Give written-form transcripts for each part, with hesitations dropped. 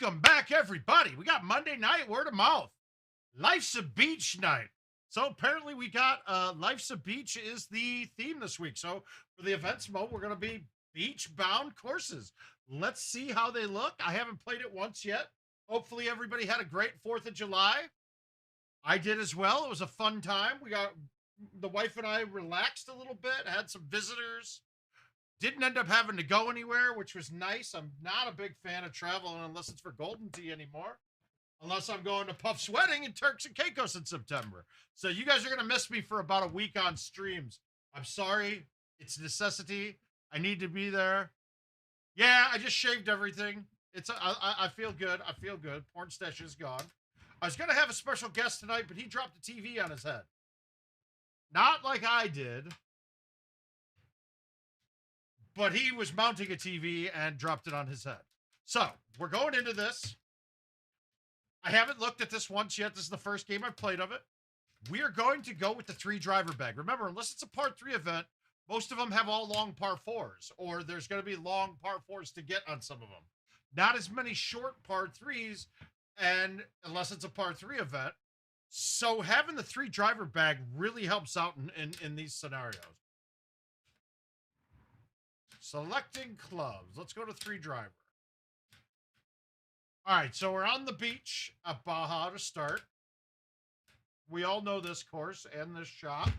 Welcome back, everybody. We got Monday night word of mouth. Life's a beach night. So apparently we got Life's a Beach is the theme this week. So for the events mode, we're going to be beach-bound courses. Let's see how they look. I haven't played it once yet. Hopefully everybody had a great 4th of July. I did as well. It was a fun time. The wife and I relaxed a little bit, had some visitors. Didn't end up having to go anywhere, which was nice. I'm not a big fan of traveling unless it's for Golden Tee anymore. Unless I'm going to Puff's wedding in Turks and Caicos in September. So you guys are going to miss me for about a week on streams. I'm sorry. It's a necessity. I need to be there. Yeah, I just shaved everything. I feel good. I feel good. Porn stash is gone. I was going to have a special guest tonight, but he dropped the TV on his head. Not like I did. But he was mounting a TV and dropped it on his head. So, we're going into this. I haven't looked at this once yet. This is the first game I've played of it. We are going to go with the 3-driver bag. Remember, unless it's a par 3 event, most of them have all long par 4s, or there's going to be long par 4s to get on some of them. Not as many short par 3s, and unless it's a par 3 event. So having the 3-driver bag really helps out in these scenarios. Selecting clubs. Let's go to 3-driver. All right, so we're on the beach at Baja to start. We all know this course and this shot.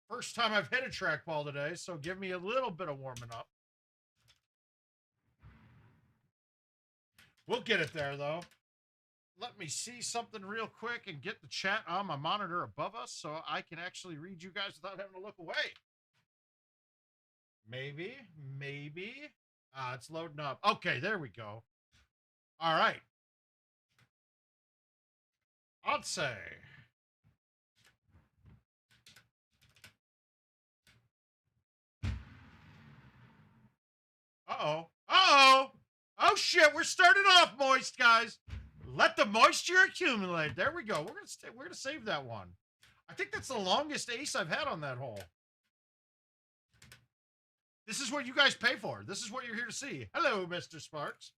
First time I've hit a trackball today, so give me a little bit of warming up. We'll get it there, though. Let me see something real quick and get the chat on my monitor above us so I can actually read you guys without having to look away. Maybe. It's loading up. Okay, there we go. All right. I'd say. Uh-oh. Uh-oh. Oh, shit. We're starting off moist, guys. Let the moisture accumulate. There we go. We're gonna save that one. I think that's the longest ace I've had on that hole. This is what you guys pay for. This is what you're here to see. Hello, Mr. Sparks.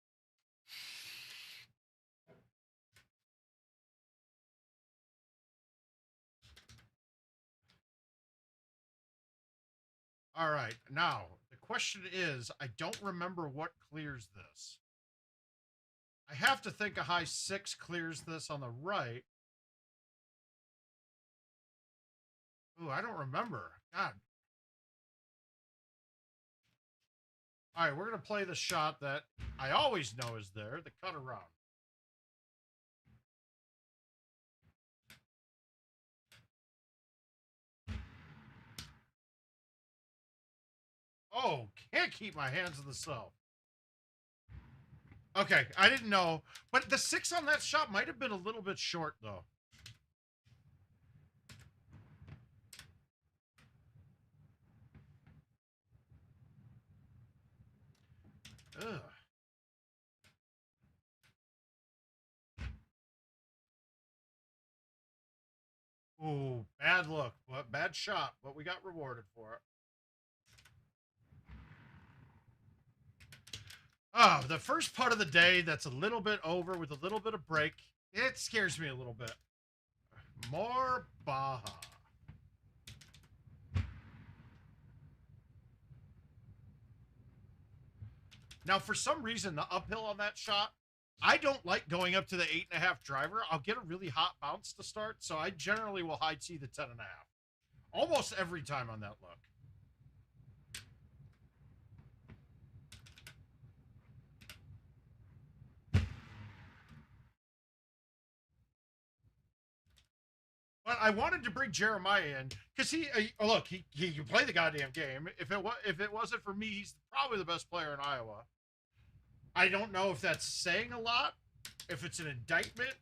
All right. Now, the question is, I don't remember what clears this. I have to think a high 6 clears this on the right. Ooh, I don't remember. God. All right, we're going to play the shot that I always know is there, the cut around. Oh, can't keep my hands in the cell. Okay, I didn't know. But the 6 on that shot might have been a little bit short, though. Ugh. Ooh, bad look, but bad shot, but we got rewarded for it. Oh, the first part of the day that's a little bit over with a little bit of break, it scares me a little bit. More Baja. Now, for some reason, the uphill on that shot, I don't like going up to the 8.5 driver. I'll get a really hot bounce to start, so I generally will high tee the 10.5. Almost every time on that look. But I wanted to bring Jeremiah in because he can play the goddamn game. If it wasn't for me, he's probably the best player in Iowa. I don't know if that's saying a lot, if it's an indictment.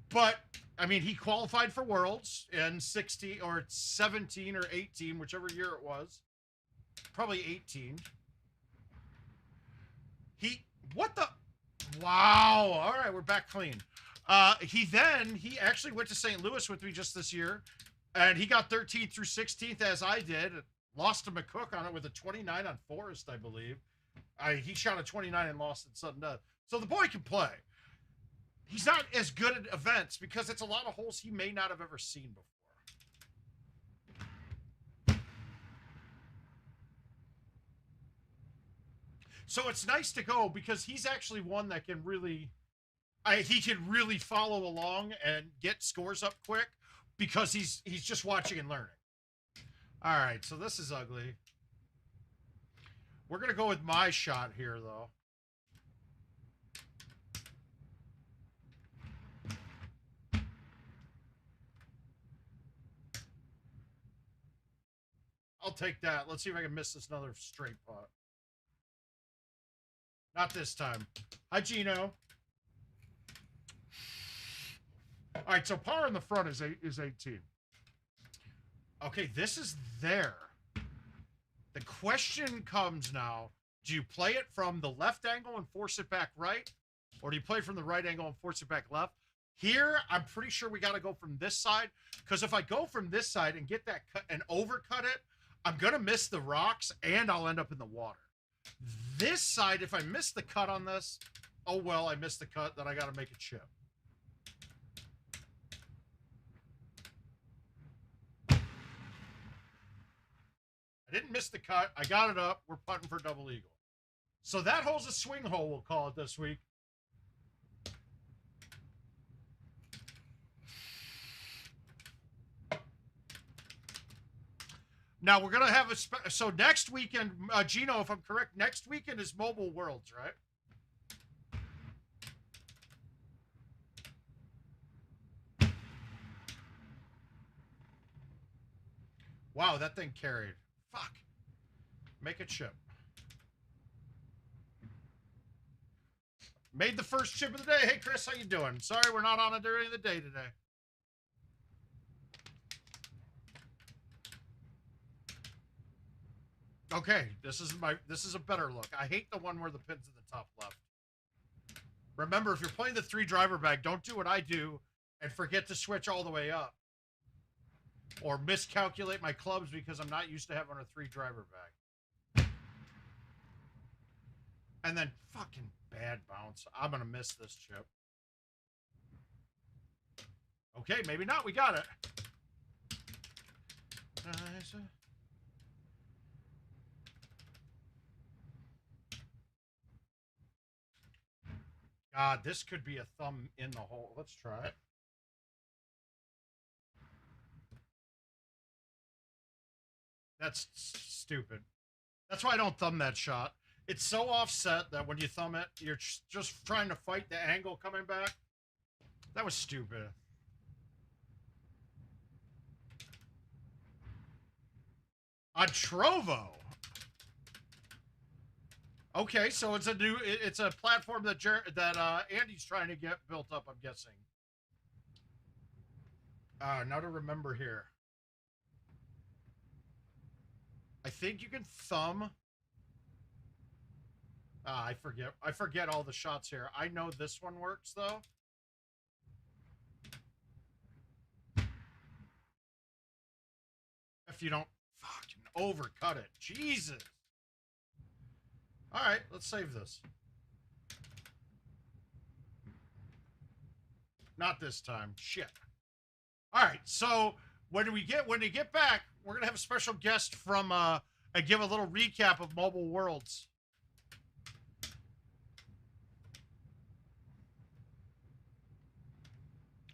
But I mean, he qualified for Worlds in 16 or 17 or 18, whichever year it was. Probably 18. What the? Wow. All right, we're back clean. He actually went to St. Louis with me just this year, and he got 13th through 16th as I did. Lost to McCook on it with a 29 on Forest, I believe. He shot a 29 and lost at sudden death. So the boy can play. He's not as good at events because it's a lot of holes he may not have ever seen before. So it's nice to go because he's actually one that can really, he can really follow along and get scores up quick because he's just watching and learning. All right, so this is ugly. We're going to go with my shot here, though. I'll take that. Let's see if I can miss this another straight putt. Not this time. Hi, Gino. All right, so par in the front is 18. Okay, this is there. The question comes now, do you play it from the left angle and force it back right? Or do you play it from the right angle and force it back left? Here, I'm pretty sure we got to go from this side. Because if I go from this side and get that cut and overcut it, I'm going to miss the rocks and I'll end up in the water. This side, if I miss the cut on this, oh well, I missed the cut, then I got to make a chip. I didn't miss the cut. I got it up. We're putting for double eagle. So that hole's a swing hole, we'll call it this week. Now, we're going to have a... So next weekend, Gino, if I'm correct, next weekend is Mobile Worlds, right? Wow, that thing carried. Fuck. Make a chip. Made the first chip of the day. Hey, Chris, how you doing? Sorry we're not on it during the day today. Okay, this is a better look. I hate the one where the pin's in the top left. Remember, if you're playing the 3-driver bag, don't do what I do and forget to switch all the way up. Or miscalculate my clubs because I'm not used to having a 3-driver bag. And then fucking bad bounce. I'm going to miss this chip. Okay, maybe not. We got it. Nice. God, this could be a thumb in the hole. Let's try it. That's stupid. That's why I don't thumb that shot. It's so offset that when you thumb it, you're just trying to fight the angle coming back. That was stupid. On Trovo. Okay, so it's a platform that Andy's trying to get built up, I'm guessing. Now to remember here. I think you can thumb. I forget all the shots here. I know this one works though. If you don't fucking overcut it. Jesus. All right, let's save this. Not this time. Shit. All right, so when you get back, we're gonna have a special guest from and give a little recap of Mobile Worlds.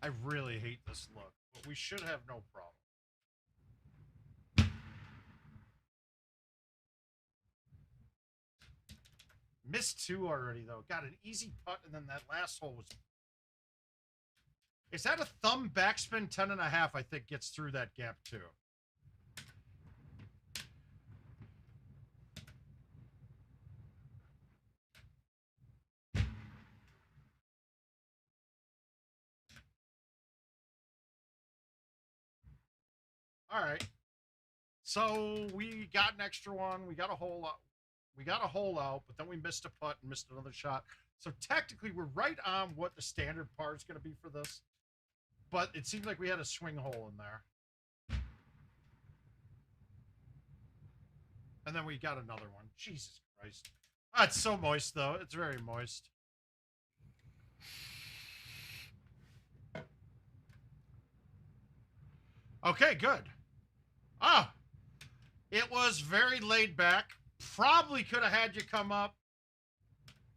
I really hate this look, but we should have no problem. Missed 2 already, though. Got an easy putt, and then that last hole was... Is that a thumb backspin 10.5, I think, gets through that gap, too. All right. So we got an extra one. We got a hole out. We got a hole out, but then we missed a putt and missed another shot. So technically, we're right on what the standard par is going to be for this. But it seemed like we had a swing hole in there. And then we got another one. Jesus Christ. Ah, it's so moist, though. It's very moist. Okay, good. Ah, it was very laid back. Probably could have had you come up,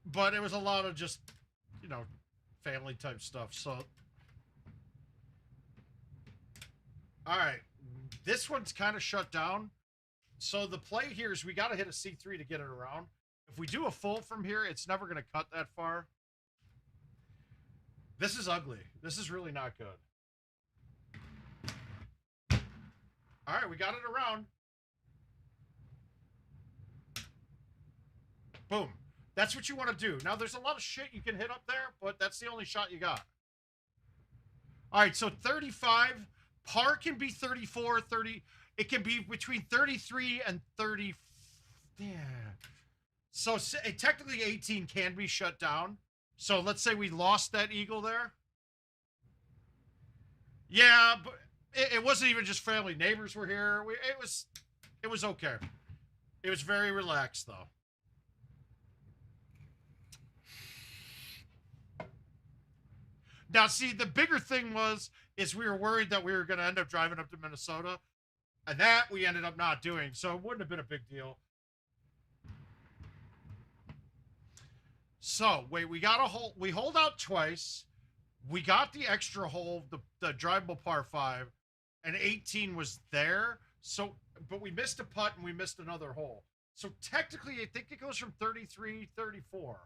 but it was a lot of just, you know, family type stuff. So, all right, this one's kind of shut down. So the play here is we got to hit a C3 to get it around. If we do a full from here, it's never going to cut that far. This is ugly. This is really not good. All right, we got it around. Boom. That's what you want to do. Now, there's a lot of shit you can hit up there, but that's the only shot you got. All right, so 35. Par can be 34, 30. It can be between 33 and 30. Yeah. So technically 18 can be shut down. So let's say we lost that eagle there. Yeah, but it wasn't even just family. Neighbors were here. It was okay. It was very relaxed, though. Now, see, the bigger thing is we were worried that we were going to end up driving up to Minnesota, and that we ended up not doing, so it wouldn't have been a big deal. So, wait, we hold out twice. We got the extra hole, the drivable par 5, and 18 was there. So, but we missed a putt and we missed another hole. So technically, I think it goes from 33, 34.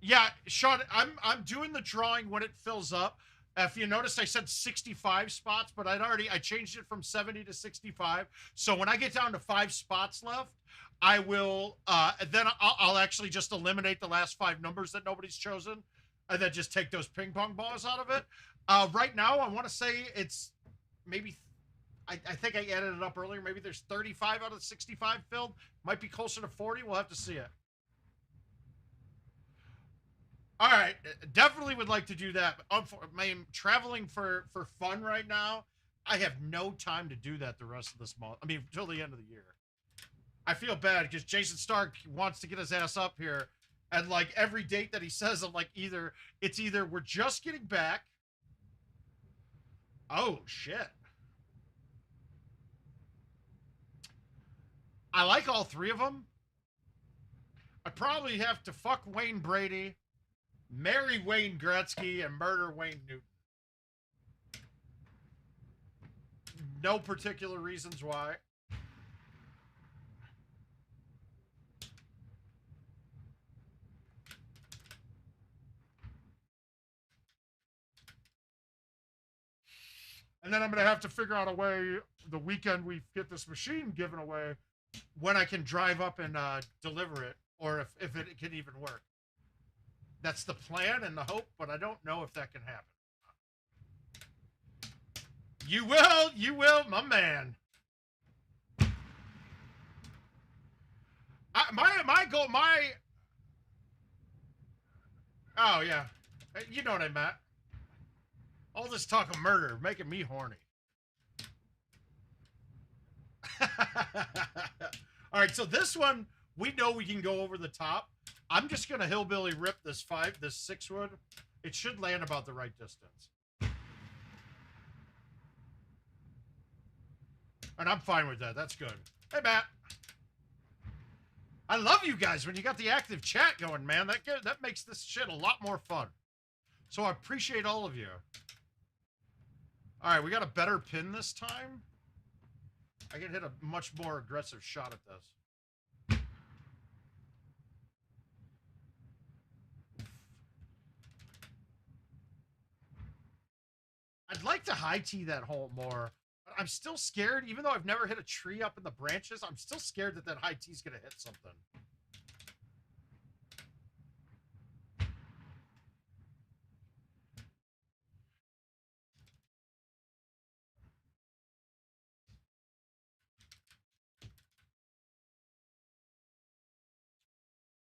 Yeah, Sean, I'm doing the drawing when it fills up. If you noticed, I said 65 spots, but I changed it from 70 to 65. So when I get down to 5 spots left, I will, then I'll actually just eliminate the last 5 numbers that nobody's chosen, and then just take those ping pong balls out of it. Right now, I want to say it's maybe, I think I added it up earlier. Maybe there's 35 out of 65 filled. Might be closer to 40. We'll have to see it. All right, definitely would like to do that. I'm traveling for fun right now. I have no time to do that the rest of this month. I mean, until the end of the year. I feel bad because Jason Stark wants to get his ass up here, and like every date that he says, I'm like, either we're just getting back. Oh shit! I like all 3 of them. I probably have to fuck Wayne Brady, marry Wayne Gretzky, and murder Wayne Newton. No particular reasons why. And then I'm going to have to figure out a way the weekend we get this machine given away when I can drive up and deliver it, or if it can even work. That's the plan and the hope, but I don't know if that can happen. You will, my man. My goal, oh yeah, you know what I meant. All this talk of murder making me horny. All right, so this one we know we can go over the top. I'm just gonna hillbilly rip this 6 wood. It should land about the right distance. And I'm fine with that. That's good. Hey, Matt. I love you guys when you got the active chat going, man. That makes this shit a lot more fun. So I appreciate all of you. All right, we got a better pin this time. I can hit a much more aggressive shot at this. I'd like to high tee that hole more, but I'm still scared. Even though I've never hit a tree up in the branches, I'm still scared that high tee's going to hit something.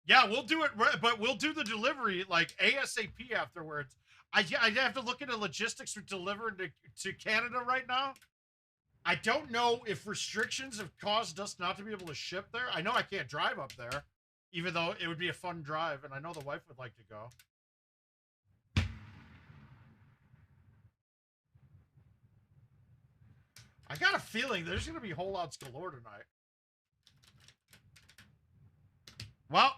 Yeah, we'll do it, but we'll do the delivery like ASAP afterwards. I'd have to look into logistics for delivering to Canada right now. I don't know if restrictions have caused us not to be able to ship there. I know I can't drive up there, even though it would be a fun drive, and I know the wife would like to go. I got a feeling there's going to be holdouts galore tonight. Well,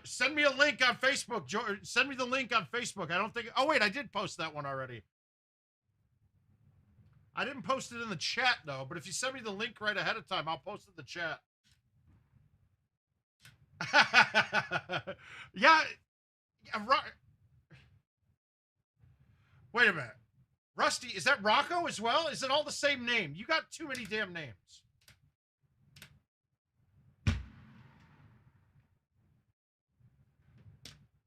send me a link on Facebook. Send me the link on Facebook. I don't think... Oh, wait, I did post that one already. I didn't post it in the chat, though, but if you send me the link right ahead of time, I'll post it in the chat. Yeah. Wait a minute. Rusty, is that Rocco as well? Is it all the same name? You got too many damn names.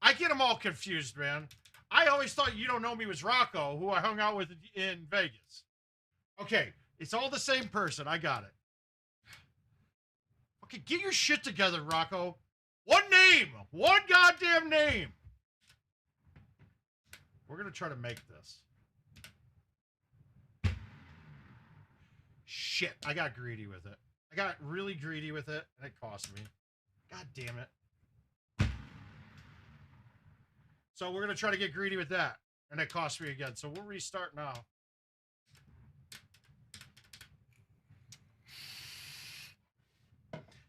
I get them all confused, man. I always thought You Don't Know Me was Rocco, who I hung out with in Vegas. Okay, it's all the same person. I got it. Okay, get your shit together, Rocco. One name. One goddamn name. We're going to try to make this. Shit, I got greedy with it. I got really greedy with it, and it cost me. God damn it. So we're going to try to get greedy with that, and it cost me again. So we'll restart now.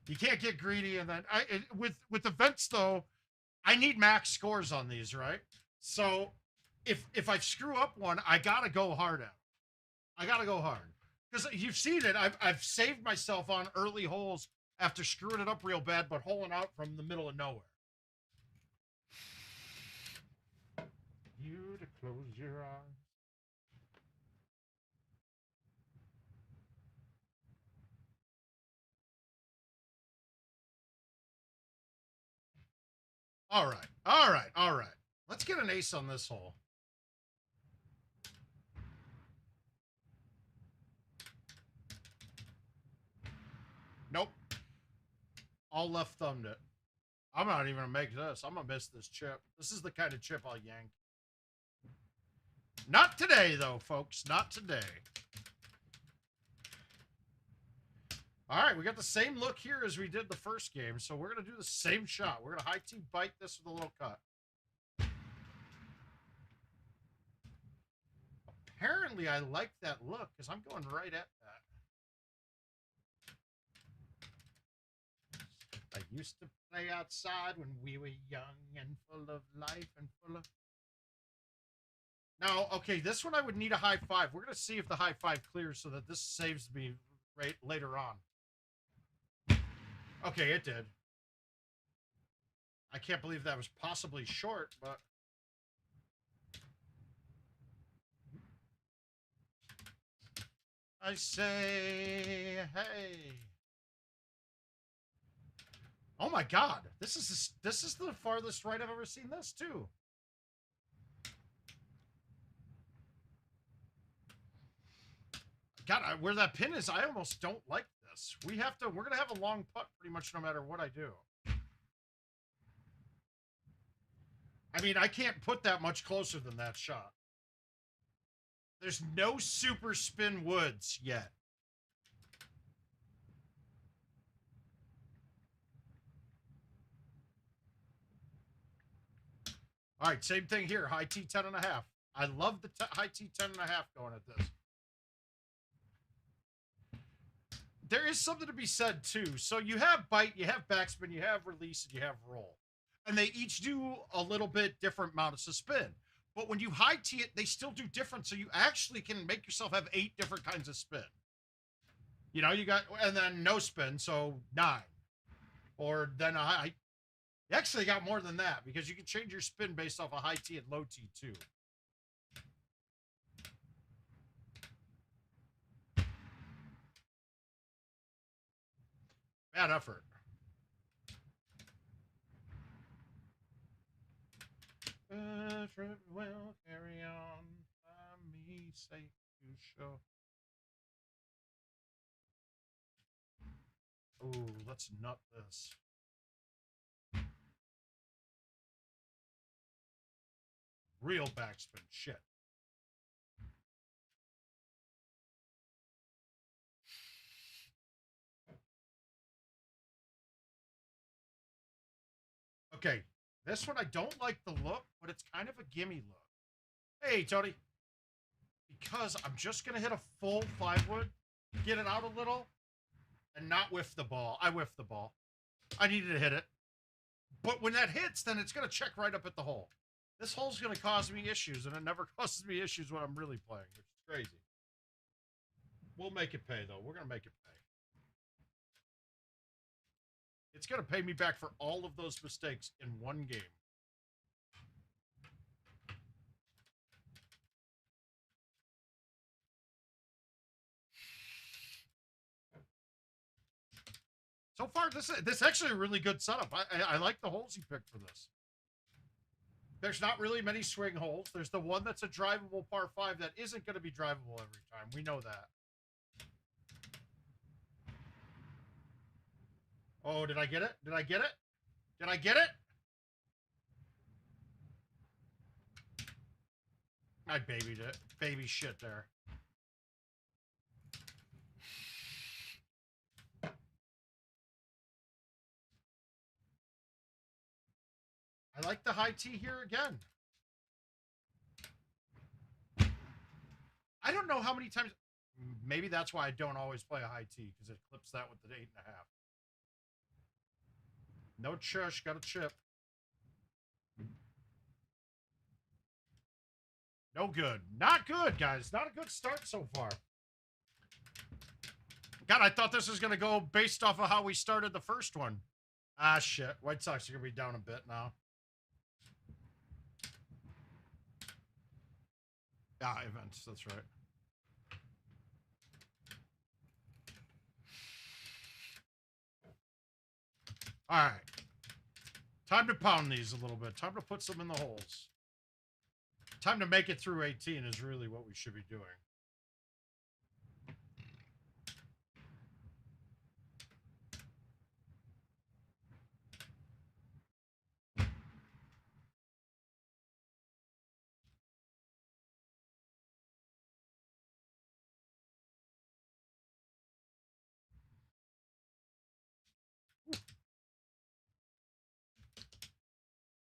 You can't get greedy, and then with events though, I need max scores on these, right? So if I screw up one, I gotta go hard at it. I gotta go hard because you've seen it. I've saved myself on early holes after screwing it up real bad, but holing out from the middle of nowhere. You to close your eyes. All right, all right, all right. Let's get an ace on this hole. Nope. All left thumbed it. I'm not even gonna make this. I'm gonna miss this chip. This is the kind of chip I'll yank. Not today, though, folks. Not today. All right, we got the same look here as we did the first game, so we're gonna do the same shot. We're gonna high tee bite this with a little cut. Apparently, I like that look because I'm going right at that. I used to play outside when we were young and full of life and full of... Now, okay, this one I would need a high five. We're going to see if the high five clears so that this saves me right later on. Okay, it did. I can't believe that was possibly short, but... I say, hey. Oh my God, this is the farthest right I've ever seen this too. God, where that pin is, I almost don't like this. We're gonna have a long putt pretty much no matter what I do. I mean, I can't put that much closer than that shot. There's no super spin woods yet. All right, same thing here. High T 10.5. I love the high T 10.5 going at this. There is something to be said too. So you have bite, you have backspin, you have release, and you have roll. And they each do a little bit different amounts of spin. But when you high tee it, they still do different. So you actually can make yourself have 8 different kinds of spin. You know, you got, and then no spin, so 9. Or then you actually got more than that because you can change your spin based off a high tee and low tee too. Bad effort. Will carry on. Me safe to show. Oh, let's nut this. Real backspin. Shit. Okay. This one, I don't like the look, but it's kind of a gimme look. Hey, Tony. Because I'm just going to hit a full 5-wood, get it out a little, and not whiff the ball. I whiffed the ball. I needed to hit it. But when that hits, then it's going to check right up at the hole. This hole's going to cause me issues, and it never causes me issues when I'm really playing, which is crazy. We'll make it pay, though. We're going to make it pay. It's going to pay me back for all of those mistakes in one game. So far, this is actually a really good setup. I like the holes he picked for this. There's not really many swing holes. There's the one that's a drivable par 5 that isn't going to be drivable every time. We know that. Oh, did I get it? Did I get it? Did I get it? I babied it. Baby shit there. I like the high tee here again. I don't know how many times. Maybe that's why I don't always play a high tee, because it clips that with the 8.5. No chush, got a chip. No good. Not good, guys. Not a good start so far. God, I thought this was going to go based off of how we started the first one. Ah, shit. White Sox are going to be down a bit now. Ah, events. That's right. All right. Time to pound these a little bit. Time to put some in the holes. Time to make it through 18 is really what we should be doing.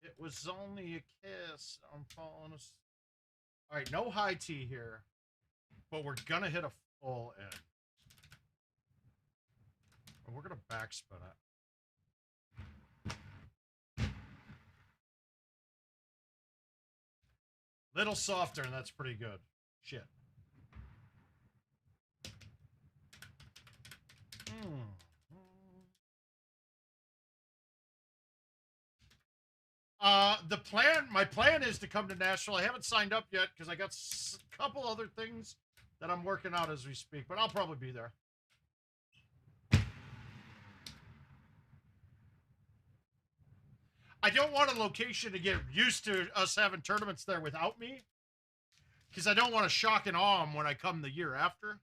It was only a kiss. I'm falling asleep. All right, no high tee here, but we're gonna hit a full in. And we're gonna backspin it. Little softer, and that's pretty good. Shit. My plan is to come to Nashville. I haven't signed up yet because I got a couple other things that I'm working out as we speak, but I'll probably be there. I don't want a location to get used to us having tournaments there without me, because I don't want to shock and awe them when I come the year after.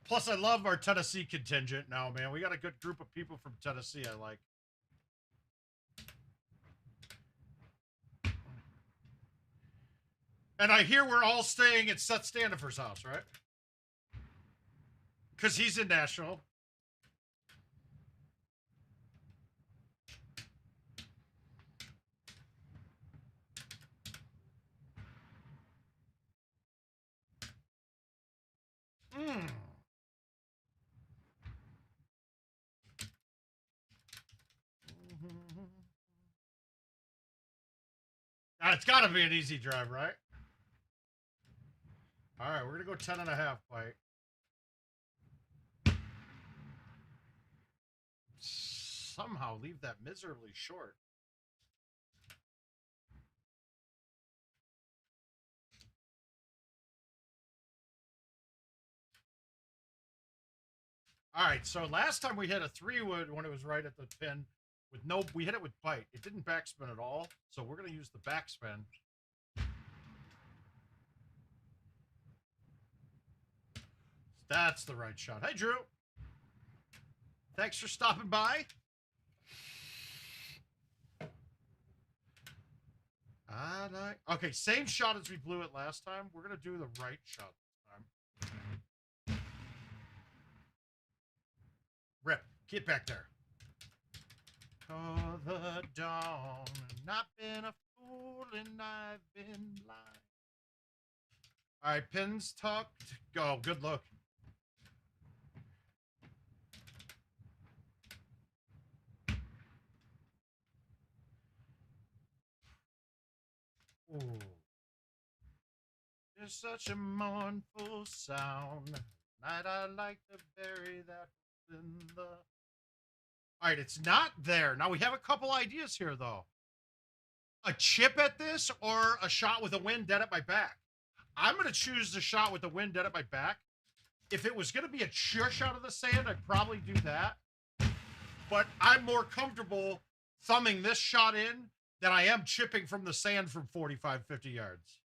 Plus, I love our Tennessee contingent now, man. We got a good group of people from Tennessee I like. And I hear we're all staying at Seth Standifer's house, right? Because he's in Nashville. It's got to be an easy drive, right? All right, we're going to go 10.5 bite. Somehow leave that miserably short. All right, so last time we hit a 3-wood when it was right at the pin with we hit it with bite. It didn't backspin at all, so we're going to use the backspin. That's the right shot. Hey, Drew. Thanks for stopping by. Okay, same shot as we blew it last time. We're going to do the right shot this time. Rip, get back there. Oh, the dawn, and I've been a fool and I've been blind. All right, pins tucked. Go, good look. Ooh. It's such a mournful sound. Night I like to bury that in the... All right, it's not there. Now we have a couple ideas here, though. A chip at this or a shot with a wind dead at my back. I'm going to choose the shot with the wind dead at my back. If it was going to be a sure shot of the sand, I'd probably do that. But I'm more comfortable thumbing this shot in than I am chipping from the sand from 45, 50 yards.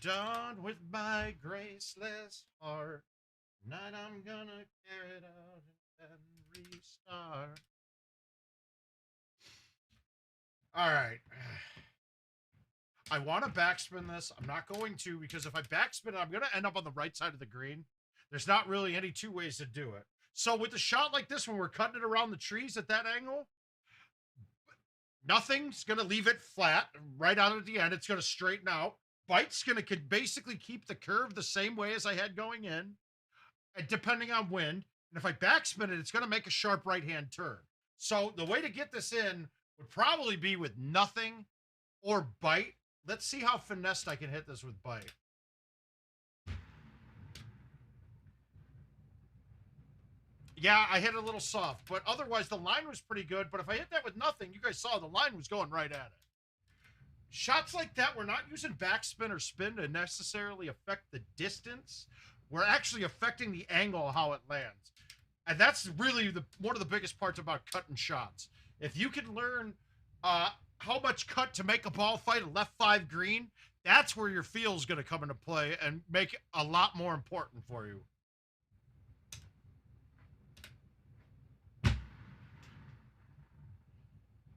Done with my graceless heart. Tonight I'm gonna carry it out and restart. All right. I want to backspin this. I'm not going to, because if I backspin it, I'm going to end up on the right side of the green. There's not really any two ways to do it. So with a shot like this, when we're cutting it around the trees at that angle, nothing's going to leave it flat right out at the end. It's going to straighten out. Bite's going to basically keep the curve the same way as I had going in, and depending on wind. And if I backspin it, it's going to make a sharp right-hand turn. So the way to get this in would probably be with nothing or bite. Let's see how finessed I can hit this with bite. Yeah, I hit a little soft, but otherwise the line was pretty good. But if I hit that with nothing, you guys saw the line was going right at it. Shots like that, we're not using backspin or spin to necessarily affect the distance. We're actually affecting the angle of how it lands. And that's really one of the biggest parts about cutting shots. If you can learn how much cut to make a ball fight a left 5 green, that's where your feel is going to come into play and make it a lot more important for you.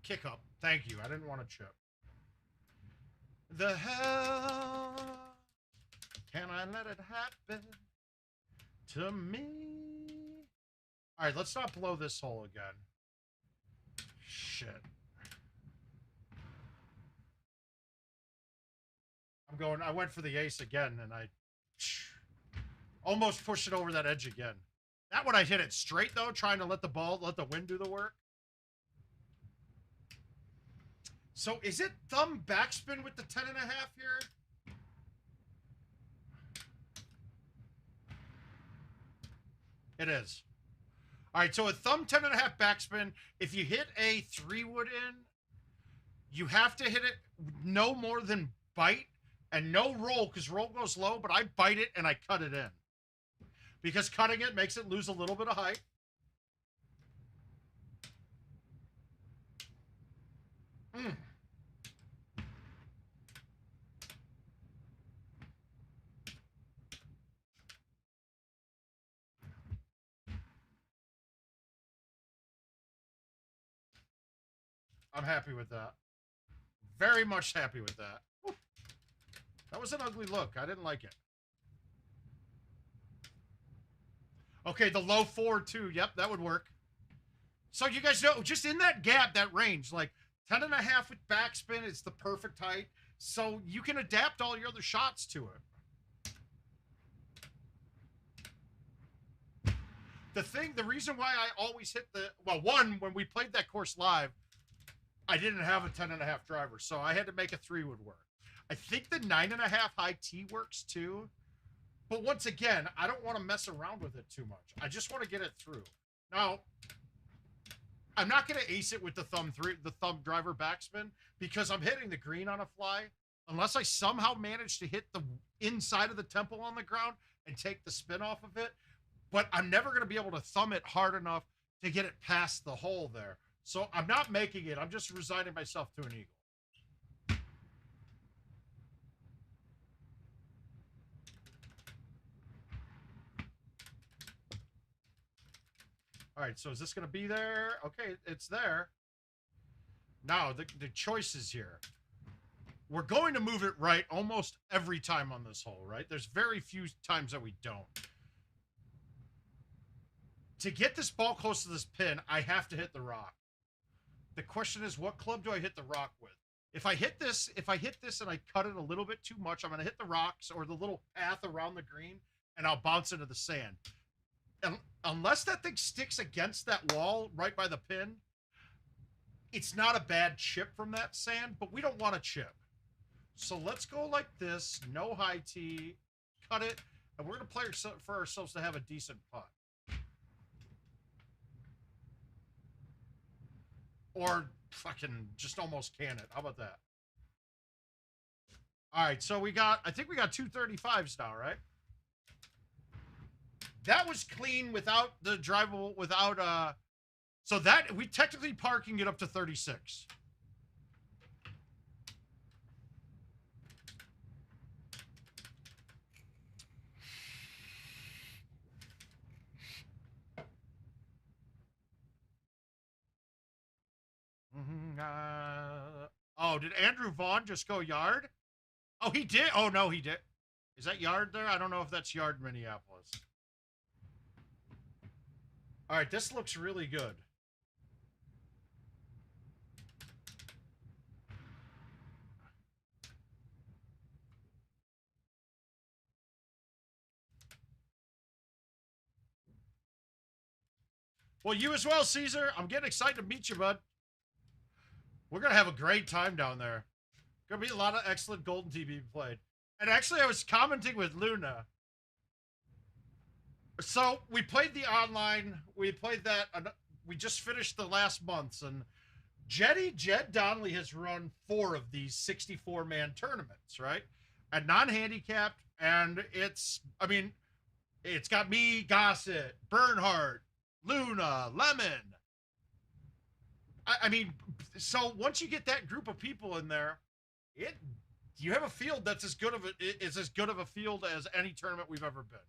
Kick up. Thank you. I didn't want to chip. The hell can I let it happen to me? All right, let's not blow this hole again. Shit. I went for the ace again, and I almost pushed it over that edge again. That one I hit it straight, though, trying to let the wind do the work. So is it thumb backspin with the 10.5 here? It is. All right, so a thumb 10.5 backspin, if you hit a 3-wood in, you have to hit it no more than bite and no roll, because roll goes low, but I bite it and I cut it in. Because cutting it makes it lose a little bit of height. I'm happy with that. Very much happy with that. Whew. That was an ugly look. I didn't like it. Okay, the low 4 too. Yep, that would work. So you guys know, just in that gap, that range, like 10.5 with backspin is the perfect height. So you can adapt all your other shots to it. The reason why I always hit one, when we played that course live, I didn't have a 10.5 driver, so I had to make a 3-wood work. I think the 9.5 high T works too. But once again, I don't want to mess around with it too much. I just want to get it through. Now, I'm not going to ace it with the thumb driver backspin, because I'm hitting the green on a fly. Unless I somehow manage to hit the inside of the temple on the ground and take the spin off of it. But I'm never going to be able to thumb it hard enough to get it past the hole there. So I'm not making it. I'm just resigning myself to an eagle. All right, so is this going to be there? Okay, it's there. Now, the choice is here. We're going to move it right almost every time on this hole, right? There's very few times that we don't. To get this ball close to this pin, I have to hit the rock. The question is, what club do I hit the rock with? If I hit this and I cut it a little bit too much, I'm going to hit the rocks or the little path around the green, and I'll bounce into the sand. And unless that thing sticks against that wall right by the pin, it's not a bad chip from that sand, but we don't want a chip. So let's go like this, no high tee, cut it, and we're going to play for ourselves to have a decent putt. Or fucking just almost can it. How about that? All right, so I think we got 235s now, right? That was clean without the drivable, so that, we technically parking it up to 36. Oh, did Andrew Vaughn just go yard? Oh, he did. Oh, no, he did. Is that yard there? I don't know if that's yard Minneapolis. All right, this looks really good. Well, you as well, Caesar. I'm getting excited to meet you, bud. We're going to have a great time down there. Going to be a lot of excellent GoldenTeeTV played. And actually, I was commenting with Luna. So we played the online. We played that. We just finished the last months. And Jed Donnelly has run 4 of these 64-man tournaments, right? And non-handicapped. And it's got me, Gossett, Bernhardt, Luna, Lemon. I mean, so once you get that group of people in there, you have a field that's as good of a field as any tournament we've ever been.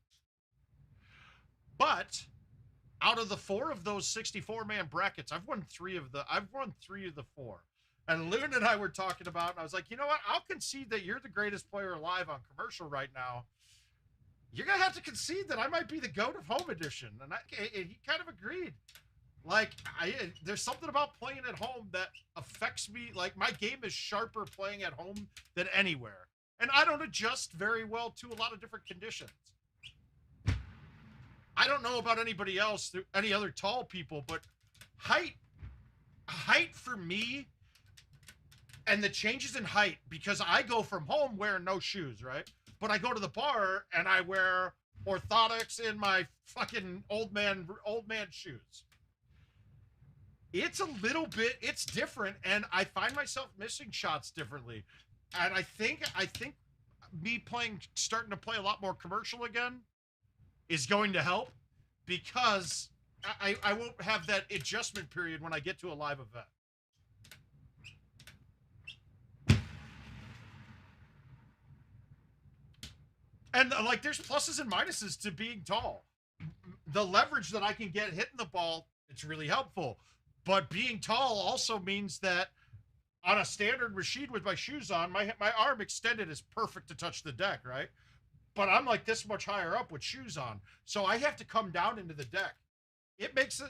But out of the 4 of those 64-man brackets, I've won 3 of the 4. And Loon and I were talking about, and I was like, you know what? I'll concede that you're the greatest player alive on commercial right now. You're gonna have to concede that I might be the GOAT of home edition. And he kind of agreed. Like, there's something about playing at home that affects me. Like, my game is sharper playing at home than anywhere. And I don't adjust very well to a lot of different conditions. I don't know about anybody else, any other tall people, but height for me, and the changes in height, because I go from home wearing no shoes, right? But I go to the bar and I wear orthotics in my fucking old man shoes. It's it's different, and I find myself missing shots differently. And I think me starting to play a lot more commercial again is going to help, because I won't have that adjustment period when I get to a live event. And like, there's pluses and minuses to being tall. The leverage that I can get hitting the ball, it's really helpful. But being tall also means that on a standard machine with my shoes on, my arm extended is perfect to touch the deck, right? But I'm like this much higher up with shoes on, so I have to come down into the deck. It makes a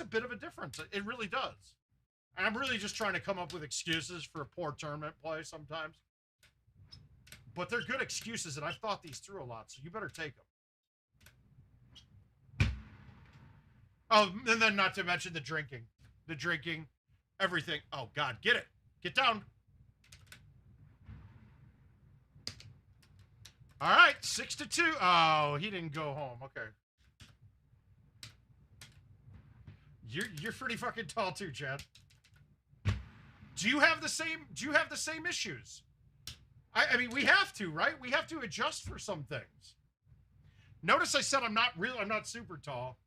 bit of a difference. It really does. And I'm really just trying to come up with excuses for poor tournament play sometimes. But they're good excuses, and I've thought these through a lot, so you better take them. Oh, and then not to mention the drinking, everything. Oh God, get down. All right, 6-2. Oh, he didn't go home. Okay. You're pretty fucking tall too, Chad. Do you have the same issues? I mean, we have to, right? We have to adjust for some things. Notice I said I'm not super tall.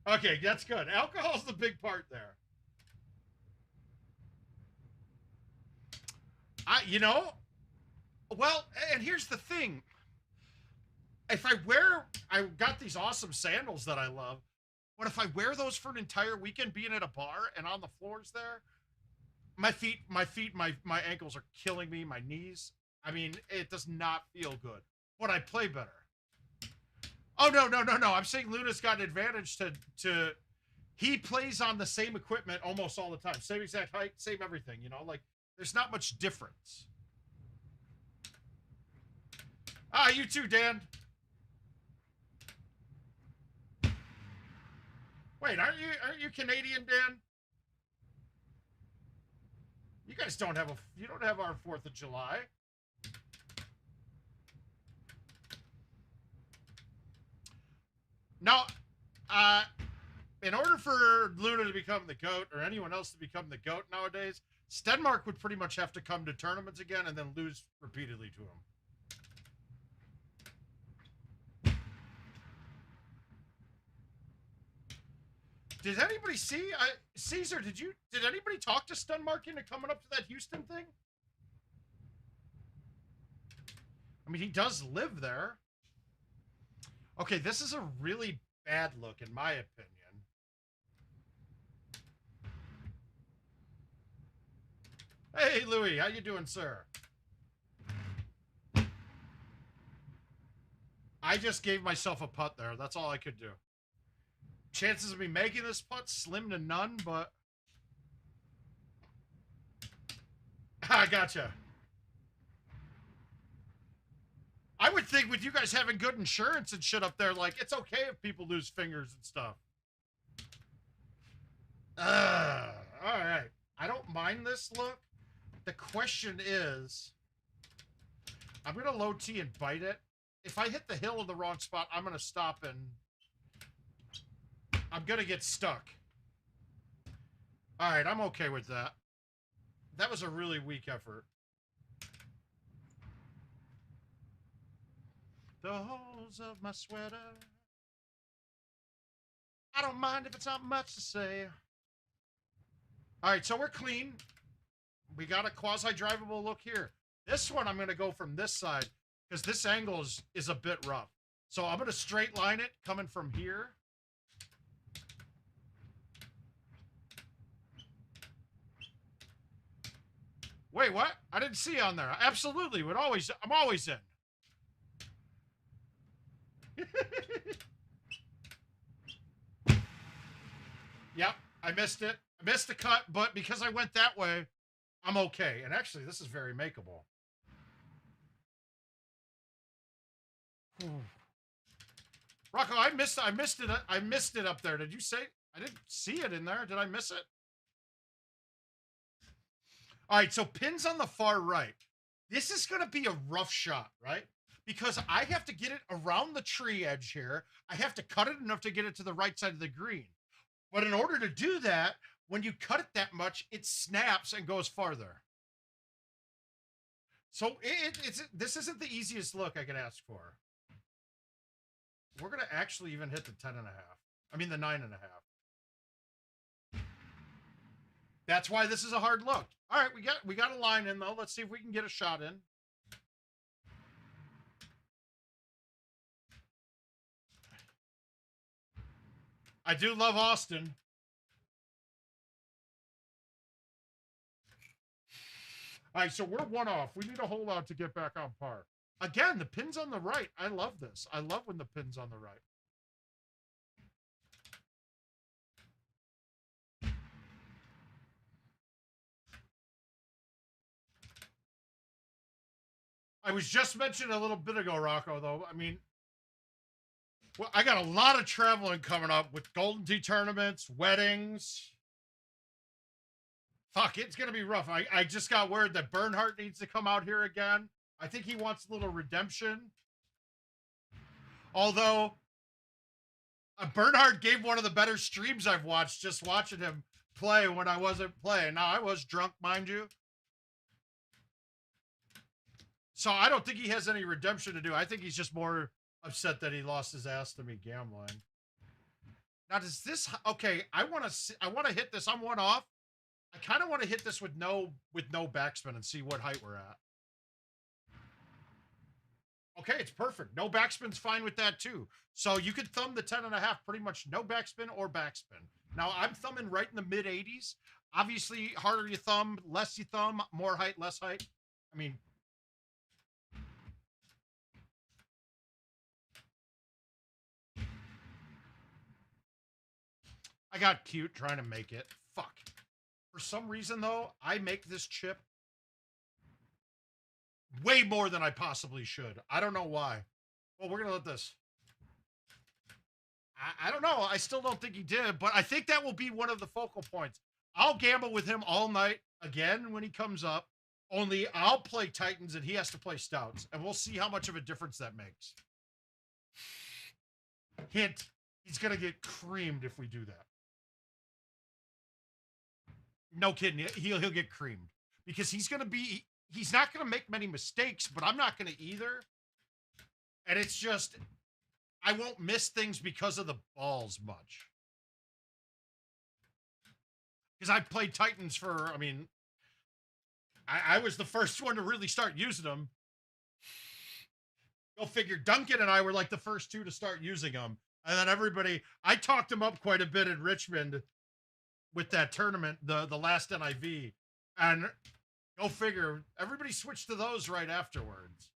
Okay, that's good. Alcohol's the big part there. Well, and here's the thing. If I got these awesome sandals that I love, But if I wear those for an entire weekend, being at a bar and on the floors there, my ankles are killing me, my knees. I mean, it does not feel good. But I play better. Oh, no. I'm saying Luna's got an advantage to he plays on the same equipment almost all the time. Same exact height, same everything, you know? Like, there's not much difference. Ah, you too, Dan. Wait, aren't you Canadian, Dan? You guys don't have you don't have our 4th of July. Now, in order for Luna to become the GOAT, or anyone else to become the GOAT nowadays, Stenmark would pretty much have to come to tournaments again and then lose repeatedly to him. Did anybody see? Caesar, did anybody talk to Stenmark into coming up to that Houston thing? I mean, he does live there. Okay, this is a really bad look, in my opinion. Hey, Louie, how you doing, sir? I just gave myself a putt there. That's all I could do. Chances of me making this putt, slim to none, but... I gotcha. I would think with you guys having good insurance and shit up there, like, it's okay if people lose fingers and stuff. All right. I don't mind this look. The question is, I'm going to low tee and bite it. If I hit the hill in the wrong spot, I'm going to stop and I'm going to get stuck. All right, I'm okay with that. That was a really weak effort. The holes of my sweater. I don't mind if it's not much to say. All right, so we're clean. We got a quasi-drivable look here. This one, I'm going to go from this side because this angle is a bit rough. So I'm going to straight line it coming from here. Wait, what? I didn't see on there. Absolutely. I'm always in. Yep, I missed it. I missed the cut, but because I went that way, I'm okay. And actually, this is very makeable. Rocco, I missed it. I missed it up there. Did you say? I didn't see it in there. Did I miss it? All right, so pins on the far right. This is going to be a rough shot, right? Because I have to get it around the tree edge here. I have to cut it enough to get it to the right side of the green. But in order to do that, when you cut it that much, it snaps and goes farther. So this isn't the easiest look I could ask for. We're going to actually even hit the 10.5. I mean, the 9.5. That's why this is a hard look. All right, we got a line in, though. Let's see if we can get a shot in. I do love Austin. All right, so we're one off. We need a hole out to get back on par. Again, the pin's on the right. I love this. I love when the pin's on the right. I was just mentioning a little bit ago, Rocco, though. I mean, well, I got a lot of traveling coming up with Golden Tee tournaments, weddings. Fuck, it's going to be rough. I just got word that Bernhardt needs to come out here again. I think he wants a little redemption. Although, Bernhardt gave one of the better streams I've watched, just watching him play when I wasn't playing. Now, I was drunk, mind you. So I don't think he has any redemption to do. I think he's just more upset that he lost his ass to me gambling. Now, does this... Okay, I want to hit this. I'm one off. I kind of want to hit this with no backspin and see what height we're at. Okay, it's perfect. No backspin's fine with that too. So you could thumb the 10.5, pretty much no backspin or backspin. Now I'm thumbing right in the mid 80s. Obviously, harder you thumb, less you thumb, more height, less height. I mean, I got cute trying to make it. Fuck. For some reason, though, I make this chip way more than I possibly should. I don't know why. Well, we're going to let this. I don't know. I still don't think he did, but I think that will be one of the focal points. I'll gamble with him all night again when he comes up. Only I'll play Titans and he has to play Stouts, and we'll see how much of a difference that makes. Hint, he's going to get creamed if we do that. No kidding. He'll get creamed because he's not going to make many mistakes, but I'm not going to either. And it's just, I won't miss things because of the balls much. Because I played Titans for, I mean, I was the first one to really start using them. Go figure. Duncan and I were like the first two to start using them. And then everybody, I talked them up quite a bit in Richmond with that tournament, the last NIV. And go figure, everybody switched to those right afterwards.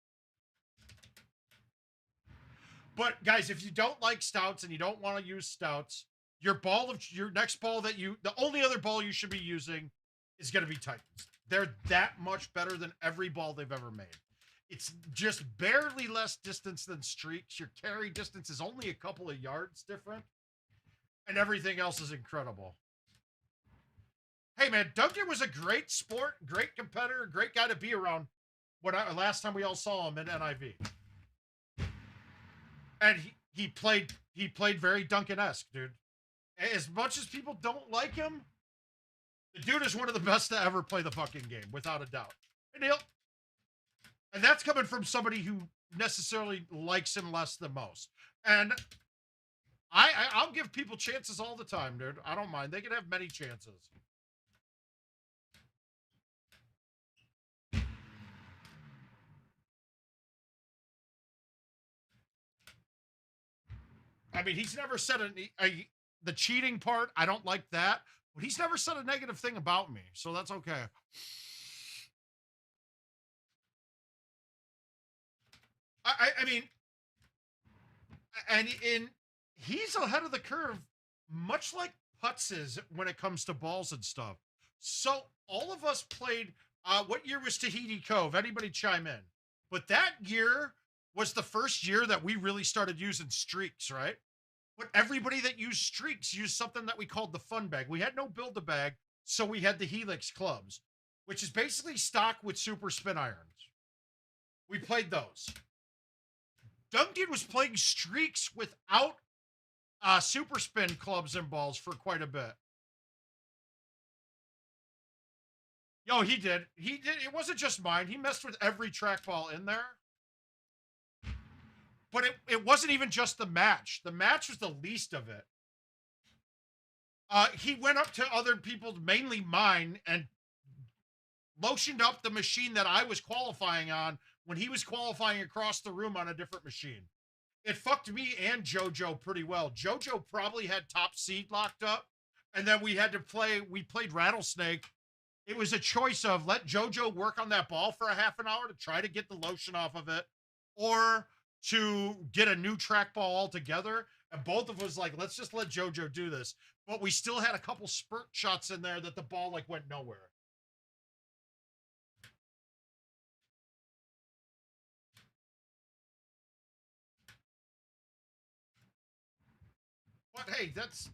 But guys, if you don't like Stouts and you don't want to use Stouts, your next ball the only other ball you should be using is going to be Titans. They're that much better than every ball they've ever made. It's just barely less distance than Streaks. Your carry distance is only a couple of yards different. And everything else is incredible. Hey, man, Duncan was a great sport, great competitor, great guy to be around last time we all saw him in NIV. And he played very Duncan-esque, dude. As much as people don't like him, the dude is one of the best to ever play the fucking game, without a doubt. And that's coming from somebody who necessarily likes him less than most. And I'll give people chances all the time, dude. I don't mind. They can have many chances. I mean, he's never said the cheating part. I don't like that, but he's never said a negative thing about me, so that's okay. I mean, and he's ahead of the curve, much like Putz is when it comes to balls and stuff. So all of us played. What year was Tahiti Cove? Anybody chime in? But that year was the first year that we really started using streaks, right? But everybody that used streaks used something that we called the fun bag. We had no Build-A-Bag, so we had the Helix clubs, which is basically stock with super spin irons. We played those. Duncan was playing streaks without super spin clubs and balls for quite a bit. Yo, he did. It wasn't just mine. He messed with every trackball in there. But it wasn't even just the match. The match was the least of it. He went up to other people, mainly mine, and lotioned up the machine that I was qualifying on when he was qualifying across the room on a different machine. It fucked me and JoJo pretty well. JoJo probably had top seed locked up, and then we played Rattlesnake. It was a choice of let JoJo work on that ball for a half an hour to try to get the lotion off of it, or to get a new trackball altogether. And both of us like, let's just let JoJo do this. But we still had a couple spurt shots in there that the ball like went nowhere. But hey, that's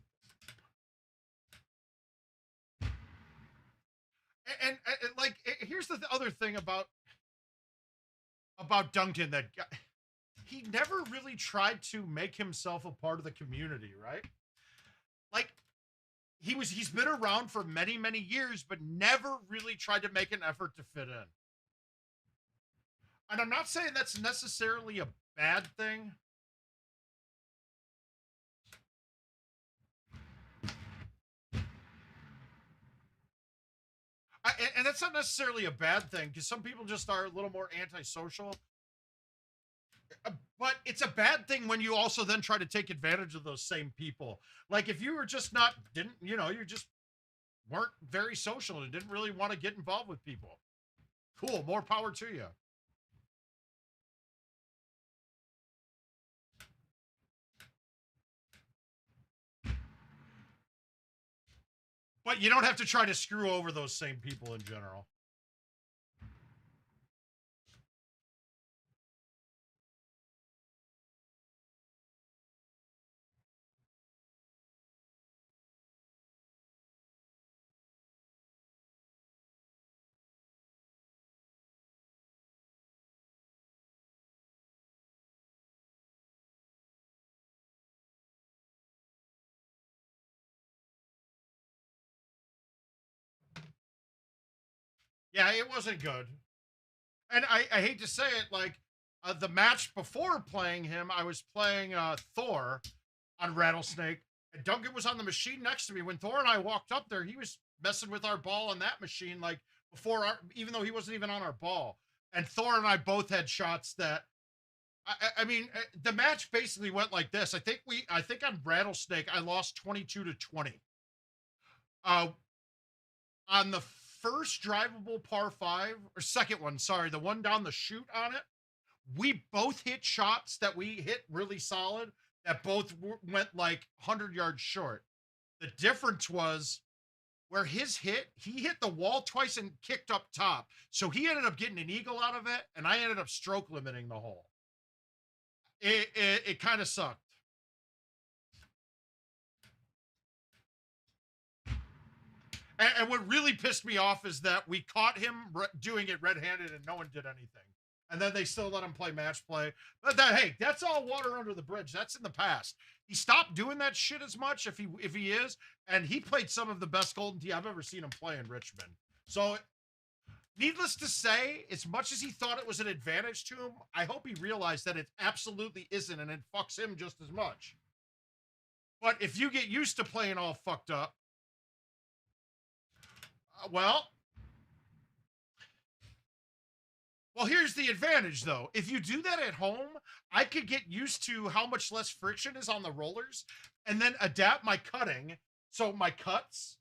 and like here's the other thing about Duncan, that he never really tried to make himself a part of the community, right? Like he's been around for many, many years, but never really tried to make an effort to fit in. And I'm not saying that's necessarily a bad thing. And that's not necessarily a bad thing, because some people just are a little more antisocial. But it's a bad thing when you also then try to take advantage of those same people. Like if you were just not, didn't, you know, you just weren't very social and didn't really want to get involved with people. Cool, more power to you. But you don't have to try to screw over those same people in general. Yeah, it wasn't good. And I hate to say it, like the match before playing him, I was playing Thor on Rattlesnake, and Duncan was on the machine next to me. When Thor and I walked up there, he was messing with our ball on that machine, like before, even though he wasn't even on our ball. And Thor and I both had shots that, I mean, the match basically went like this. I think on Rattlesnake, I lost 22-20. Uh, on the first drivable par five, or second one, sorry, the one down the chute on it, we both hit shots that we hit really solid that both went like 100 yards short. The difference was where his hit, he hit the wall twice and kicked up top. So he ended up getting an eagle out of it, and I ended up stroke limiting the hole. It kind of sucked. And what really pissed me off is that we caught him doing it red-handed and no one did anything. And then they still let him play match play. But hey, that's all water under the bridge. That's in the past. He stopped doing that shit as much if he is, and he played some of the best Golden Tee I've ever seen him play in Richmond. So needless to say, as much as he thought it was an advantage to him, I hope he realized that it absolutely isn't, and it fucks him just as much. But if you get used to playing all fucked up, well, here's the advantage, though. If you do that at home, I could get used to how much less friction is on the rollers and then adapt my cutting. So my cuts,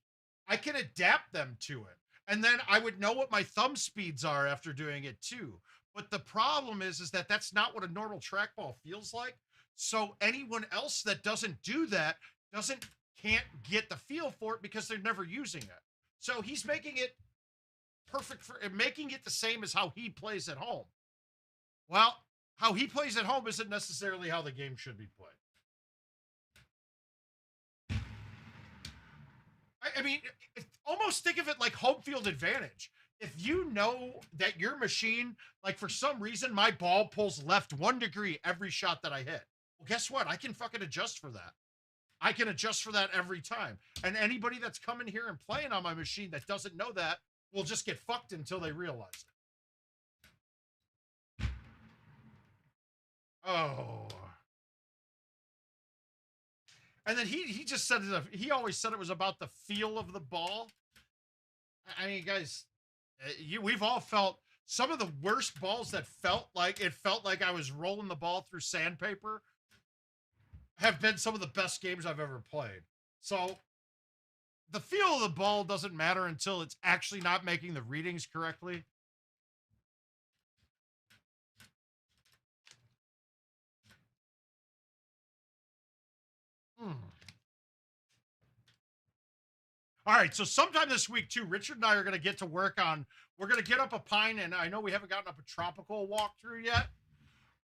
I can adapt them to it. And then I would know what my thumb speeds are after doing it too. But the problem is that that's not what a normal trackball feels like. So anyone else that doesn't do that can't get the feel for it because they're never using it. So he's making it perfect for making it the same as how he plays at home. Well, how he plays at home isn't necessarily how the game should be played. I mean, almost think of it like home field advantage. If you know that your machine, like for some reason, my ball pulls left 1 degree every shot that I hit. Well, guess what? I can fucking adjust for that. I can adjust for that every time. And anybody that's coming here and playing on my machine that doesn't know that will just get fucked until they realize it. Oh. And then he just said he always said it was about the feel of the ball. I mean, guys, we've all felt some of the worst balls that felt like I was rolling the ball through sandpaper have been some of the best games I've ever played. So the feel of the ball doesn't matter until it's actually not making the readings correctly. All right, so sometime this week too, Richard and I are going to get to work on. We're going to get up a pine, and I know we haven't gotten up a tropical walkthrough yet,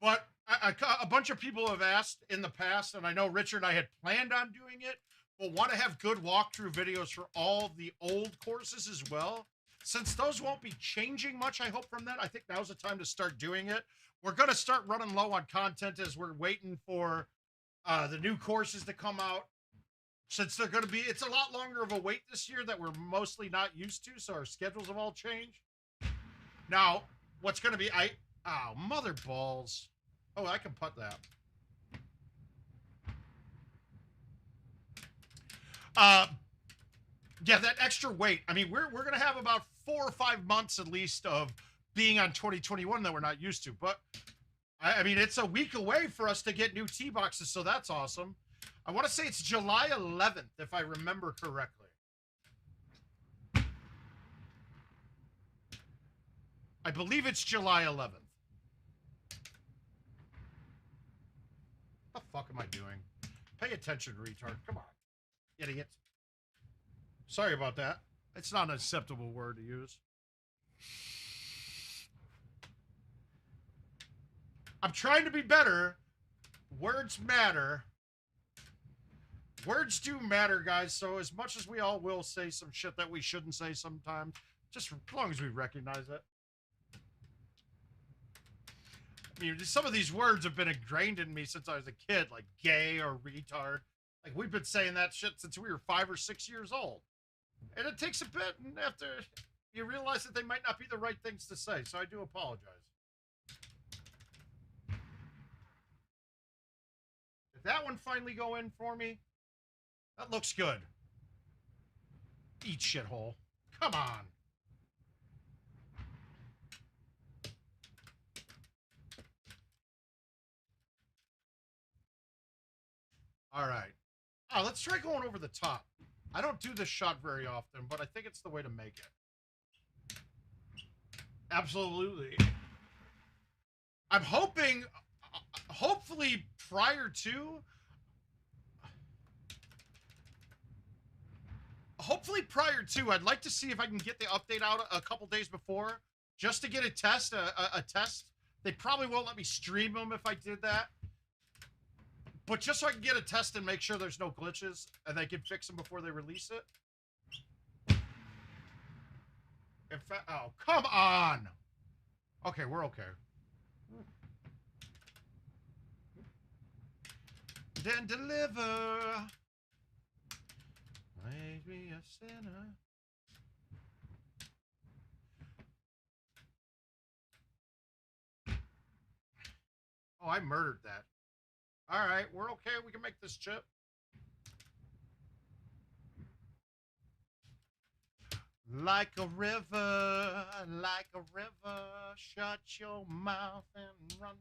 but a bunch of people have asked in the past, and I know Richard and I had planned on doing it, but want to have good walkthrough videos for all the old courses as well. Since those won't be changing much, I hope from that. I think now's the time to start doing it. We're going to start running low on content as we're waiting for the new courses to come out. Since they're going to be, it's a lot longer of a wait this year that we're mostly not used to, so our schedules have all changed. Now, what's going to be, oh, mother balls. Oh, I can putt that. Yeah, that extra weight. I mean, we're going to have about 4 or 5 months at least of being on 2021 that we're not used to, but I mean, it's a week away for us to get new tea boxes, so that's awesome. I want to say it's July 11th, if I remember correctly. I believe it's July 11th. What the fuck am I doing? Pay attention, retard. Come on, idiot. Sorry about that. It's not an acceptable word to use. I'm trying to be better. Words matter. Words do matter, guys. So as much as we all will say some shit that we shouldn't say sometimes, just as long as we recognize it. I mean, some of these words have been ingrained in me since I was a kid, like gay or retard. Like, we've been saying that shit since we were 5 or 6 years old. And it takes a bit, and after you realize that they might not be the right things to say, so I do apologize. Did that one finally go in for me? That looks good. Eat, shithole. Come on. All right. Oh, let's try going over the top. I don't do this shot very often, but I think it's the way to make it. Absolutely. I'm hoping, hopefully prior to, I'd like to see if I can get the update out a couple days before, just to get a test, a test. They probably won't let me stream them if I did that. But just so I can get a test and make sure there's no glitches, and they can fix them before they release it. In fact, oh, come on! Okay, we're okay. Then deliver. Make me a sinner. Oh, I murdered that. All right, we're okay. We can make this chip. Like a river, shut your mouth and run.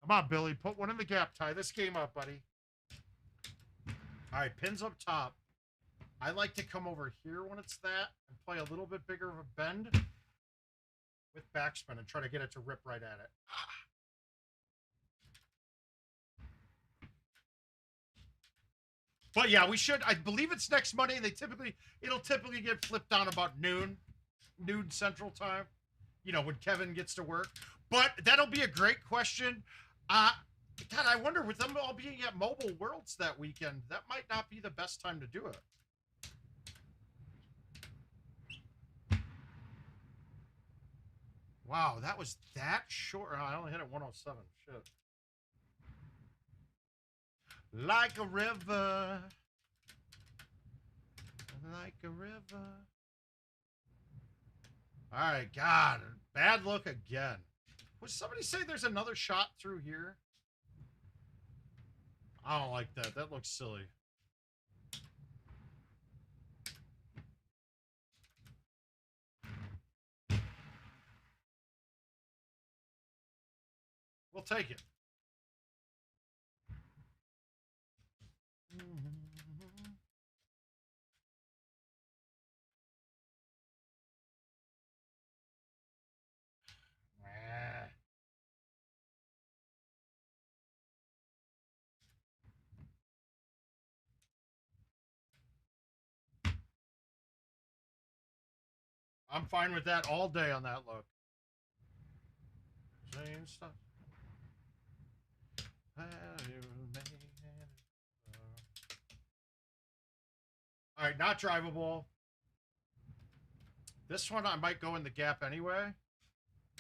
Come on, Billy. Put one in the gap. Tie this game up, buddy. All right, pins up top. I like to come over here when it's that and play a little bit bigger of a bend with backspin and try to get it to rip right at it. But yeah, we should. I believe it's next Monday. It'll typically get flipped on about noon Central Time. You know, when Kevin gets to work. But that'll be a great question. God, I wonder, with them all being at Mobile Worlds that weekend, that might not be the best time to do it. Wow, that was that short. Oh, I only hit it 107. Shit. Like a river. Like a river. All right, God. Bad look again. Would somebody say there's another shot through here? I don't like that. That looks silly. We'll take it. I'm fine with that all day on that look. Same stuff. All right, not drivable. This one I might go in the gap anyway,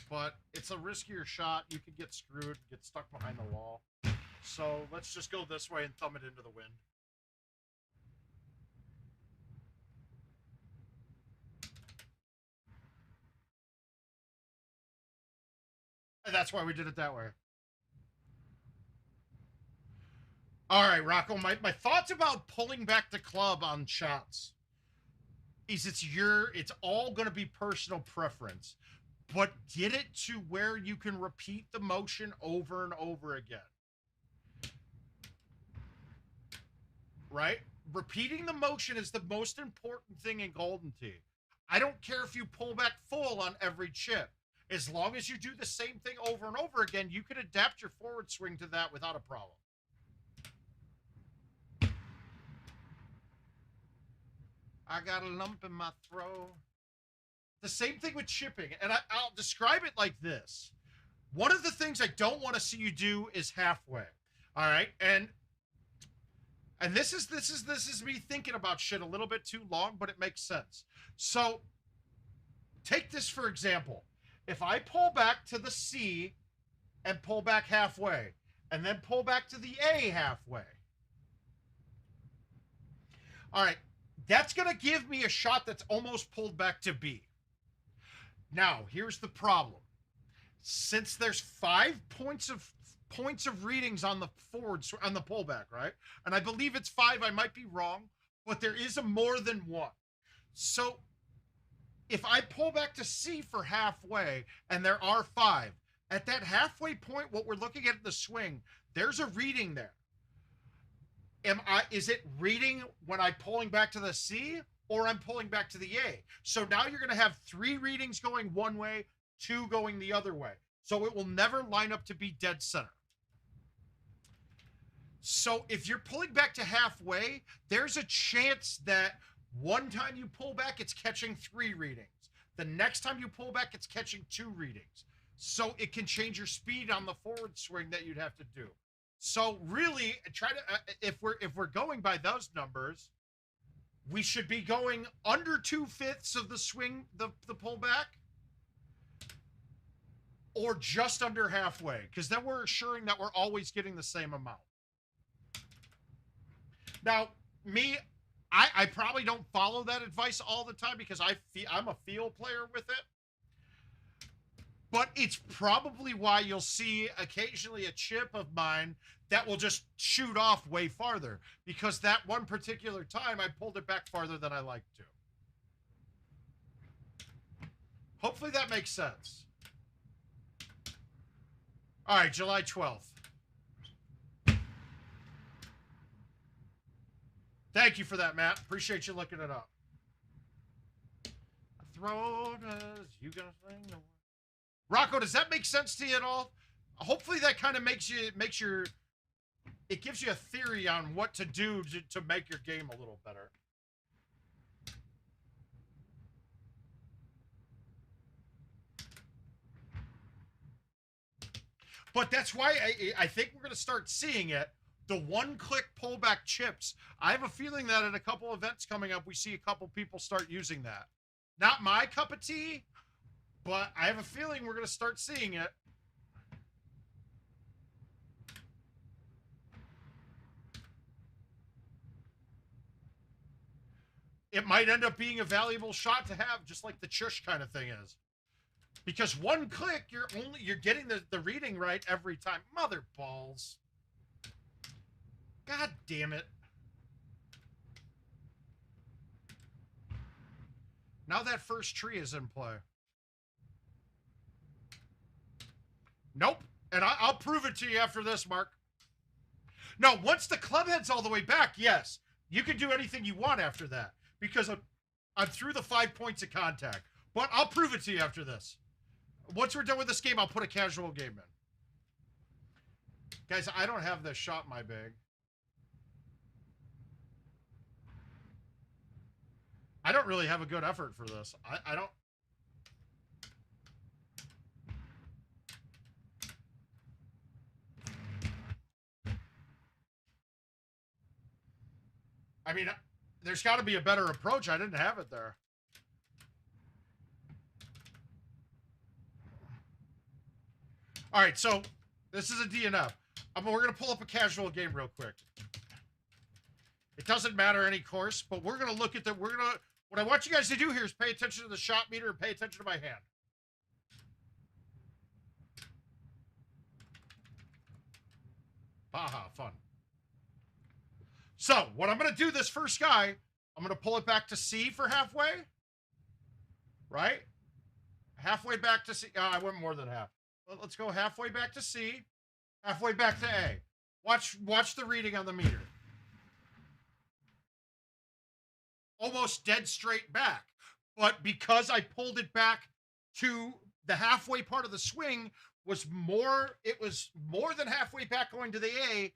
but it's a riskier shot. You could get screwed, get stuck behind the wall. So let's just go this way and thumb it into the wind. that's why we did it that way. All right, Rocco, my thoughts about pulling back the club on shots is it's all going to be personal preference, but get it to where you can repeat the motion over and over again. Right? Repeating the motion is the most important thing in Golden Tee. I don't care if you pull back full on every chip. As long as you do the same thing over and over again, you can adapt your forward swing to that without a problem. I got a lump in my throat. The same thing with chipping, and I'll describe it like this. One of the things I don't want to see you do is halfway. All right, and this is me thinking about shit a little bit too long, but it makes sense. So take this for example. If I pull back to the C and pull back halfway, and then pull back to the A halfway. All right, that's going to give me a shot that's almost pulled back to B. Now, here's the problem. Since there's 5 points of readings on the on the pullback, right? And I believe it's 5, I might be wrong, but there is a more than one. So if I pull back to C for halfway and there are 5, at that halfway point, what we're looking at in the swing, there's a reading there. Is it reading when I'm pulling back to the C or I'm pulling back to the A? So now you're going to have 3 readings going one way, 2 going the other way. So it will never line up to be dead center. So if you're pulling back to halfway, there's a chance that one time you pull back, it's catching 3 readings. The next time you pull back, it's catching 2 readings. So it can change your speed on the forward swing that you'd have to do. So really, try to if we're going by those numbers, we should be going under 2/5 of the swing, the pullback, or just under halfway, because then we're assuring that we're always getting the same amount. Now, I probably don't follow that advice all the time because I'm a feel player with it. But it's probably why you'll see occasionally a chip of mine that will just shoot off way farther, because that one particular time I pulled it back farther than I like to. Hopefully that makes sense. All right, July 12th. Thank you for that, Matt. Appreciate you looking it up. Throat, you gonna sing no more? Rocco, does that make sense to you at all? Hopefully that kind of it gives you a theory on what to do to make your game a little better. But that's why I think we're going to start seeing it. The one-click pullback chips. I have a feeling that at a couple events coming up, we see a couple people start using that. Not my cup of tea, but I have a feeling we're going to start seeing it. It might end up being a valuable shot to have, just like the chush kind of thing is. Because one click, you're getting the reading right every time. Mother balls. God damn it. Now that first tree is in play. Nope. And I'll prove it to you after this, Mark. No, once the club head's all the way back, yes. You can do anything you want after that. Because I'm through the 5 points of contact. But I'll prove it to you after this. Once we're done with this game, I'll put a casual game in. Guys, I don't have this shot in my bag. I don't really have a good effort for this. I don't... I mean, there's got to be a better approach. I didn't have it there. All right, so this is a DNF. We're going to pull up a casual game real quick. It doesn't matter any course, but we're going to look at the... What I want you guys to do here is pay attention to the shot meter and pay attention to my hand. Haha, fun. So what I'm going to do this first guy, I'm going to pull it back to C for halfway. Right? Halfway back to C. I went more than half. Let's go halfway back to C. Halfway back to A. Watch the reading on the meter. Almost dead straight back. But because I pulled it back to the halfway part of the swing, it was more than halfway back going to the A.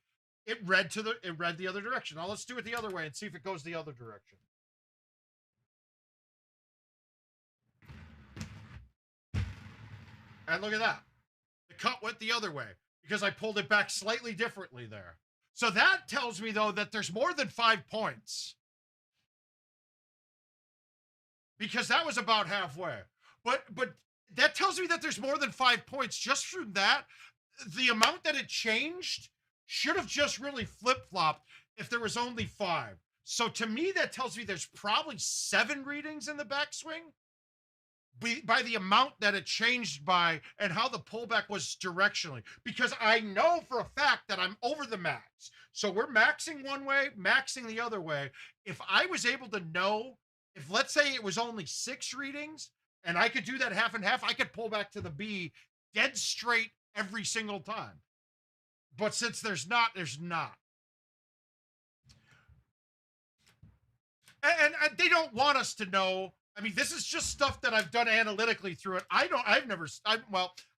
It read the other direction. Now let's do it the other way and see if it goes the other direction. And look at that. The cut went the other way because I pulled it back slightly differently there. So that tells me, though, that there's more than 5 points. Because that was about halfway. But that tells me that there's more than 5 points just from that. The amount that it changed should have just really flip-flopped if there was only 5. So to me, that tells me there's probably 7 readings in the backswing by the amount that it changed by and how the pullback was directionally. Because I know for a fact that I'm over the max. So we're maxing one way, maxing the other way. If I was able to know, if let's say it was only 6 readings and I could do that half and half, I could pull back to the B dead straight every single time. But since there's not, there's not. And they don't want us to know. I mean, this is just stuff that I've done analytically through it. I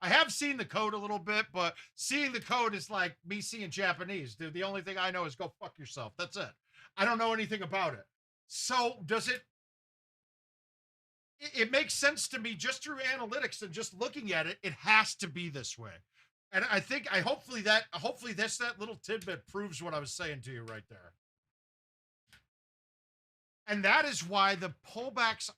have seen the code a little bit, but seeing the code is like me seeing Japanese, dude. The only thing I know is go fuck yourself. That's it. I don't know anything about it. So does it makes sense to me just through analytics and just looking at it. It has to be this way. And hopefully that little tidbit proves what I was saying to you right there. And that is why the pullbacks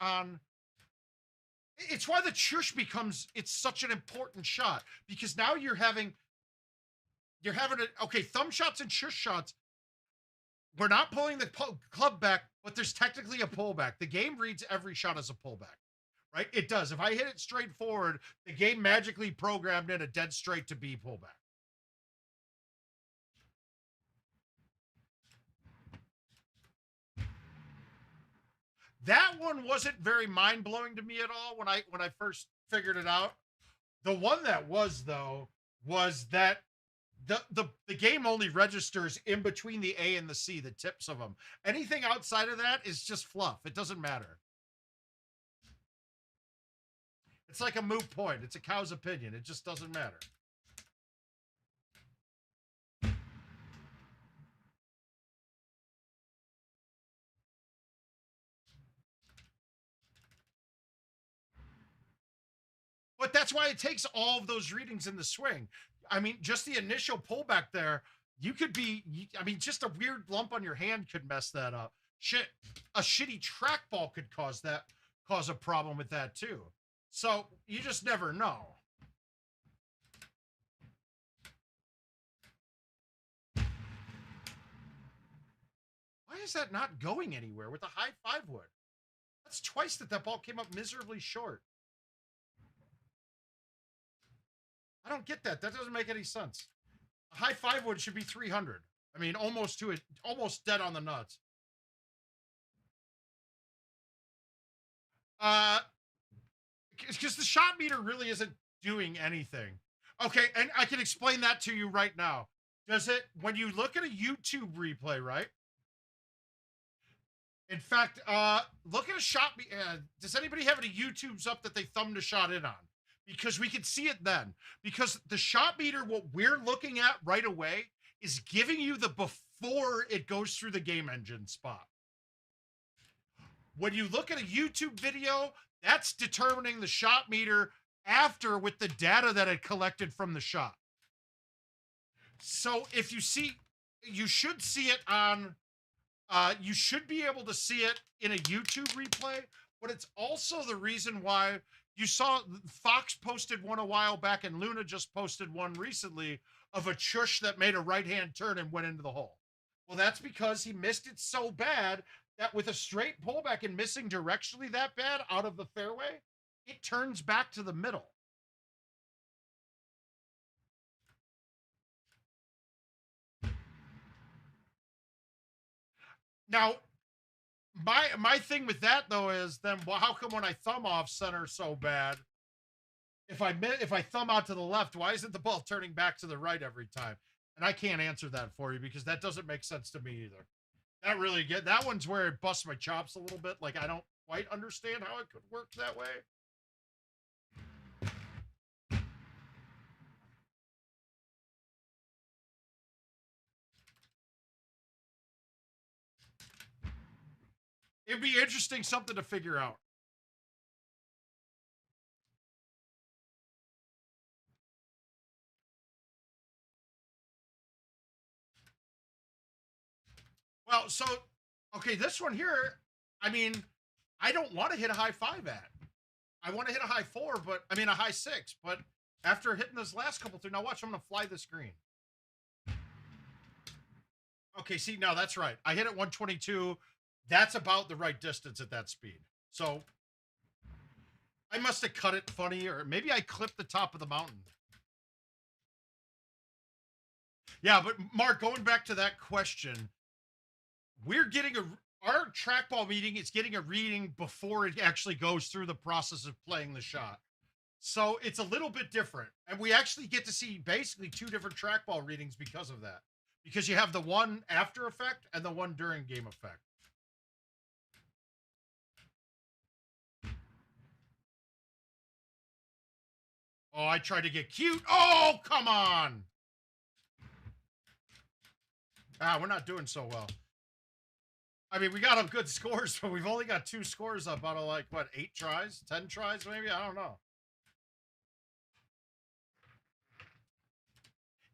it's why the chush it's such an important shot, because now you're having thumb shots and chush shots. We're not pulling the club back, but there's technically a pullback. The game reads every shot as a pullback, right? It does. If I hit it straight forward, the game magically programmed in a dead straight to B pullback. That one wasn't very mind-blowing to me at all when I first figured it out. The one that was, though, was that the game only registers in between the A and the C, the tips of them. Anything outside of that is just fluff. It doesn't matter. It's like a moot point. It's a cow's opinion. It just doesn't matter. But that's why it takes all of those readings in the swing. I mean, just the initial pullback there, just a weird lump on your hand could mess that up. Shit, a shitty trackball could cause a problem with that too. So you just never know. Why is that not going anywhere with a high 5-wood? That's twice that ball came up miserably short. I don't get that. That doesn't make any sense. A high 5-wood should be 300. I mean, almost dead on the nuts. Because the shot meter really isn't doing anything. Okay, and I can explain that to you right now. When you look at a YouTube replay, right? In fact, look at a shot. Does anybody have any YouTubes up that they thumbed a shot in on? Because we can see it then. Because the shot meter, what we're looking at right away, is giving you the before it goes through the game engine spot. When you look at a YouTube video, that's determining the shot meter after with the data that it collected from the shot. So if you should see it on, you should be able to see it in a YouTube replay, but it's also the reason why you saw Fox posted one a while back and Luna just posted one recently of a chush that made a right-hand turn and went into the hole. Well, that's because he missed it so bad that with a straight pullback and missing directionally that bad out of the fairway, it turns back to the middle. Now, my thing with that though is then well, how come when I thumb off center so bad, if I thumb out to the left, why isn't the ball turning back to the right every time? And I can't answer that for you because that doesn't make sense to me either. That one's where it busts my chops a little bit. Like I don't quite understand how it could work that way. It'd be interesting something to figure out. Well, so okay, this one here, I mean, I don't want to hit a high 5 at. I want to hit a high 4, but I mean a high 6, but after hitting this last couple through, now watch, I'm gonna fly this green. Okay, see, now that's right. I hit it 122. That's about the right distance at that speed. So I must have cut it funny, or maybe I clipped the top of the mountain. Yeah, but Mark, going back to that question, we're getting our trackball meeting is getting a reading before it actually goes through the process of playing the shot. So it's a little bit different. And we actually get to see basically two different trackball readings because of that. Because you have the one after effect and the one during game effect. Oh, I tried to get cute. Oh, come on. Ah, we're not doing so well. I mean, we got up good scores, but we've only got 2 scores up out of like, what, 8 tries? 10 tries, maybe? I don't know.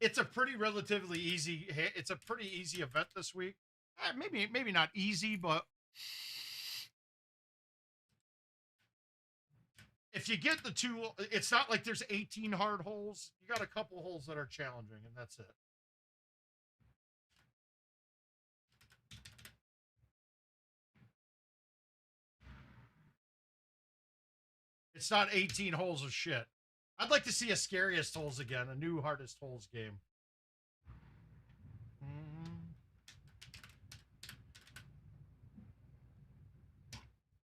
It's a pretty relatively easy hit. It's a pretty easy event this week. Maybe not easy, but if you get the 2, it's not like there's 18 hard holes. You got a couple holes that are challenging, and that's it. It's not 18 holes of shit. I'd like to see a scariest holes again, a new hardest holes game.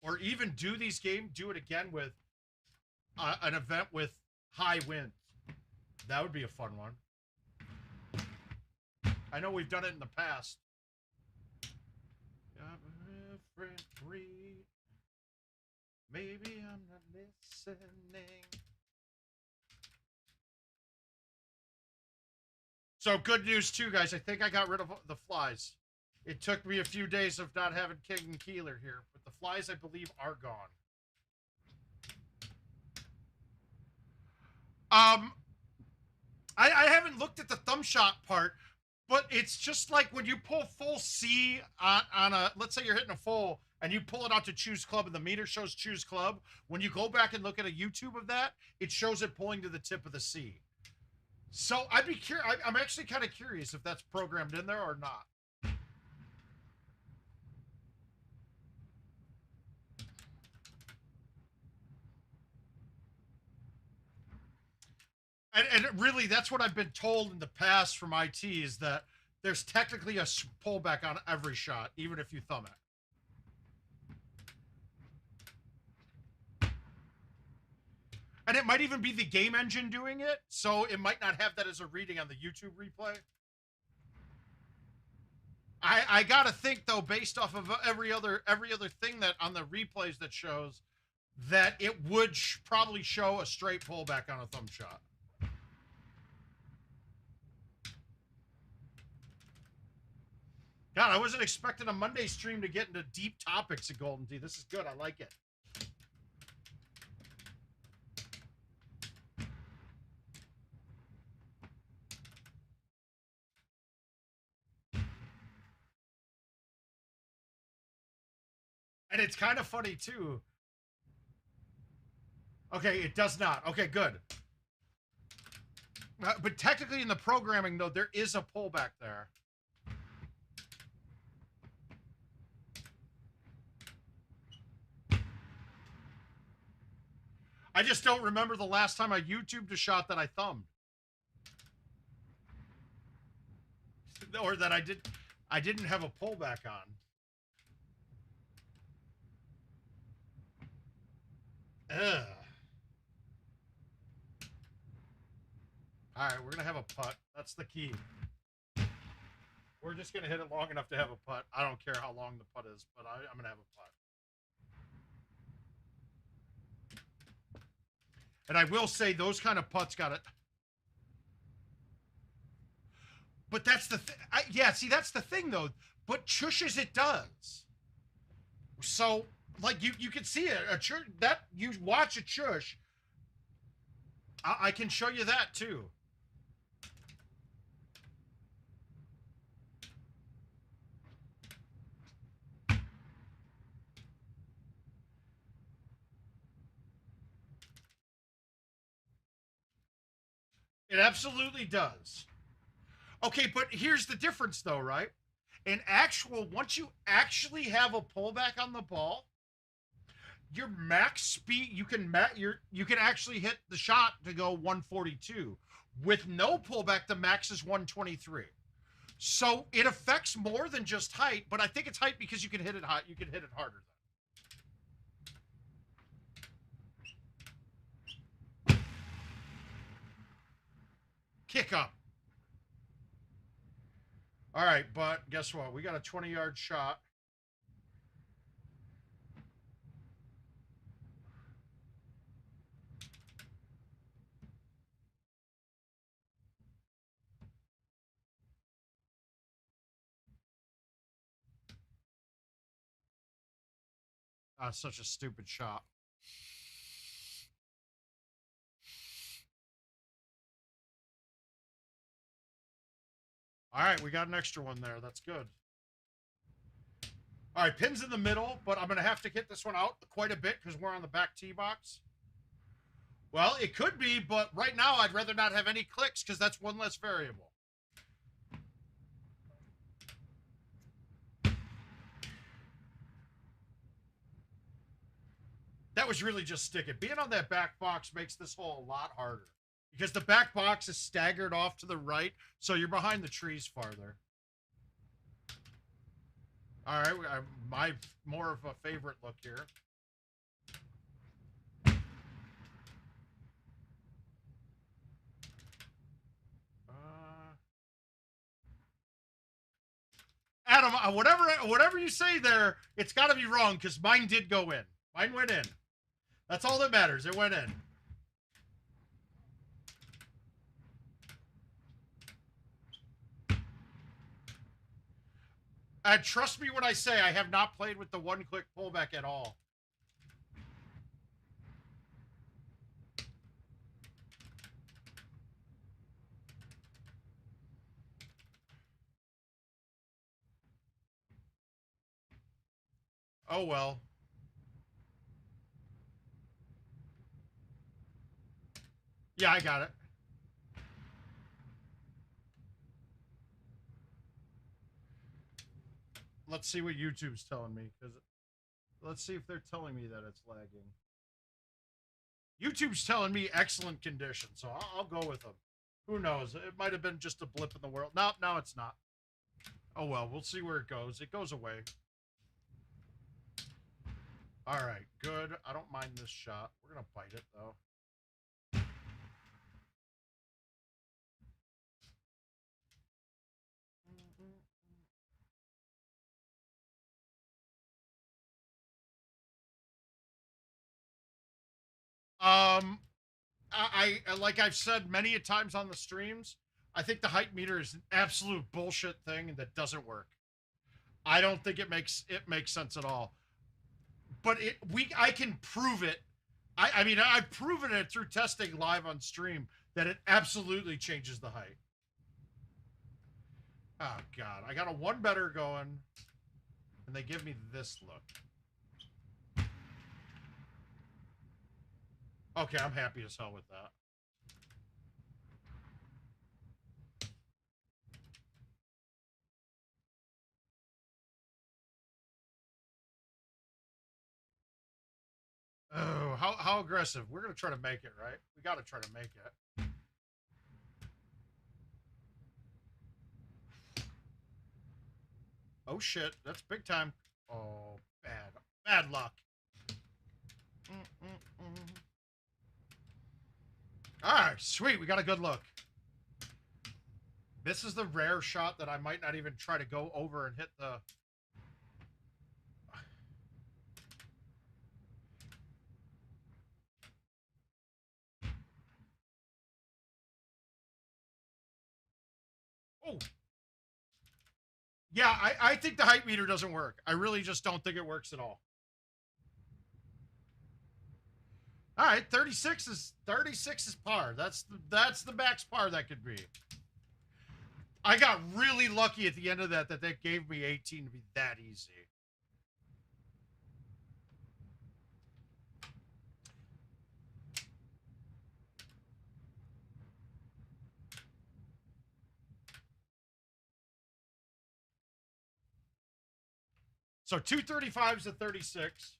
Or even do these games, do it again with an event with high winds. That would be a fun one. I know we've done it in the past. Maybe I'm not listening. So good news too, guys. I think I got rid of the flies. It took me a few days of not having King and Keeler here, but the flies, I believe, are gone. I haven't looked at the thumb shot part, but it's just like when you pull full C on a, let's say you're hitting a full and you pull it out to choose club and the meter shows choose club. When you go back and look at a YouTube of that, it shows it pulling to the tip of the C. So I'd be curious. I'm actually kind of curious if that's programmed in there or not. And really, that's what I've been told in the past from IT is that there's technically a pullback on every shot, even if you thumb it. And it might even be the game engine doing it, so it might not have that as a reading on the YouTube replay. I gotta think though, based off of every other thing that on the replays that shows that it would probably show a straight pullback on a thumb shot. God, I wasn't expecting a Monday stream to get into deep topics at Golden Tee. This is good. I like it. And it's kind of funny, too. Okay, it does not. Okay, good. But technically in the programming, though, there is a pullback there. I just don't remember the last time I YouTubed a shot that I thumbed. Or that I didn't have a pullback on. Ugh. All right, we're going to have a putt. That's the key. We're just going to hit it long enough to have a putt. I don't care how long the putt is, but I'm going to have a putt. And I will say those kind of putts got it. But that's the thing. Yeah, see, that's the thing, though. But chushes it does. So, like, you can see it. A chush, that you watch a chush. I can show you that, too. It absolutely does. Okay, but here's the difference, though, right? Once you actually have a pullback on the ball, your max speed, you can actually hit the shot to go 142. With no pullback, the max is 123. So it affects more than just height, but I think it's height because you can hit it high. You can hit it harder. Kick up. All right, but guess what? We got a 20-yard shot. Such a stupid shot. All right, we got an extra one there. That's good. All right, pin's in the middle, but I'm going to have to get this one out quite a bit because we're on the back tee box. Well, it could be, but right now I'd rather not have any clicks because that's one less variable. That was really just sticking. Being on that back box makes this hole a lot harder because the back box is staggered off to the right, so you're behind the trees farther. All right, my more of a favorite look here. Adam, whatever you say there, it's got to be wrong because mine did go in. Mine went in. That's all that matters. It went in. And trust me when I say I have not played with the one-click pullback at all. Oh, well. Yeah, I got it. Let's see what YouTube's telling me. Let's see if they're telling me that it's lagging. YouTube's telling me excellent condition, so I'll go with them. Who knows? It might have been just a blip in the world. No, it's not. Oh, well, we'll see where it goes. It goes away. All right, good. I don't mind this shot. We're going to bite it, though. I like I've said many a times on the streams, I think the height meter is an absolute bullshit thing that doesn't work. I don't think it makes sense at all. But I can prove it. I mean, I've proven it through testing live on stream that it absolutely changes the height. Oh God, I got a one better going, and they give me this look. Okay, I'm happy as hell with that. Oh, how aggressive. We're going to try to make it, right? We got to try to make it. Oh, shit. That's big time. Oh, bad luck. All right, sweet. We got a good look. This is the rare shot that I might not even try to go over and hit the... Oh. Yeah, I think the height meter doesn't work. I really just don't think it works at all. All right, 36 is par. That's the max par that could be. I got really lucky at the end of that they gave me 18 to be that easy. So 235s to 36.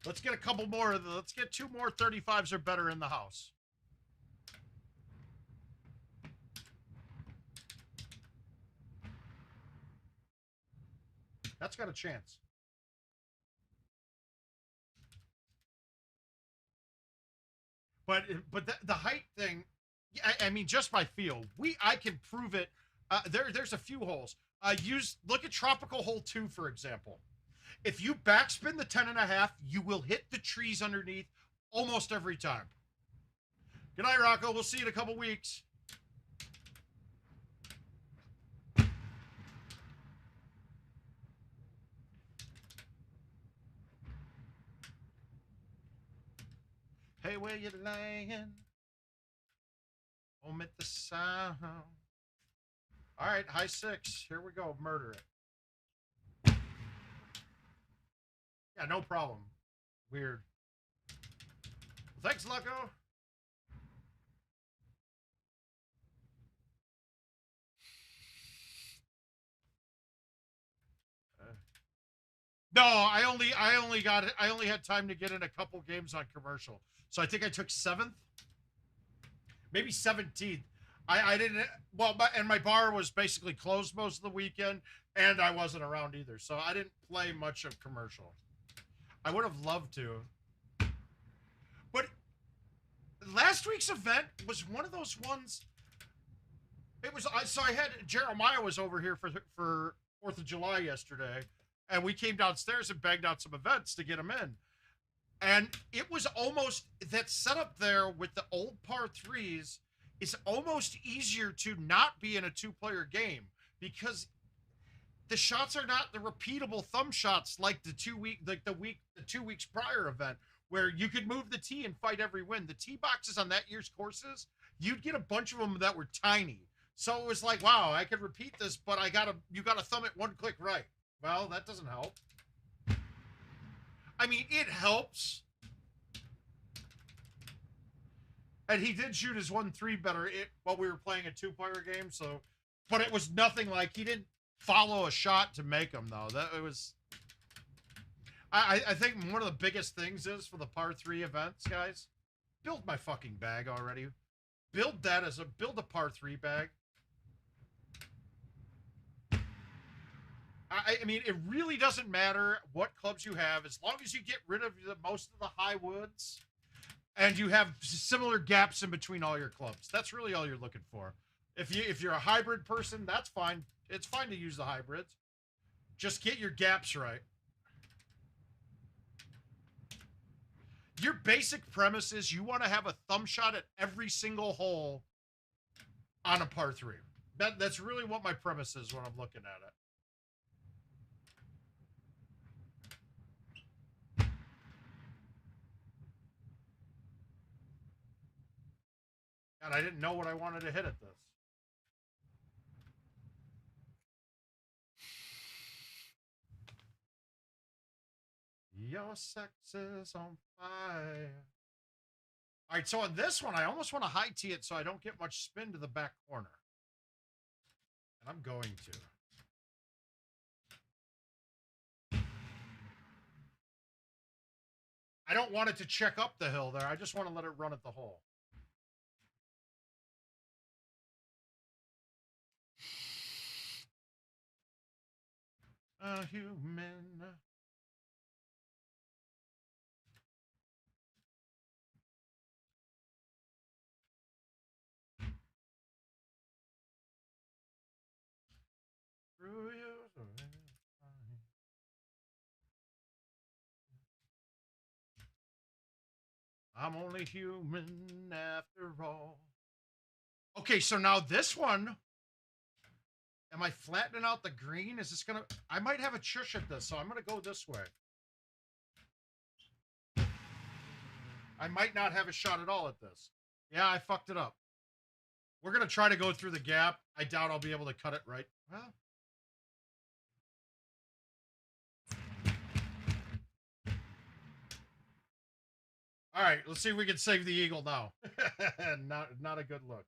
Let's get a couple more of the, let's get 2 more 35s or better in the house. That's got a chance. But the height thing, I mean, just by feel, I can prove it. There's a few holes. Look at Tropical Hole 2, for example. If you backspin the 10.5, you will hit the trees underneath almost every time. Good night, Rocco. We'll see you in a couple weeks. Hey, where you laying? Omit the sound. All right, high 6. Here we go. Murder it. Yeah, no problem. Weird. Well, thanks, Lucko. No, I only had time to get in a couple games on commercial. So I think I took 7th, maybe 17th. I didn't, well, my bar was basically closed most of the weekend, and I wasn't around either. So I didn't play much of commercial. I would have loved to. But last week's event was one of those ones. It was, so I had, Jeremiah was over here for 4th of July yesterday, and we came downstairs and banged out some events to get him in. And it was almost, that setup there with the old par 3s is almost easier to not be in a 2-player game, because the shots are not the repeatable thumb shots like the 2 weeks prior event, where you could move the tee and fight every win. The tee boxes on that year's courses, you'd get a bunch of them that were tiny. So it was like, wow, I could repeat this, but you gotta thumb it 1 click right. Well, that doesn't help. I mean, it helps. And he did shoot his 1-3 better while we were playing a 2-player game, so, but it was nothing like, he didn't follow a shot to make them, though. That it was, I think one of the biggest things is for the par 3 events, guys, build my fucking bag already. Build a par 3 bag. I mean, it really doesn't matter what clubs you have, as long as you get rid of most of the high woods and you have similar gaps in between all your clubs. That's really all you're looking for. If you're a hybrid person, that's fine. It's fine to use the hybrids. Just get your gaps right. Your basic premise is you want to have a thumb shot at every single hole on a par 3. That's really what my premise is when I'm looking at it. God, I didn't know what I wanted to hit at this. Your sex is on fire. All right, so on this one, I almost want to high tee it so I don't get much spin to the back corner. And I'm going to. I don't want it to check up the hill there. I just want to let it run at the hole. A human. through you. I'm only human after all. Okay, so now this one, am I flattening out the green? Is this gonna, I might have a chush at this, so I'm gonna go this way. I might not have a shot at all at this. Yeah, I fucked it up. We're gonna try to go through the gap. I doubt I'll be able to cut it right. Well. All right, let's see if we can save the eagle now. Not a good look.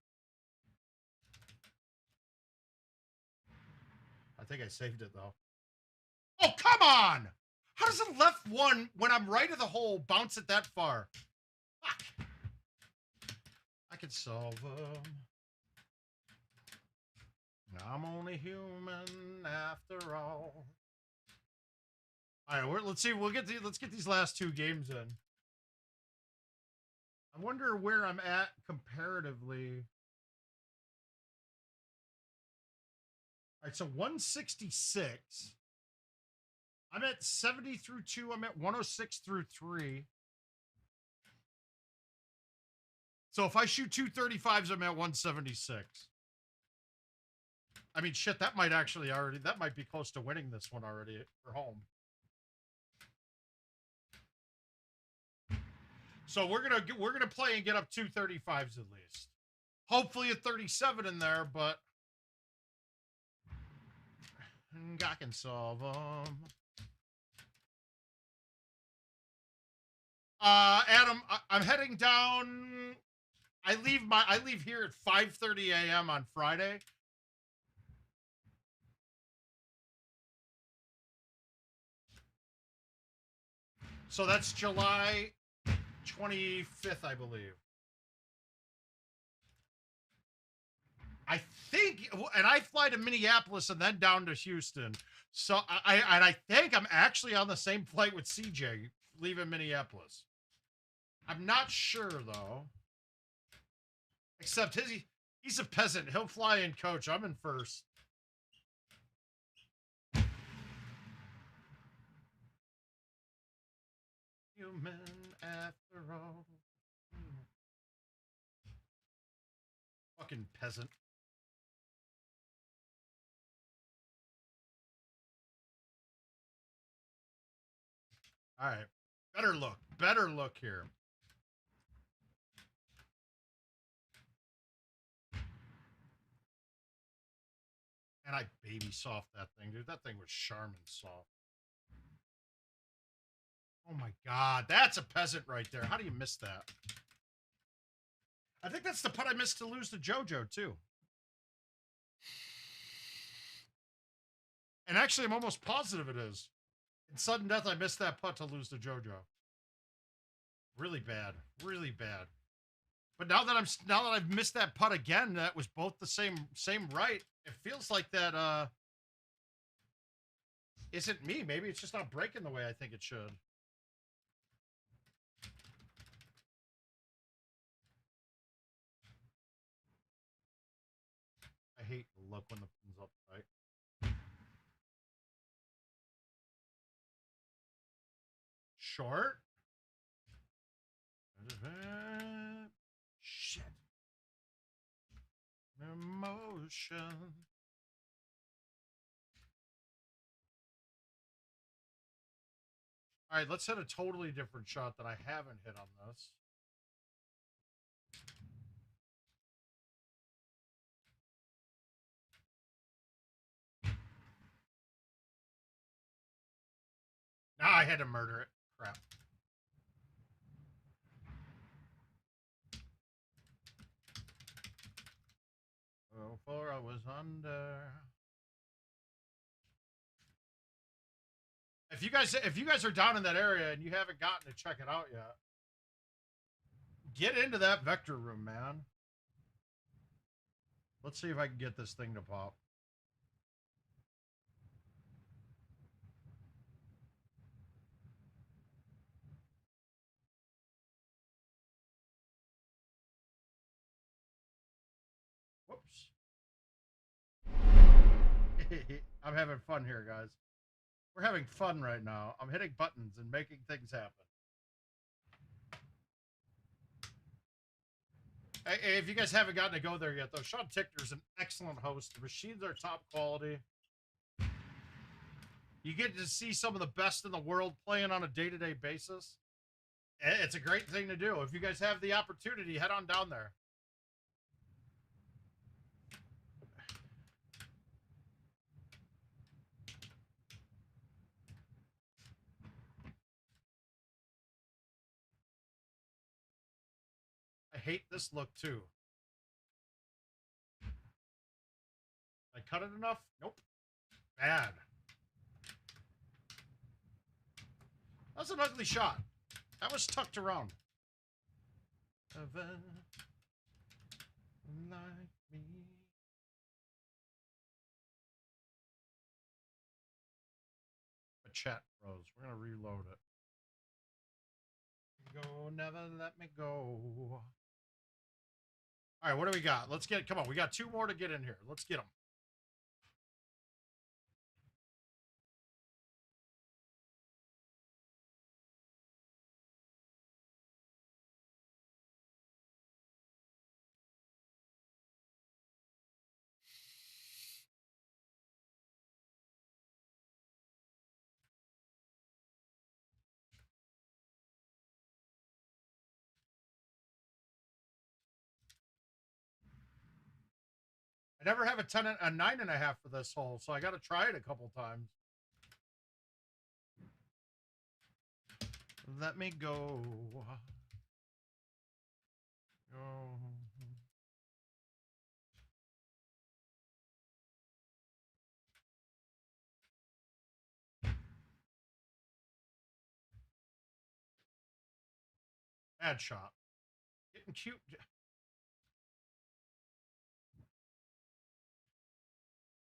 I think I saved it, though. Oh, come on! How does the left one, when I'm right of the hole, bounce it that far? Fuck. I can solve them. I'm only human after all. All right, let's see. Let's get these last two games in. I wonder where I'm at comparatively. All right, so 166. I'm at 70 through 2. I'm at 106 through 3. So if I shoot 235s, I'm at 176. I mean, shit, that might be close to winning this one already for home. So we're gonna play and get up 235s at least. Hopefully a 37 in there, but I can solve them. Adam, I'm heading down. I leave here at 5:30 a.m. on Friday. So that's July 25th, I believe. I think, and I fly to Minneapolis and then down to Houston. So I think I'm actually on the same flight with CJ, leaving Minneapolis. I'm not sure though. Except he's a peasant. He'll fly in coach. I'm in first. Human after all. Fucking peasant. All right. Better look here. And I baby soft that thing, dude. That thing was Charmin soft. Oh my God, that's a peasant right there. How do you miss that? I think that's the putt I missed to lose to JoJo too. And actually, I'm almost positive it is. In sudden death, I missed that putt to lose to JoJo. Really bad, really bad. But now that I've missed that putt again, that was both the same right. It feels like that isn't me. Maybe it's just not breaking the way I think it should. I hate the look when the pin's up tight. Short. Shit. Emotion. All right, let's hit a totally different shot that I haven't hit on this. Now I had to murder it. Crap. Oh, for I was under. If you guys are down in that area and you haven't gotten to check it out yet, get into that vector room, man. Let's see if I can get this thing to pop. Whoops. I'm having fun here, guys. We're having fun right now. I'm hitting buttons and making things happen. Hey, if you guys haven't gotten to go there yet, though, Sean Tickner's an excellent host. The machines are top quality. You get to see some of the best in the world playing on a day-to-day basis. It's a great thing to do. If you guys have the opportunity, head on down there. I hate this look, too. I cut it enough? Nope. Bad. That's an ugly shot. That was tucked around. Like me. A chat froze. We're gonna reload it. Go, never let me go. All right, what do we got? Let's get. Come on, we got 2 more to get in here. Let's get them. I never have a 9.5 for this hole, so I got to try it a couple times. Let me go. Go. Bad shot. Getting cute.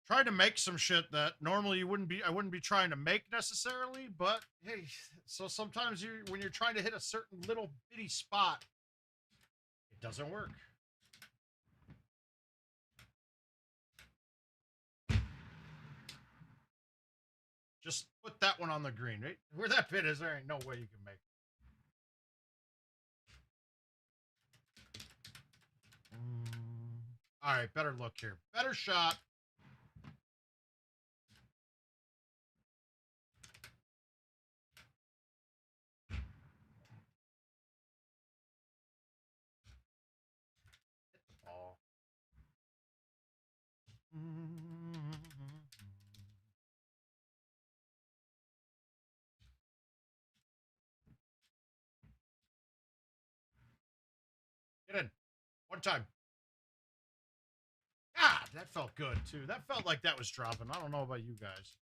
Trying to make some shit that normally I wouldn't be trying to make necessarily, but hey, so sometimes when you're trying to hit a certain little bitty spot, it doesn't work. Just put that one on the green, right? Where that pit is, there ain't no way you can make it. All right, better look here. Better shot. Hit the ball. Get in. One time. Ah, that felt good, too. That felt like that was dropping. I don't know about you guys.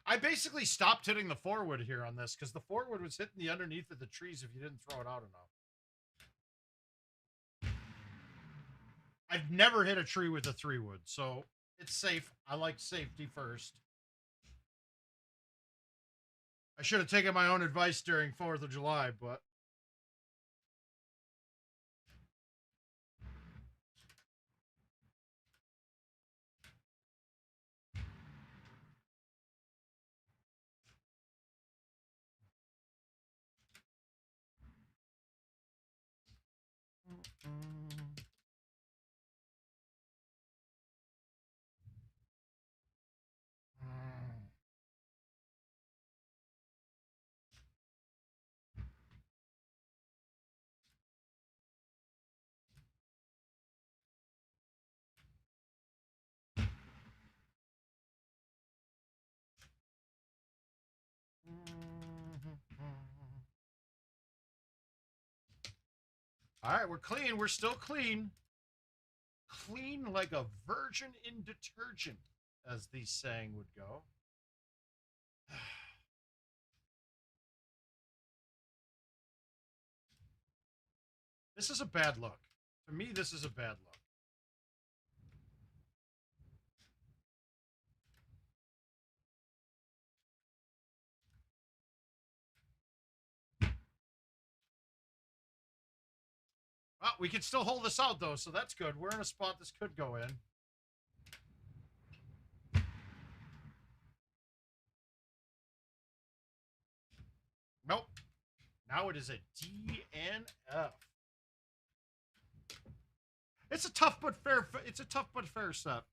I basically stopped hitting the forward here on this because the forward was hitting the underneath of the trees if you didn't throw it out enough. I've never hit a tree with a 3-wood, so it's safe. I like safety first. I should have taken my own advice during 4th of July, but all right, we're clean. We're still clean. Clean like a virgin in detergent, as the saying would go. This is a bad look. To me, this is a bad look. Well, we can still hold this out, though, so that's good. We're in a spot this could go in. Nope. Now it is a DNF. It's a tough but fair. It's a tough but fair set.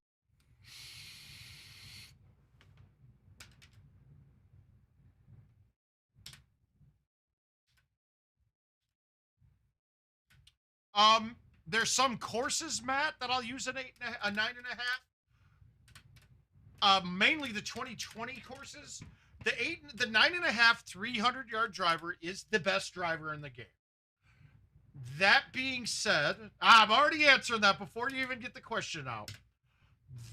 There's some courses, Matt, that I'll use a 9.5. Mainly the 2020 courses. The 9.5 300-yard driver is the best driver in the game. That being said, I'm already answering that before you even get the question out.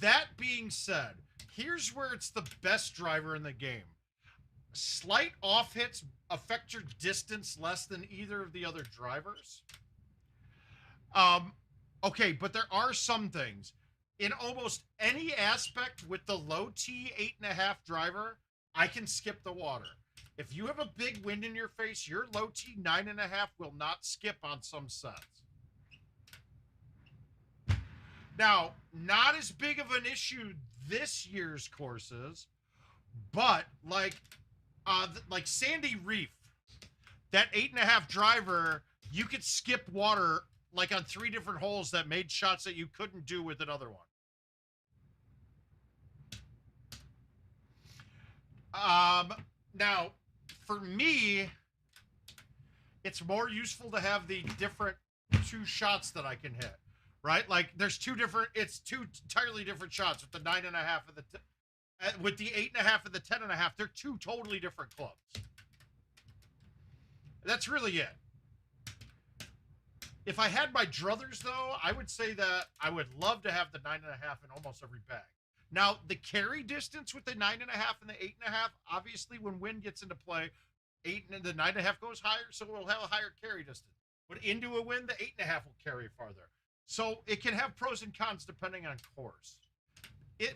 That being said, here's where it's the best driver in the game. Slight off hits affect your distance less than either of the other drivers. Okay, but there are some things. In almost any aspect with the low T 8.5 driver, I can skip the water. If you have a big wind in your face, your low T 9.5 will not skip on some sets. Now, not as big of an issue this year's courses, but like Sandy Reef, that 8.5 driver, you could skip water like on 3 different holes that made shots that you couldn't do with another one. Now, for me, it's more useful to have the different 2 shots that I can hit, right? Like there's 2 entirely different shots with the 9.5 and with the 8.5 and the 10.5. They're 2 totally different clubs. That's really it. If I had my druthers, though, I would say that I would love to have the 9.5 in almost every bag. Now, the carry distance with the 9.5 and the 8.5, obviously, when wind gets into play, the 9.5 goes higher, so we'll have a higher carry distance. But into a wind, the 8.5 will carry farther. So it can have pros and cons depending on course.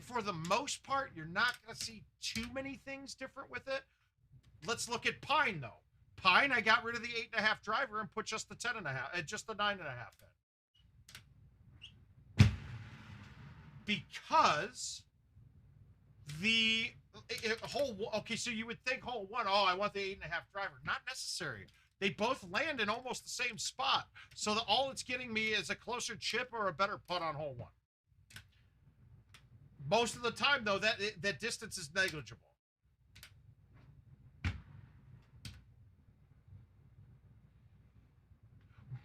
For the most part, you're not going to see too many things different with it. Let's look at Pine, though. Pine, I got rid of the 8.5 driver and put just the 10.5, just the 9.5 in. Because okay, so you would think hole 1, oh, I want the 8.5 driver. Not necessary. They both land in almost the same spot. So all it's getting me is a closer chip or a better putt on hole 1. Most of the time, though, that distance is negligible.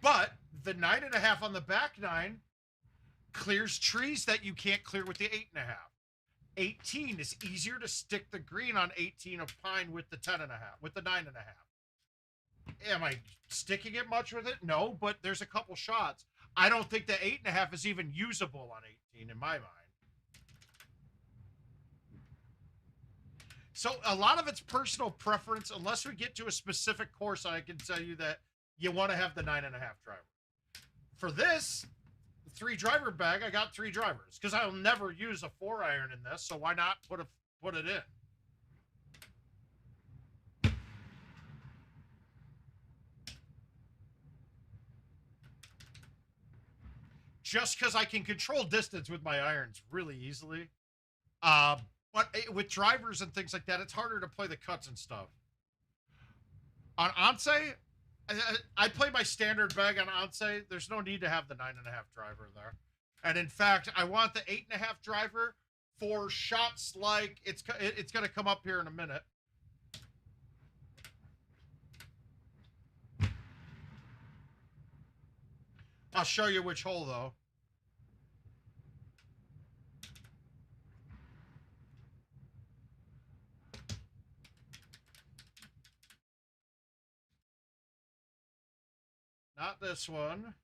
But the 9.5 on the back 9 clears trees that you can't clear with the 8.5. 18 is easier to stick the green on 18 of Pine with the 10.5, with the 9.5. Am I sticking it much with it? No, but there's a couple shots. I don't think the 8.5 is even usable on 18 in my mind. So a lot of it's personal preference. Unless we get to a specific course, I can tell you that you want to have the 9.5 driver. For this 3 driver bag, I got 3 drivers because I'll never use a 4-iron in this. So why not put it in? Just because I can control distance with my irons really easily. But with drivers and things like that, it's harder to play the cuts and stuff. On Once, I play my standard bag on Once. There's no need to have the 9.5 driver there. And in fact, I want the 8.5 driver for shots like it's going to come up here in a minute. I'll show you which hole, though. Not this one.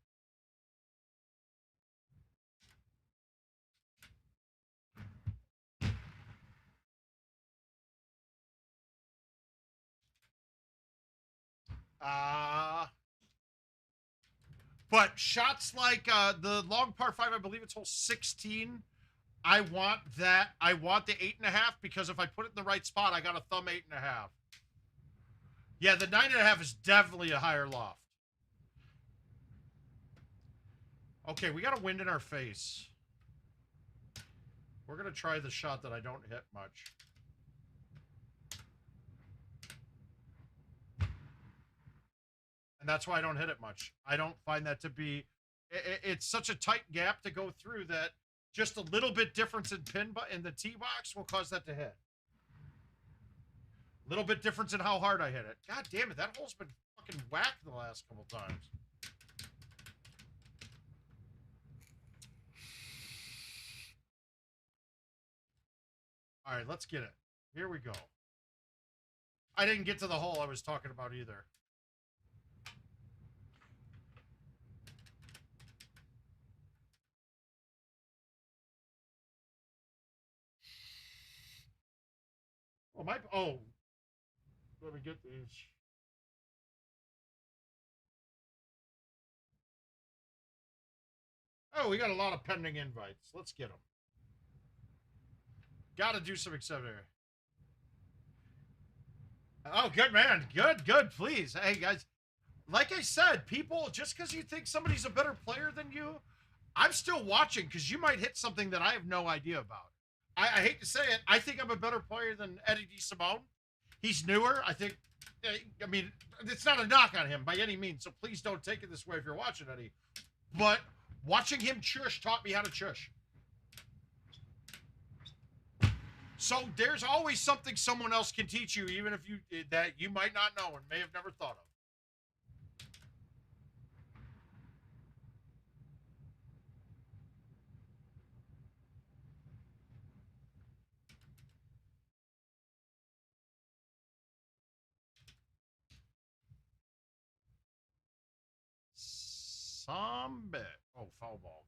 But shots like the long par 5, I believe it's hole 16. I want that. I want the 8.5 because if I put it in the right spot, I got a thumb 8.5. Yeah, the 9.5 is definitely a higher loft. Okay, we got a wind in our face. We're going to try the shot that I don't hit much. And that's why I don't hit it much. I don't find that to be... It's such a tight gap to go through that just a little bit difference in in the tee box will cause that to hit. A little bit difference in how hard I hit it. God damn it, that hole's been fucking whacked the last couple times. All right, let's get it. Here we go. I didn't get to the hole I was talking about either. Oh, let me get these. Oh, we got a lot of pending invites. Let's get them. Got to do some accepting. Oh, good, man. Good, please. Hey, guys, like I said, people, just because you think somebody's a better player than you, I'm still watching because you might hit something that I have no idea about. I hate to say it. I think I'm a better player than Eddie DeSimone. He's newer. I think, I mean, it's not a knock on him by any means, so please don't take it this way if you're watching Eddie. But watching him chush taught me how to chush. So there's always something someone else can teach you, even if that you might not know and may have never thought of. Some bit. Oh, foul ball.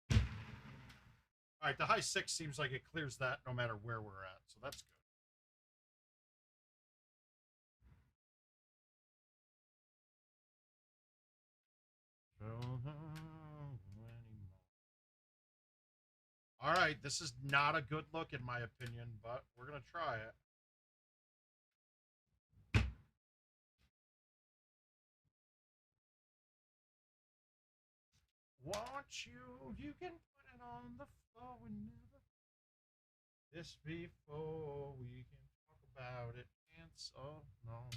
Good. All right, the high 6 seems like it clears that no matter where we're at, so that's good. All right, this is not a good look in my opinion, but we're going to try it. Want you can put it on the floor whenever. This before we can talk about it. And so, no.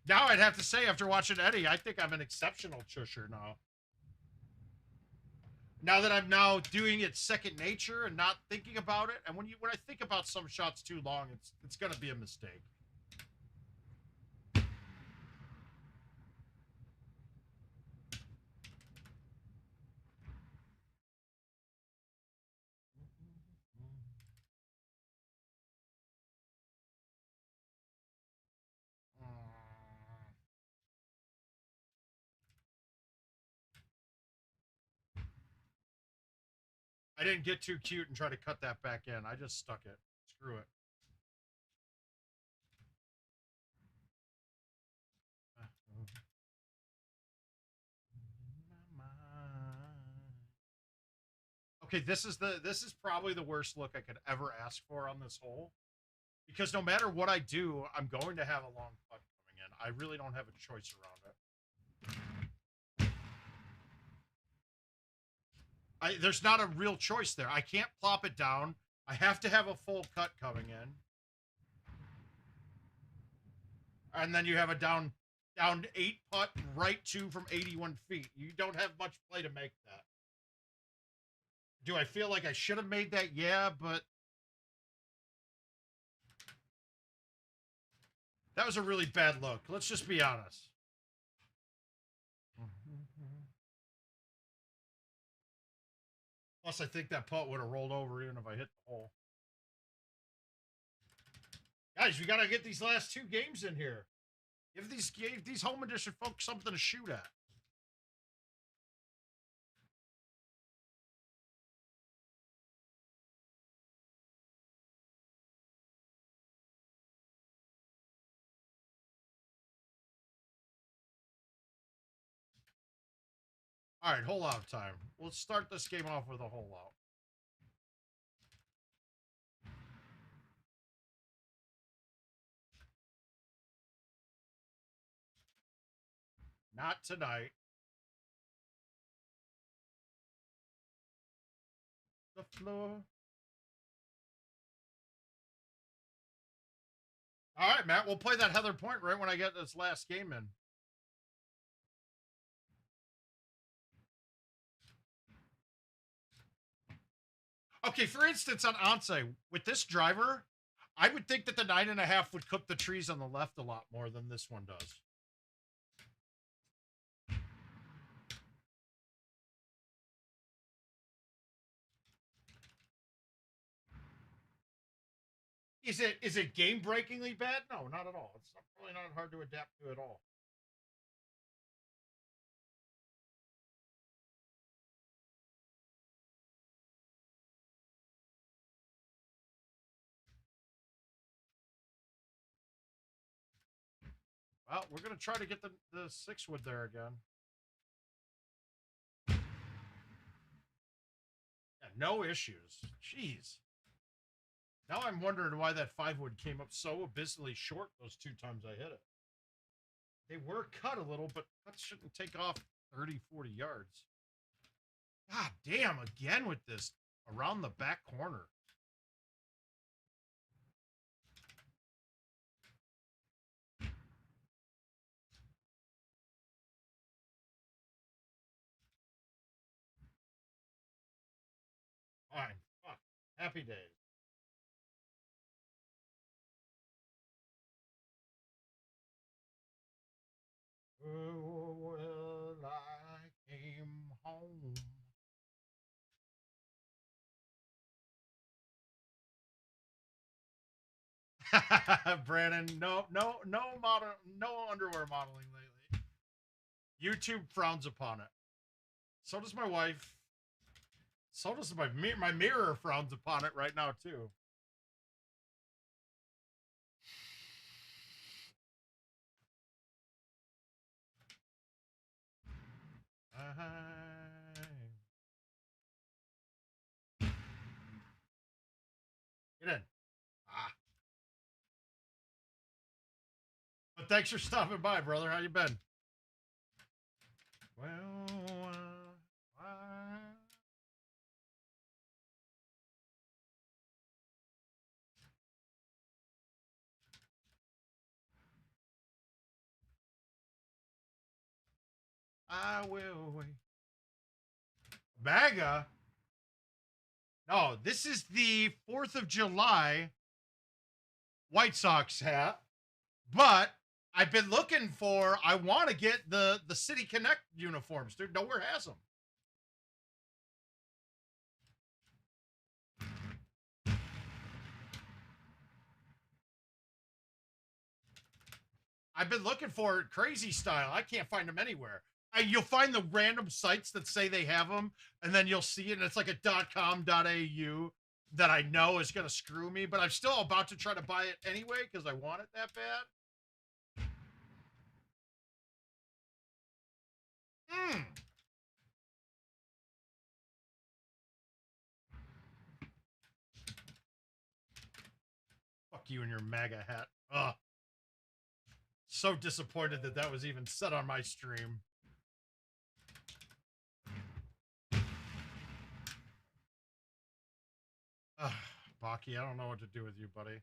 Now I'd have to say, after watching Eddie, I think I'm an exceptional chusher now. Now that I'm now doing it second nature and not thinking about it, and when I think about some shots too long, it's gonna be a mistake. I didn't get too cute and try to cut that back in. I just stuck it. Screw it. Okay, this is probably the worst look I could ever ask for on this hole. Because no matter what I do, I'm going to have a long putt coming in. I really don't have a choice around it. There's not a real choice there. I can't plop it down. I have to have a full cut coming in. And then you have a down 8 putt right 2 from 81 feet. You don't have much play to make that. Do I feel like I should have made that? Yeah, but that was a really bad look. Let's just be honest. Plus, I think that putt would have rolled over even if I hit the hole. Guys, we got to get these last 2 games in here. Give these home edition folks something to shoot at. All right, hole out time. Let's start this game off with a hole out. Not tonight. The floor. All right, Matt. We'll play that Heather Point right when I get this last game in. Okay, for instance, on Once, with this driver, I would think that the 9.5 would cook the trees on the left a lot more than this one does. Is it game breakingly bad? No, not at all. It's really not hard to adapt to at all. Well, we're gonna try to get the 6-wood there again. Yeah, no issues. Jeez. Now I'm wondering why that 5-wood came up so abysmally short those 2 times I hit it. They were cut a little, but cuts shouldn't take off 30, 40 yards. God damn, again with this around the back corner. Fine. Fuck. Happy days. Oh, well, I came home. Brandon, no underwear modeling lately. YouTube frowns upon it. So does my wife. So does my mirror frowns upon it right now too. Get in. Ah. But thanks for stopping by, brother. How you been? Well, I will wait. MAGA? No, this is the 4th of July White Sox hat. But I've been looking for, I want to get the City Connect uniforms, dude. Nowhere has them. I've been looking for it crazy style. I can't find them anywhere. You'll find the random sites that say they have them, and then you'll see it, and it's like a .com.au that I know is going to screw me, but I'm still about to try to buy it anyway because I want it that bad. Fuck you and your MAGA hat. Ugh. So disappointed that that was even said on my stream. Baki, I don't know what to do with you, buddy.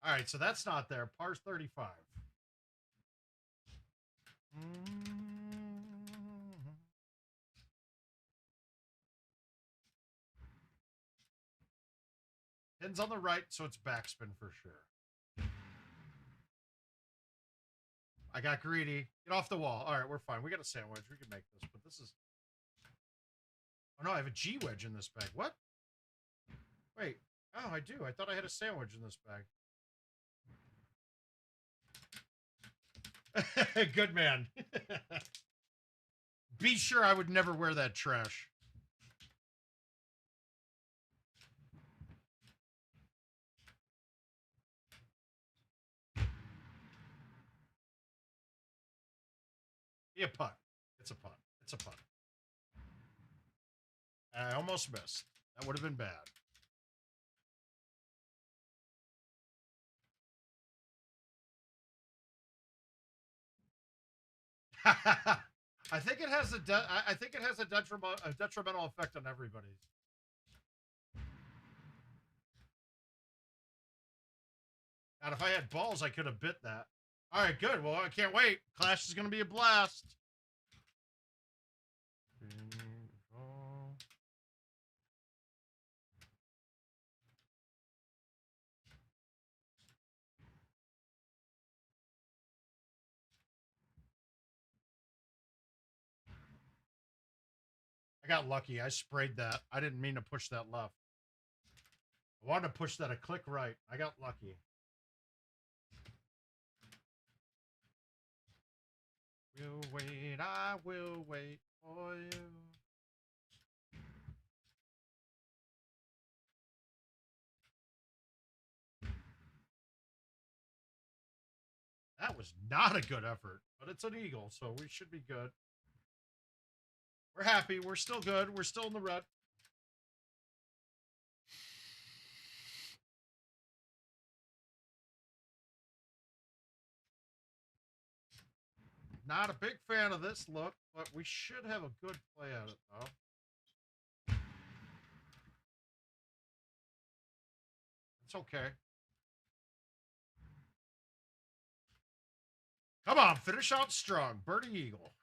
All right, so that's not there. Par's 35. Pins on the right, so it's backspin for sure. I got greedy. Get off the wall. All right, we're fine. We got a sandwich. We can make this, but this is... Oh, no, I have a G wedge in this bag. What? Wait. Oh, I do. I thought I had a sandwich in this bag. Good man. Be sure I would never wear that trash. Be a putt. It's a putt. It's a putt. I almost missed. That would have been bad. I think it has I think it has a detrimental effect on everybody. And if I had balls, I could have bit that. All right, good. Well, I can't wait. Clash is going to be a blast. I got lucky. I sprayed that. I didn't mean to push that left. I wanted to push that a click right. I got lucky. We'll wait. I will wait for you. That was not a good effort, but it's an eagle, so we should be good. We're happy. We're still good. We're still in the red. Not a big fan of this look, but we should have a good play at it, though. It's okay. Come on, finish out strong. Birdie eagle.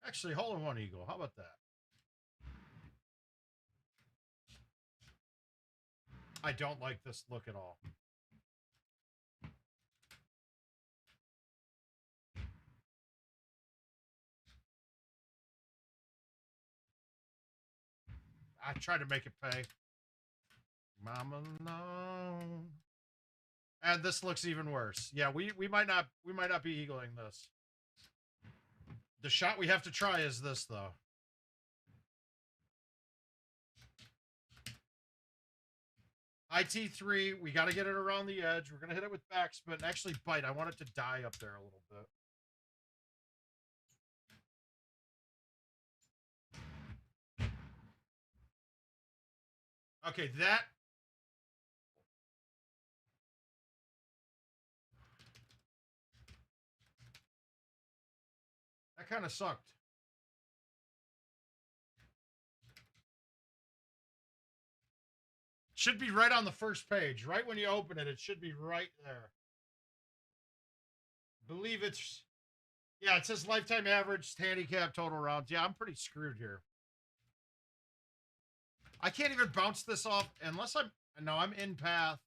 Actually, hole in one eagle. How about that? I don't like this look at all. I tried to make it pay. Mama alone. And this looks even worse. Yeah, we might not be eagling this. The shot we have to try is this, though. IT3, we got to get it around the edge. We're going to hit it with backspin and actually bite. I want it to die up there a little bit. Okay, that kind of sucked. Should be right on the first page. Right when you open it, it should be right there. Believe it's... Yeah, it says lifetime average, handicap, total rounds. Yeah, I'm pretty screwed here. I can't even bounce this off unless I'm... No, I'm in path.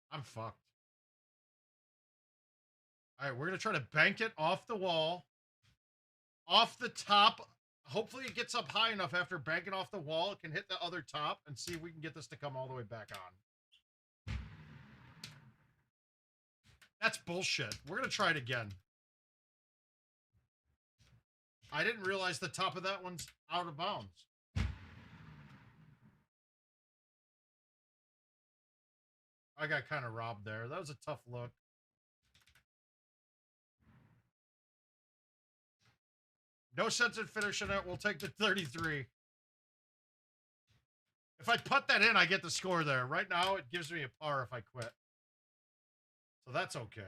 I'm fucked. All right, we're going to try to bank it off the wall. Off the top. Hopefully it gets up high enough after banking off the wall. It can hit the other top and see if we can get this to come all the way back on. That's bullshit. We're going to try it again. I didn't realize the top of that one's out of bounds. I got kind of robbed there. That was a tough look. No sense in finishing it. We'll take the 33. If I put that in, I get the score there. Right now, it gives me a par if I quit. So that's okay.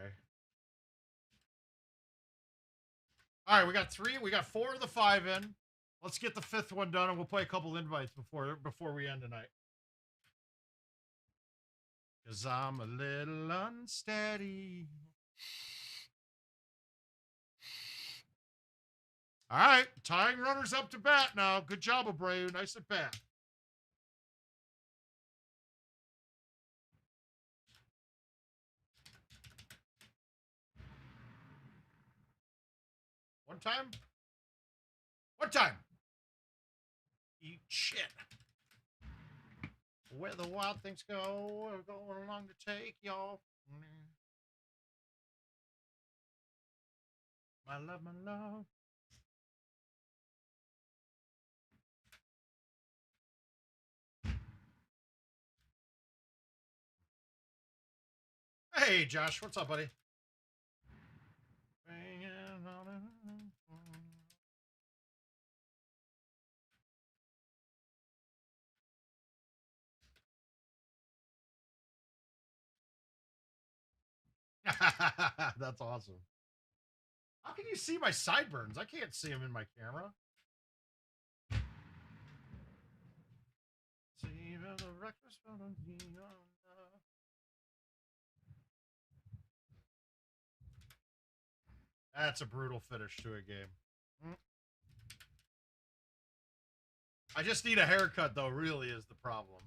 All right, we got 3. We got 4 of the 5 in. Let's get the 5th one done, and we'll play a couple invites before we end tonight. Because I'm a little unsteady. All right, tying runners up to bat now. Good job, Abreu. Nice at bat. One time? One time! Eat shit. Where the wild things go, we're going along to take y'all. My love, my love. Hey, Josh, what's up, buddy? That's awesome. How can you see my sideburns? I can't see them in my camera. That's a brutal finish to a game. I just need a haircut, though, really is the problem.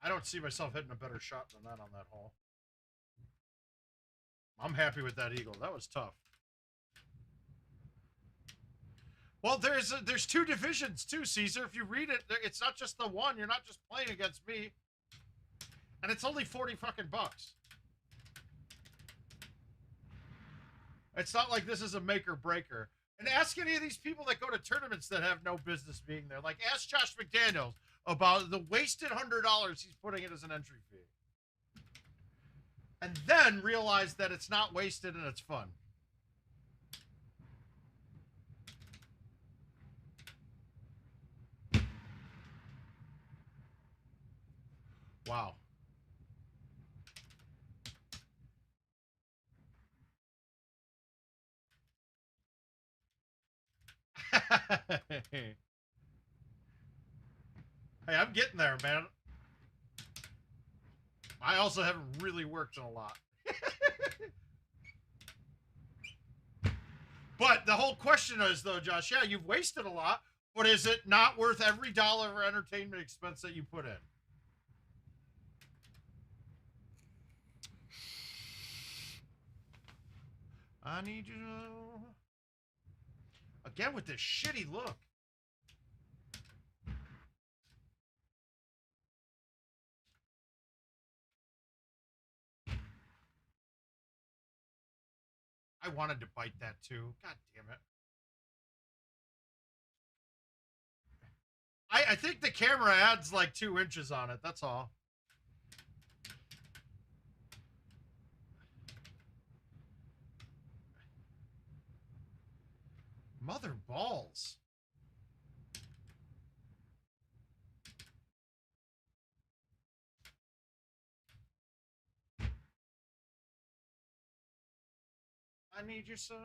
I don't see myself hitting a better shot than that on that hole. I'm happy with that eagle. That was tough. Well, there's two divisions too, Caesar. If you read it, it's not just the one. You're not just playing against me. And it's only 40 fucking bucks. It's not like this is a make or breaker. And ask any of these people that go to tournaments that have no business being there. Like, ask Josh McDaniels about the wasted $100 he's putting in as an entry fee. And then realize that it's not wasted and it's fun. Wow. Hey, I'm getting there, man. I also haven't really worked on a lot. But the whole question is, though, Josh, yeah, you've wasted a lot, but is it not worth every dollar of entertainment expense that you put in? I need you to know. Again with this shitty look. I wanted to bite that too. God damn it. I think the camera adds like 2 inches on it. That's all. Mother balls. I need you so.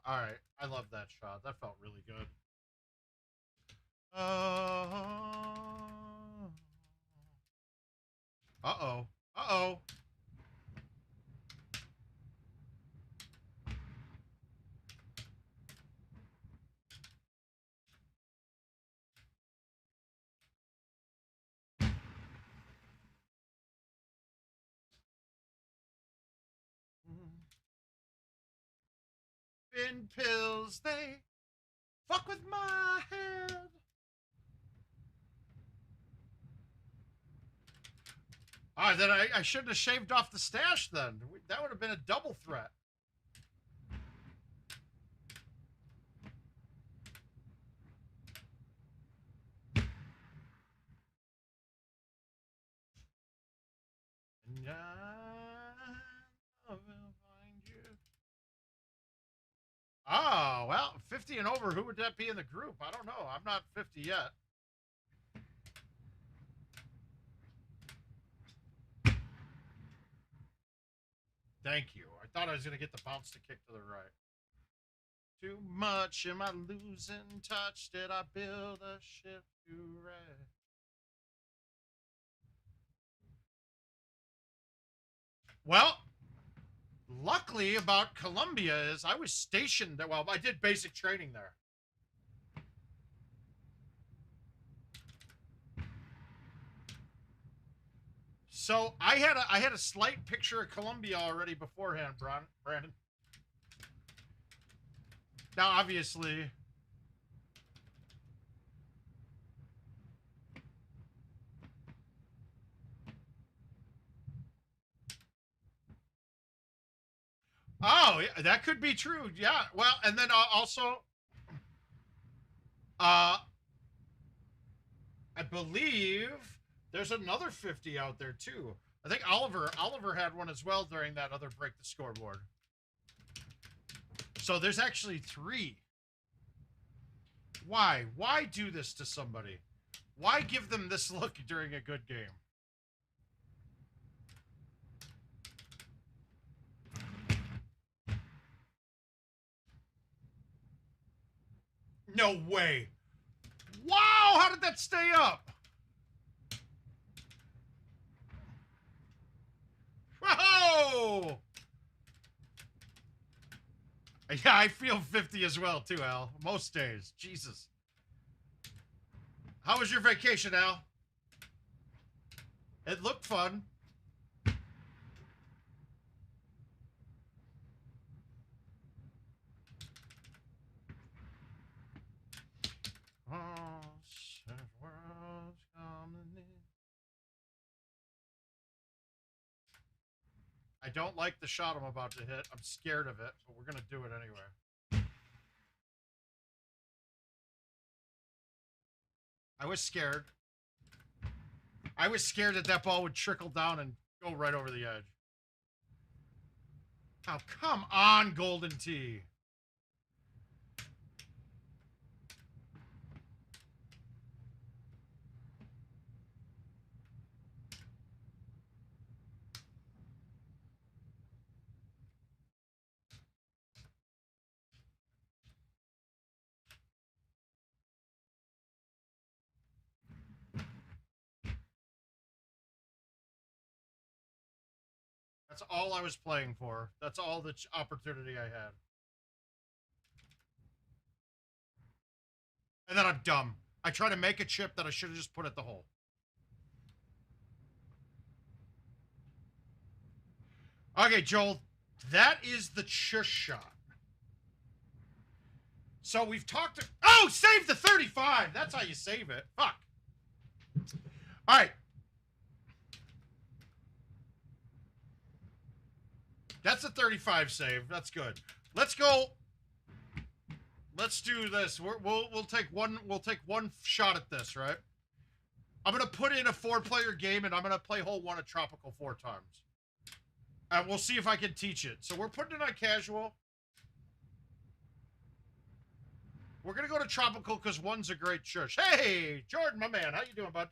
All right. I love that shot. That felt really good. Uh-oh. Uh-oh. In pills, they fuck with my head. All right, then I shouldn't have shaved off the stash then. That would have been a double threat. And I will find you. Oh, well, 50 and over, who would that be in the group? I don't know. I'm not 50 yet. Thank you. I thought I was going to get the bounce to kick to the right. Too much, am I losing touch? Did I build a ship too right? Well, luckily about Colombia is I was stationed there. Well, I did basic training there. So I had a slight picture of Colombia already beforehand, Brandon. Now, obviously, oh, that could be true. Yeah. Well, and then also, I believe there's another 50 out there too. I think Oliver had one as well during that other break the scoreboard. So there's actually 3. Why? Why do this to somebody? Why give them this look during a good game? No way. Wow, how did that stay up? Whoa! Yeah, I feel 50 as well, too, Al. Most days. Jesus. How was your vacation, Al? It looked fun. I don't like the shot I'm about to hit. I'm scared of it, but we're going to do it anyway. I was scared. I was scared that that ball would trickle down and go right over the edge. Oh, come on, Golden Tee. That's all I was playing for. That's all the opportunity I had. And then I'm dumb. I try to make a chip that I should have just put at the hole. Okay, Joel, that is the chush shot. So we've talked to... Oh, save the 35. That's how you save it. Fuck. All right. That's a 35 save. That's good. Let's go. Let's do this. We'll take one. We'll take one shot at this, right? I'm gonna put in a 4-player game, and I'm gonna play hole 1 at Tropical 4 times, and we'll see if I can teach it. So we're putting it on casual. We're gonna go to Tropical because 1's a great shush. Hey, Jordan, my man, how you doing, bud?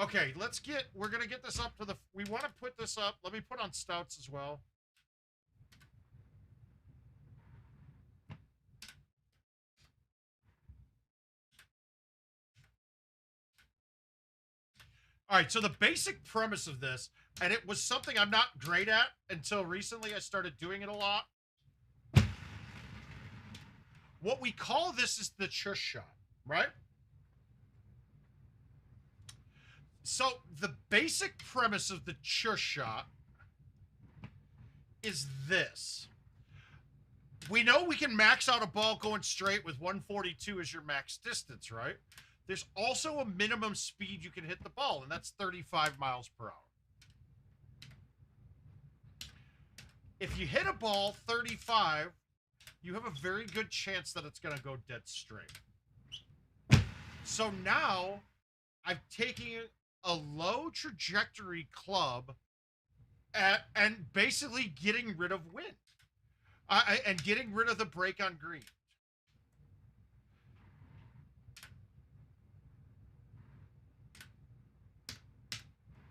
Okay, we're going to get this up to we want to put this up. Let me put on stouts as well. All right, so the basic premise of this, and it was something I'm not great at until recently. I started doing it a lot. What we call this is the chush shot, right? So the basic premise of the chush shot is this. We know we can max out a ball going straight with 142 as your max distance, right? There's also a minimum speed you can hit the ball, and that's 35 miles per hour. If you hit a ball 35, you have a very good chance that it's going to go dead straight. So now I'm taking a low trajectory club and basically getting rid of wind and getting rid of the break on green.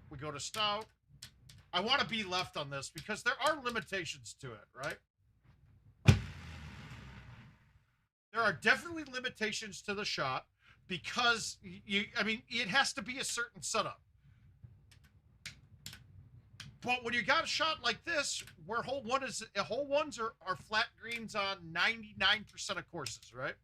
We go to stout. I want to be left on this because there are limitations to it, right? There are definitely limitations to the shot. Because it has to be a certain setup. But when you got a shot like this, where hole 1s are flat greens on 99% of courses, right?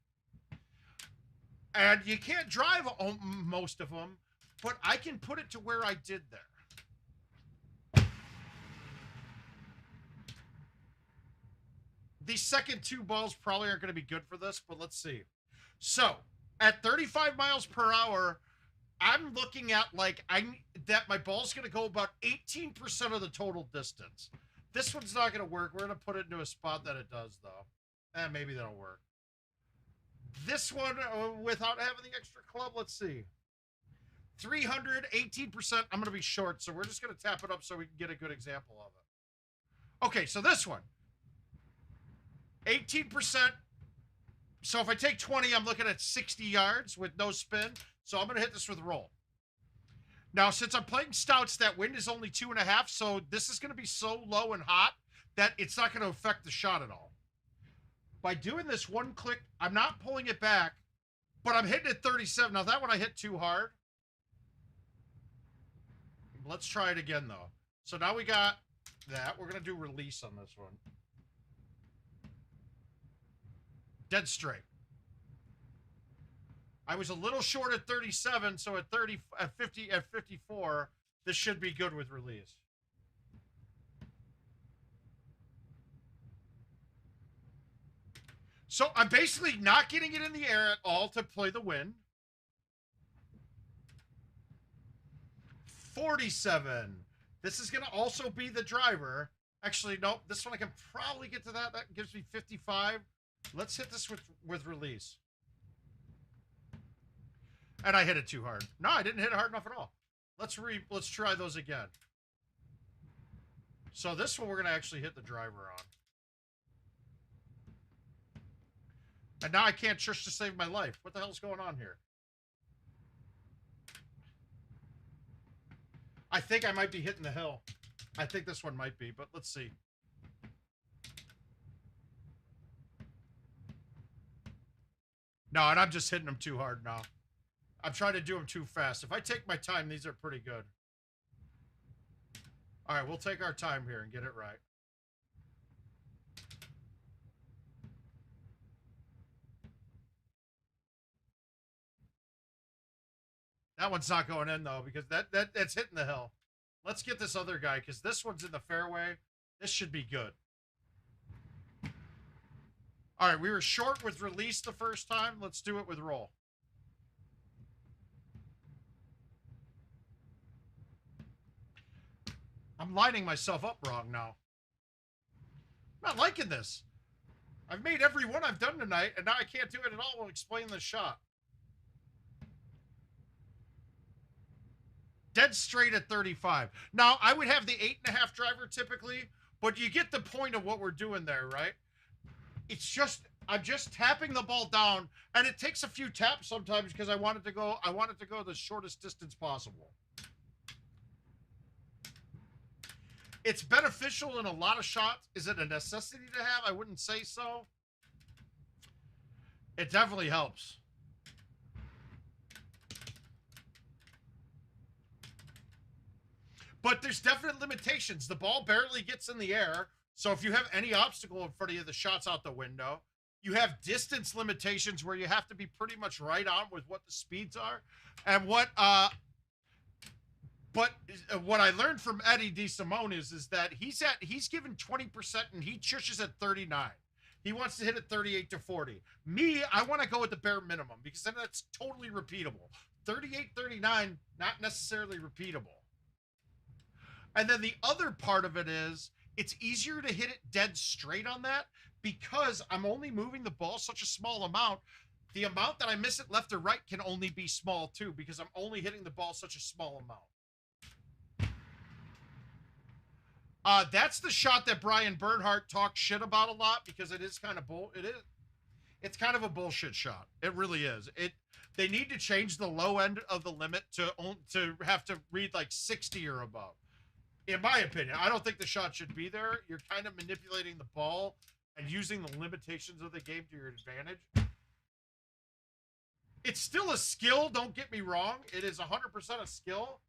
And you can't drive most of them, but I can put it to where I did there. These second 2 balls probably aren't going to be good for this, but let's see. So, at 35 miles per hour, I'm looking at that my ball's going to go about 18% of the total distance. This one's not going to work. We're going to put it into a spot that it does, though. Maybe that'll work. This one, without having the extra club, let's see. 318%. I'm going to be short, so we're just going to tap it up so we can get a good example of it. Okay, so this one. 18%. So if I take 20, I'm looking at 60 yards with no spin. So I'm going to hit this with roll. Now, since I'm playing stouts, that wind is only 2.5, so this is going to be so low and hot that it's not going to affect the shot at all. By doing this one click, I'm not pulling it back, but I'm hitting at 37. Now, that one I hit too hard. Let's try it again, though. So now we got that. We're going to do release on this one. Dead straight. I was a little short at 37, so at 54, this should be good with release. So I'm basically not getting it in the air at all to play the wind. 47. This is going to also be the driver. Actually, nope. This one I can probably get to that. That gives me 55. Let's hit this with release. And I hit it too hard. No, I didn't hit it hard enough at all. Let's try those again. So this one we're going to actually hit the driver on. And now I can't shush to save my life. What the hell's going on here? I think I might be hitting the hill. I think this one might be, but let's see. No, and I'm just hitting them too hard now. I'm trying to do them too fast. If I take my time, these are pretty good. All right, we'll take our time here and get it right. That one's not going in, though, because that's hitting the hill. Let's get this other guy, because this one's in the fairway. This should be good. All right, we were short with release the first time. Let's do it with roll. I'm lining myself up wrong now. I'm not liking this. I've made every one I've done tonight, and now I can't do it at all while explaining the shot. Dead straight at 35. Now, I would have the 8.5 driver typically, but you get the point of what we're doing there, right? It's just, I'm just tapping the ball down, and it takes a few taps sometimes because I want it to go the shortest distance possible. It's beneficial in a lot of shots. Is it a necessity to have? I wouldn't say so. It definitely helps. But there's definite limitations. The ball barely gets in the air. So if you have any obstacle in front of you, the shot's out the window. You have distance limitations where you have to be pretty much right on with what the speeds are. And what I learned from Eddie DeSimone is that he's given 20% and he chushes at 39. He wants to hit at 38 to 40. Me, I want to go with the bare minimum because then that's totally repeatable. 38, 39, not necessarily repeatable. And then the other part of it is it's easier to hit it dead straight on that because I'm only moving the ball such a small amount. The amount that I miss it left or right can only be small too because I'm only hitting the ball such a small amount. That's the shot that Brian Bernhardt talks shit about a lot because it is kind of it's kind of a bullshit shot. It really is. They need to change the low end of the limit to have to read like 60 or above. In my opinion, I don't think the shot should be there. You're kind of manipulating the ball and using the limitations of the game to your advantage. It's still a skill, don't get me wrong. It is 100% a skill.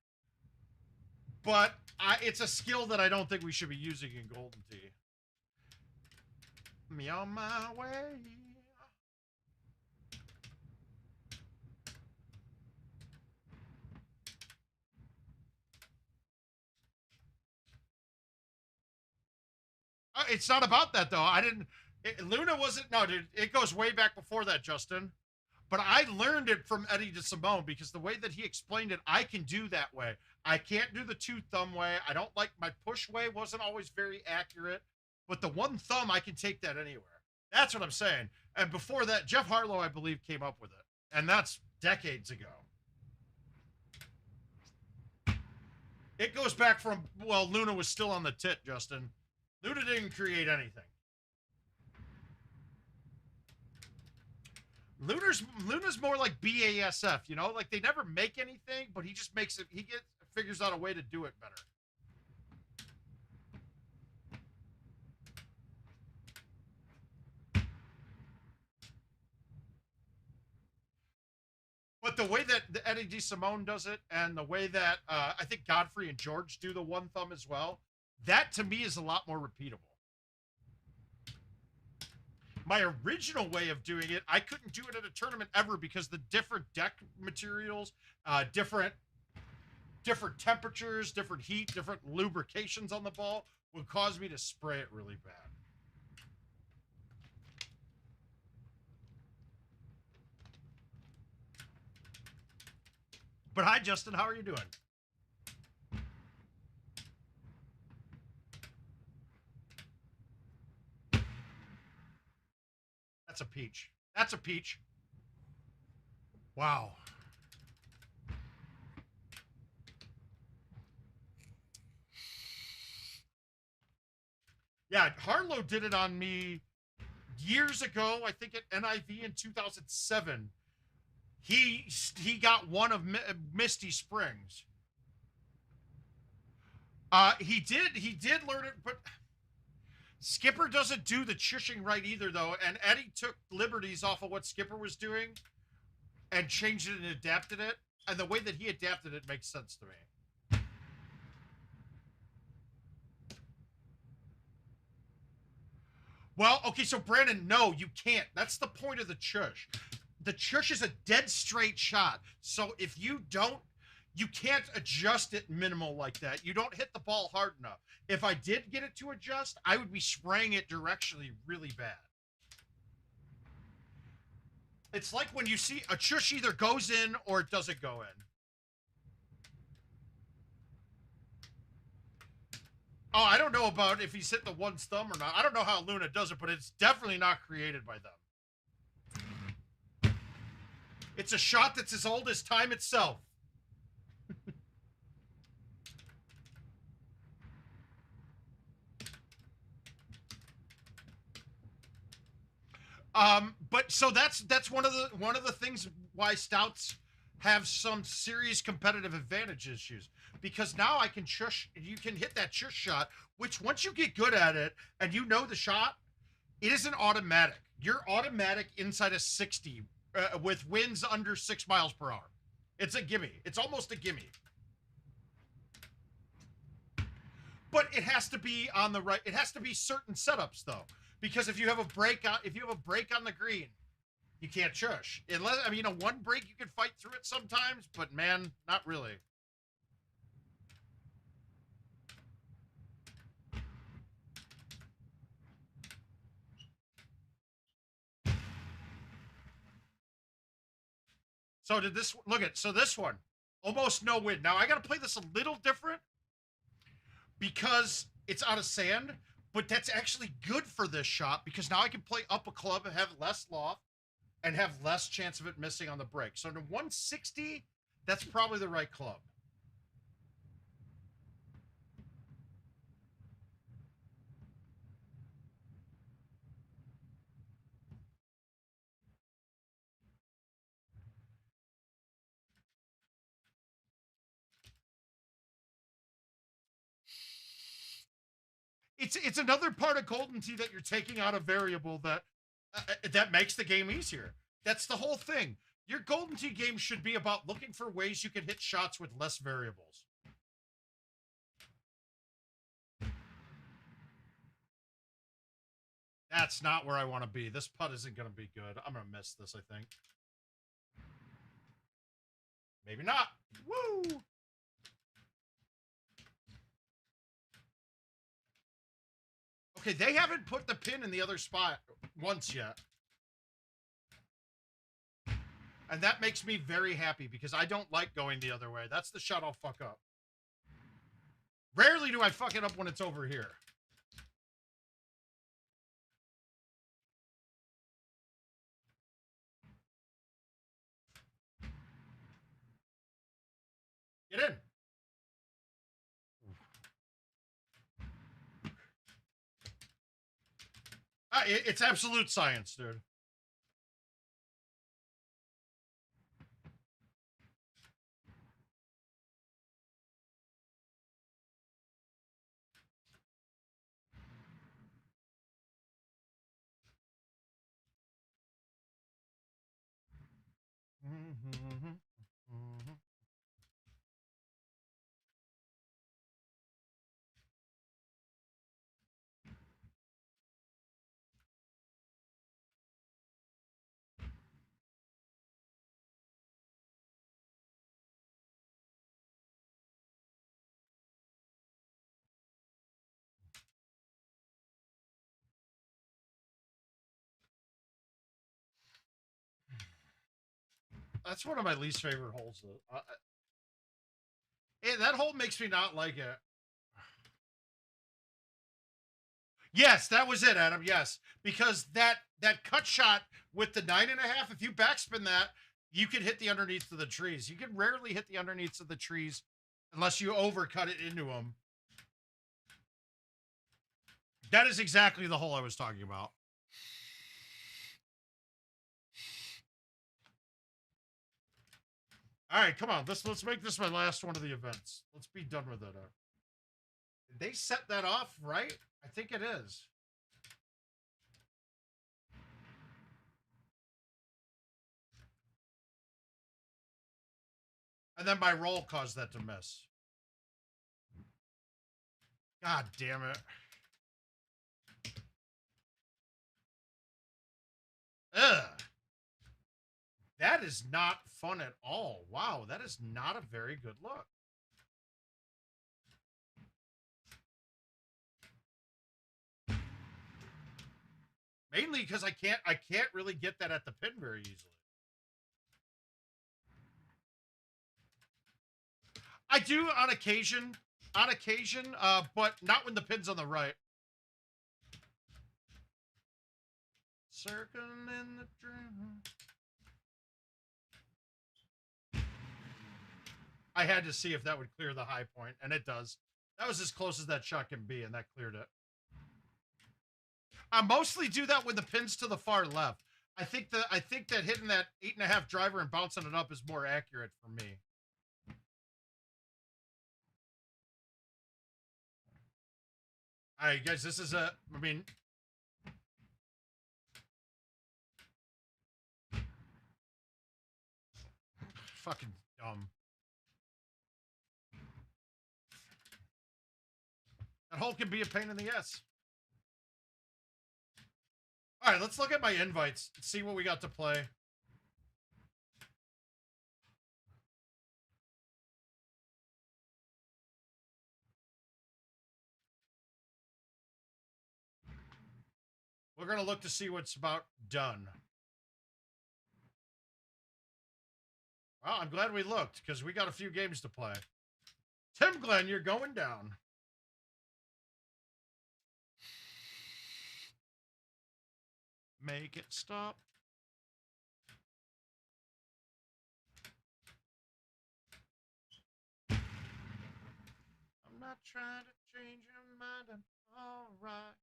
But it's a skill that I don't think we should be using in Golden Tee. Me on my way. It's not about that, though. Luna wasn't, no, dude, it goes way back before that, Justin. But I learned it from Eddie DeSimone because the way that he explained it, I can do that way. I can't do the 2-thumb way. I don't like my push way, wasn't always very accurate, but the 1 thumb, I can take that anywhere. That's what I'm saying. And before that, Jeff Harlow, I believe, came up with it. And that's decades ago. It goes back from, well, Luna was still on the tit, Justin. Luna didn't create anything. Luna's more like BASF, you know, like they never make anything, but he just makes it. He figures out a way to do it better. But the way that the Eddie DeSimone does it, and the way that I think Godfrey and George do the 1 thumb as well, that to me is a lot more repeatable. My original way of doing it, I couldn't do it at a tournament ever because the different deck materials, different temperatures, different heat, different lubrications on the ball would cause me to spray it really bad. But hi, Justin. How are you doing? That's a peach. That's a peach. Wow. Yeah, Harlow did it on me years ago, I think at NIV in 2007. He got one of Misty Springs. He did learn it, but Skipper doesn't do the chushing right either, though. And Eddie took liberties off of what Skipper was doing and changed it and adapted it. And the way that he adapted it makes sense to me. Well, okay, so Brandon, no, you can't. That's the point of the chush. The chush is a dead straight shot. So if you don't, you can't adjust it minimal like that. You don't hit the ball hard enough. If I did get it to adjust, I would be spraying it directionally really bad. It's like when you see a chush either goes in or it doesn't go in. Oh, I don't know about if he's hit the 1 thumb or not. I don't know how Luna does it, but it's definitely not created by them. It's a shot that's as old as time itself. But so that's one of the things why stouts have some serious competitive advantage issues, because now I can chush. You can hit that chush shot, which once you get good at it and you know the shot, it isn't automatic. You're automatic inside of 60 with winds under 6 miles per hour. It's a gimme. It's almost a gimme. But it has to be on the right. It has to be certain setups though, because if you have a break on the green, you can't chush. Unless, I mean, one break you can fight through it sometimes, but man, not really. So did this, look at, so this one, almost no wind. Now I got to play this a little different because it's out of sand, but that's actually good for this shot because now I can play up a club and have less loft and have less chance of it missing on the break. So to 160, that's probably the right club. It's another part of Golden Tee that you're taking out a variable that that makes the game easier. That's the whole thing. Your Golden Tee game should be about looking for ways you can hit shots with less variables. That's not where I want to be. This putt isn't going to be good. I'm going to miss this, I think. Maybe not. Woo! Okay, they haven't put the pin in the other spot once yet. And that makes me very happy because I don't like going the other way. That's the shot I'll fuck up. Rarely do I fuck it up when it's over here. Get in. It's absolute science, dude. That's one of my least favorite holes. That hole makes me not like it. Yes, that was it, Adam. Yes, because that cut shot with the 9.5, if you backspin that, you can hit the underneath of the trees. You can rarely hit the underneath of the trees unless you overcut it into them. That is exactly the hole I was talking about. All right, come on. Let's make this my last one of the events. Let's be done with it. Did they set that off right? I think it is. And then my roll caused that to miss. God damn it. Ugh. That is not fun at all. Wow, that is not a very good look. Mainly because I can't really get that at the pin very easily. I do on occasion, but not when the pin's on the right. Circling in the dream. I had to see if that would clear the high point, and it does. That was as close as that shot can be, and that cleared it. I mostly do that when the pin's to the far left. I think that hitting that 8.5 driver and bouncing it up is more accurate for me. All right, guys, this is fucking dumb. That hole can be a pain in the ass. All right, let's look at my invites and see what we got to play. We're going to look to see what's about done. Well, I'm glad we looked because we got a few games to play. Tim Glenn, you're going down. Make it stop. I'm not trying to change your mind. I'm all right.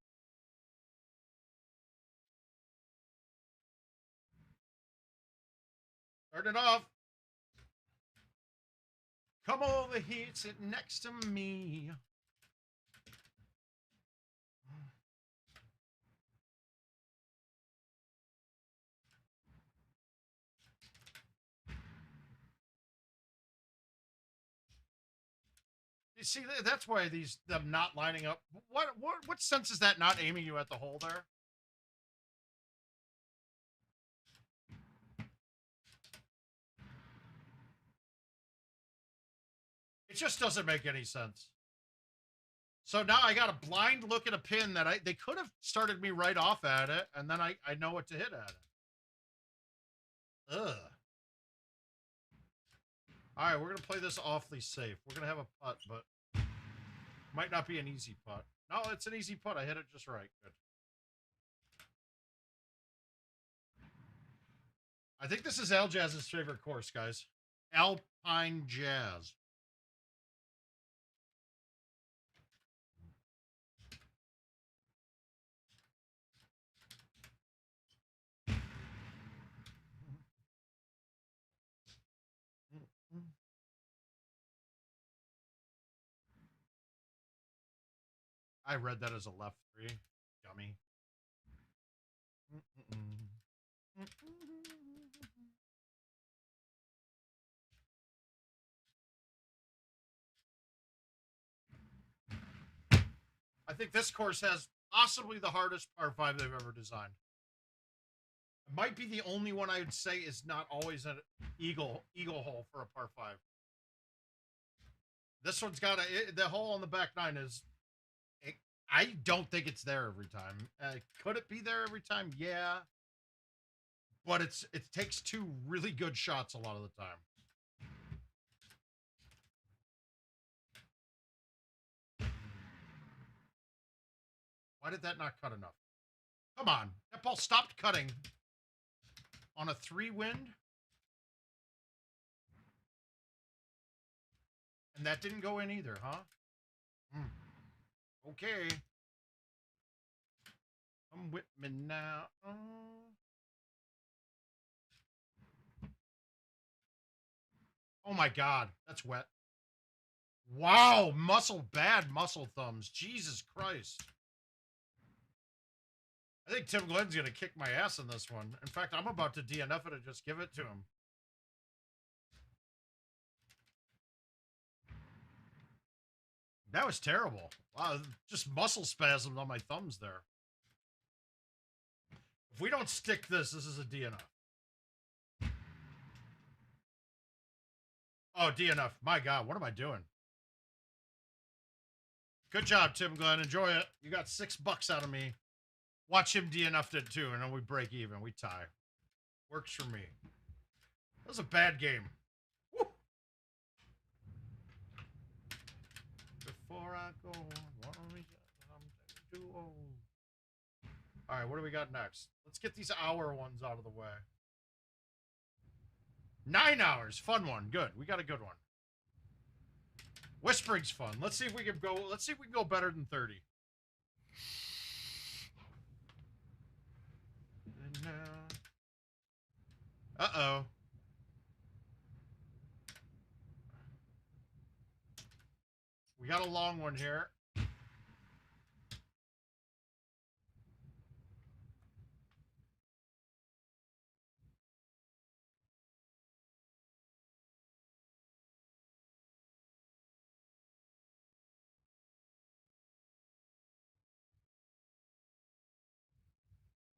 Turn it off. Come over here, sit next to me. You see, that's why them not lining up. What sense is that not aiming you at the hole there? It just doesn't make any sense. So now I got a blind look at a pin that they could have started me right off at it, and then I know what to hit at it. Ugh. All right, we're going to play this awfully safe. We're going to have a putt, but Might not be an easy putt. No, it's an easy putt. I hit it just right. Good. I think this is Al Jazz's favorite course, guys. Alpine Jazz. I read that as a left 3. Dummy. I think this course has possibly the hardest par 5 they've ever designed. It might be the only one I would say is not always an eagle hole for a par 5. This one's got the hole on the back 9 is... I don't think it's there every time. Could it be there every time? Yeah. But it takes 2 really good shots a lot of the time. Why did that not cut enough? Come on. That ball stopped cutting on a 3 wind. And that didn't go in either, huh? Okay. Come with me now. Oh my God. That's wet. Wow. Bad muscle thumbs. Jesus Christ. I think Tim Glenn's going to kick my ass in this one. In fact, I'm about to DNF it and just give it to him. That was terrible. Wow, just muscle spasms on my thumbs there. If we don't stick this is a DNF. Oh, DNF. My God, what am I doing? Good job, Tim Glenn. Enjoy it. You got $6 out of me. Watch him DNF it too, and then we break even. We tie. Works for me. That was a bad game. Woo! Before I go on, all right, what do we got next? Let's get these hour ones out of the way. 9 hours. Fun one. Good. We got a good one. Whispering's fun. Let's see if we can go. Let's see if we can go better than 30. Uh-oh. We got a long one here.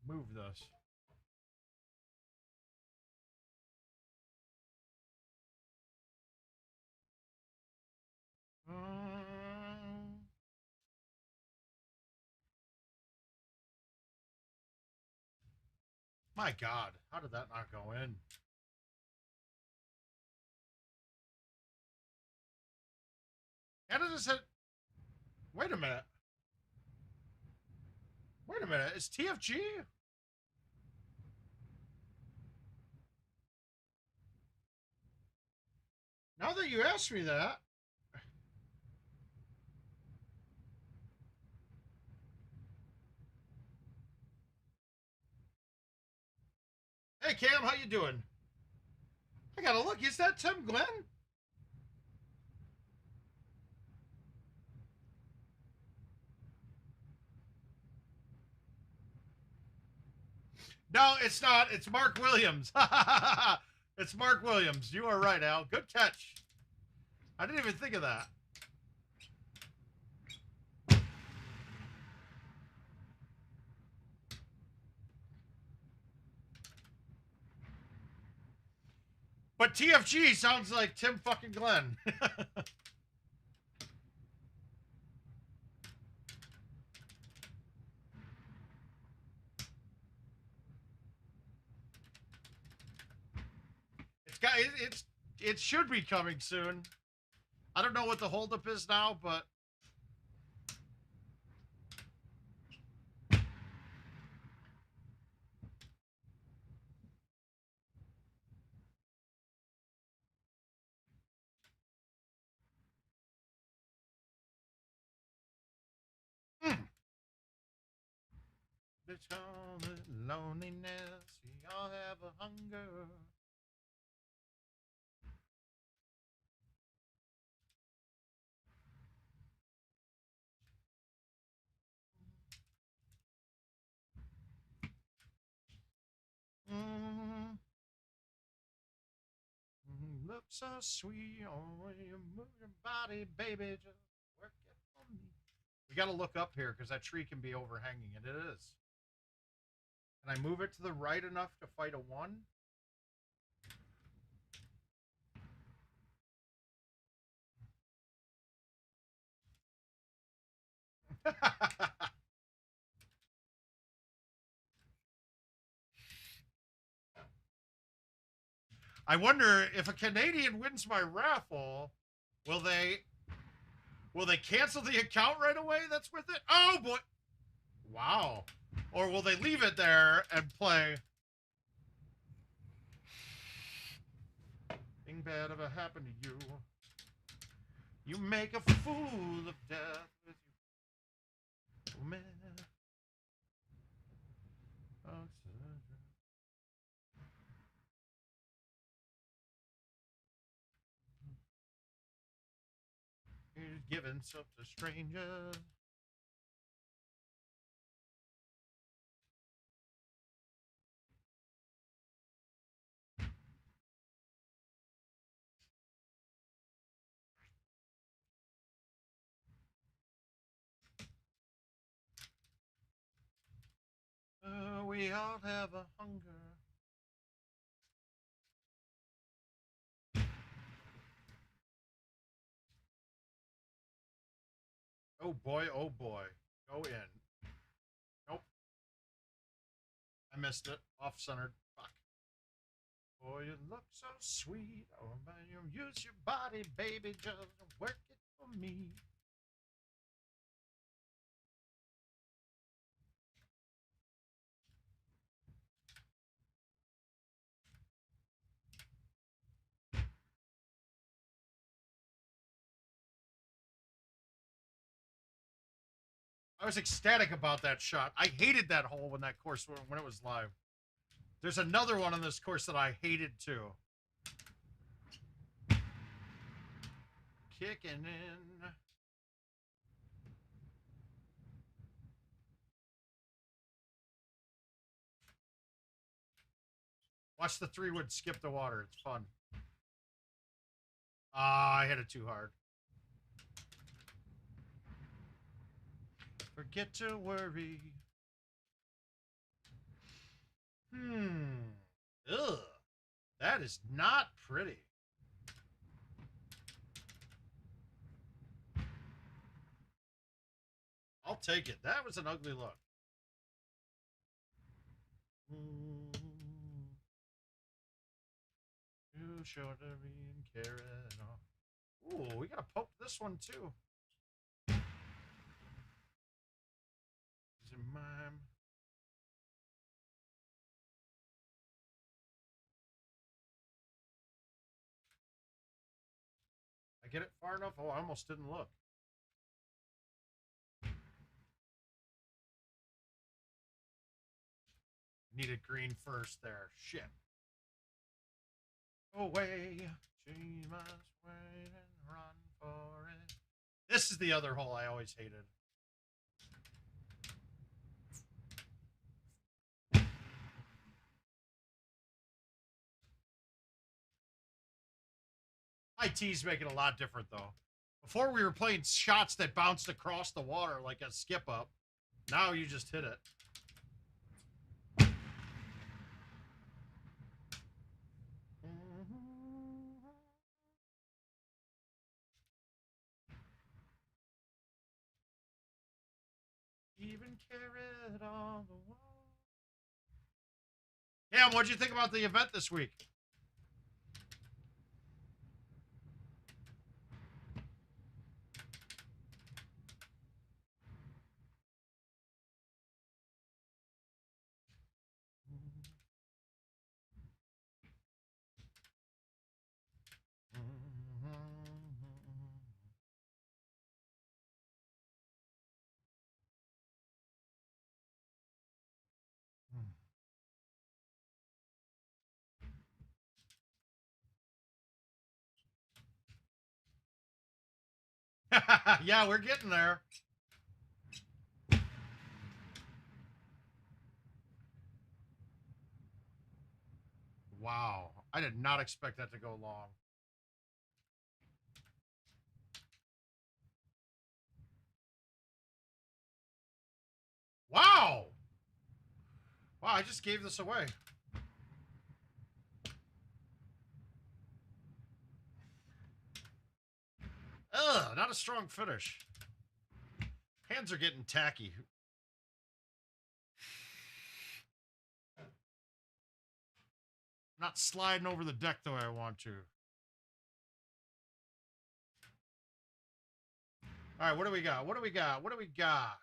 Move this. My God, how did that not go in? Canada said, wait a minute. Wait a minute, is TFG? Now that you asked me that. Hey, Cam, how you doing? I gotta look. Is that Tim Glenn? No, it's not. It's Mark Williams. It's Mark Williams. You are right, Al. Good catch. I didn't even think of that. But TFG sounds like Tim fucking Glenn. It should be coming soon. I don't know what the holdup is now, but Let's call it loneliness. We all have a hunger. Mm. Look so sweet. Oh, you move your body, baby. Just work it for me. We got to look up here because that tree can be overhanging, and it is. Can I move it to the right enough to fight a 1? I wonder if a Canadian wins my raffle, will they cancel the account right away that's with it? Oh boy. Wow. Or will they leave it there and play? Thing bad ever happened to you. You make a fool of death with you. Oh, man. He's giving stuff to strangers. We all have a hunger. Oh boy, oh boy. Go in. Nope. I missed it. Off-centered. Fuck. Oh, you look so sweet. Oh, man, you use your body, baby. Just work it for me. I was ecstatic about that shot. I hated that hole when that course when it was live. There's another one on this course that I hated too. Kicking in. Watch the 3-wood skip the water. It's fun. Ah, I hit it too hard. Forget to worry. Ugh. That is not pretty. I'll take it. That was an ugly look. Too short to be and carry it off. Ooh, we gotta poke this one too. Is it mime? I get it far enough? Oh, I almost didn't look. Needed green first there. Shit. Away. She must wait and run for it. This is the other hole I always hated. IT's make it a lot different though. Before we were playing shots that bounced across the water like a skip up. Now you just hit it. Even carried on the wall. Cam, what'd you think about the event this week? Yeah, we're getting there. Wow. I did not expect that to go long. Wow. Wow, I just gave this away. Ugh, not a strong finish. Hands are getting tacky. Not sliding over the deck the way I want to. All right, what do we got? What do we got? What do we got?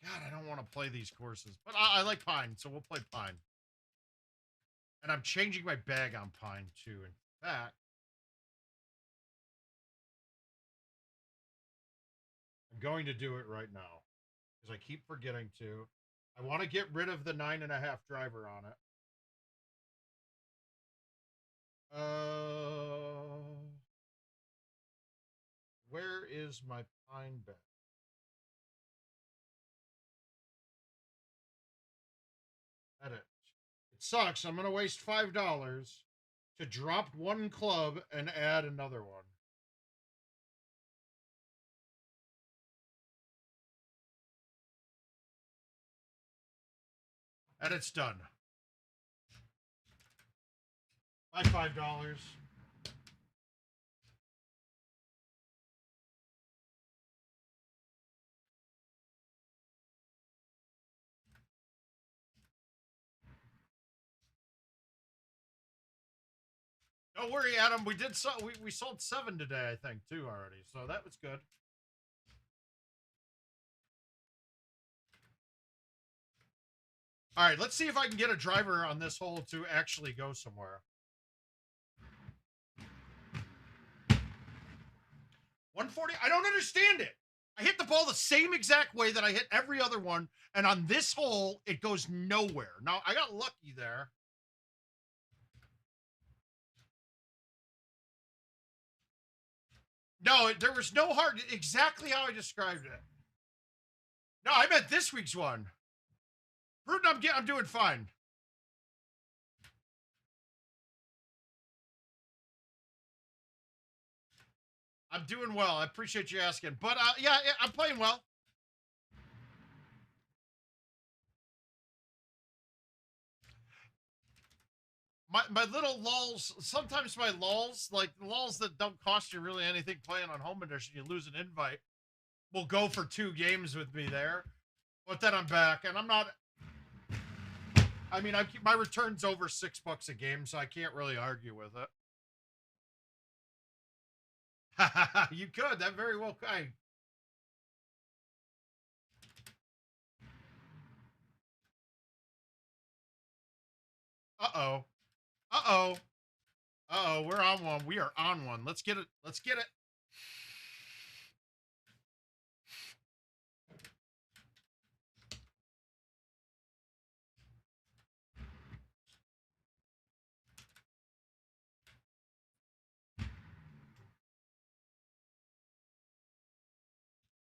God, I don't want to play these courses, but I like Pine, so we'll play Pine. And I'm changing my bag on Pine, too. In fact, I'm going to do it right now because I keep forgetting to. I want to get rid of the 9.5 driver on it. Where is my Pine bag? Edit. It sucks. I'm going to waste $5 to drop one club and add another one. And it's done. My $5. Don't worry, Adam. We did so we sold 7 today, I think, too, already. So that was good. All right, let's see if I can get a driver on this hole to actually go somewhere. 140. I don't understand it. I hit the ball the same exact way that I hit every other one, and on this hole, it goes nowhere. Now, I got lucky there. No, there was no hard. Exactly how I described it. No, I meant this week's one. Bruton, I'm doing fine. I'm doing well. I appreciate you asking. But yeah, I'm playing well. My little lulls, sometimes my lulls, like lulls that don't cost you really anything playing on home edition, you lose an invite, will go for 2 games with me there. But then I'm back, and I'm not. I mean, my return's over $6 a game, so I can't really argue with it. You could. That very well could. Uh-oh. Uh-oh. Uh-oh. We're on one. We are on one. Let's get it. Let's get it.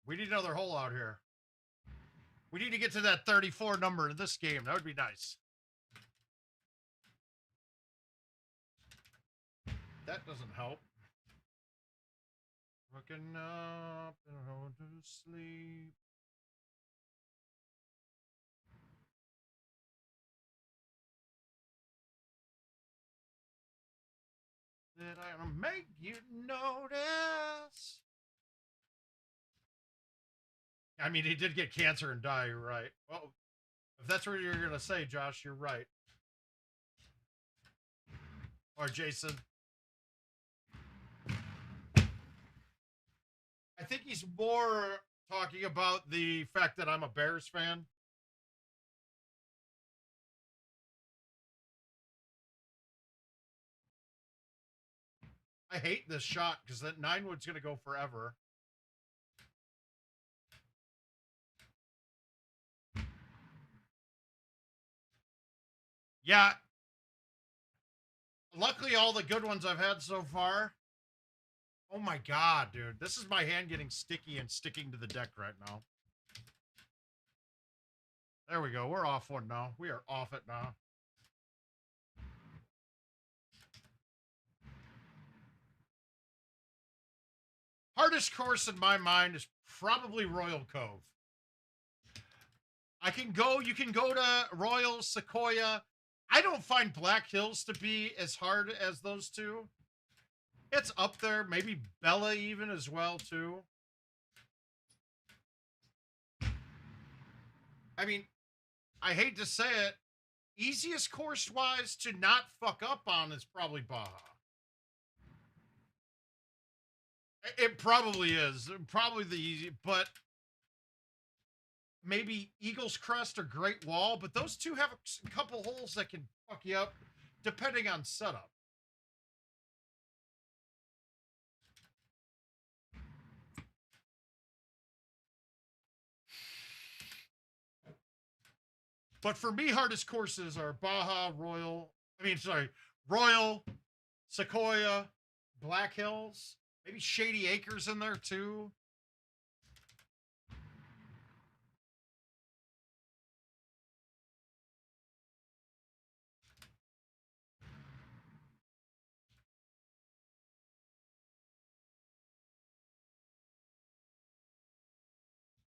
We need another hole out here. We need to get to that 34 number in this game. That would be nice. That doesn't help. Looking up and going to sleep. Did I make you notice? I mean, he did get cancer and die, you're right. Well, if that's what you're going to say, Josh, you're right. Or Jason. I think he's more talking about the fact that I'm a Bears fan. I hate this shot because that 9-wood's going to go forever. Yeah. Luckily, all the good ones I've had so far Oh my God, dude. This is my hand getting sticky and sticking to the deck right now. There we go. We're off one now. We are off it now. Hardest course in my mind is probably Royal Cove. You can go to Royal, Sequoia. I don't find Black Hills to be as hard as those two. It's up there. Maybe Bella even as well, too. I mean, I hate to say it, easiest course-wise to not fuck up on is probably Baja. It probably is. Probably the easy, but maybe Eagle's Crest or Great Wall, but those two have a couple holes that can fuck you up depending on setup. But for me, hardest courses are Baja, Royal, Sequoia, Black Hills, maybe Shady Acres in there too.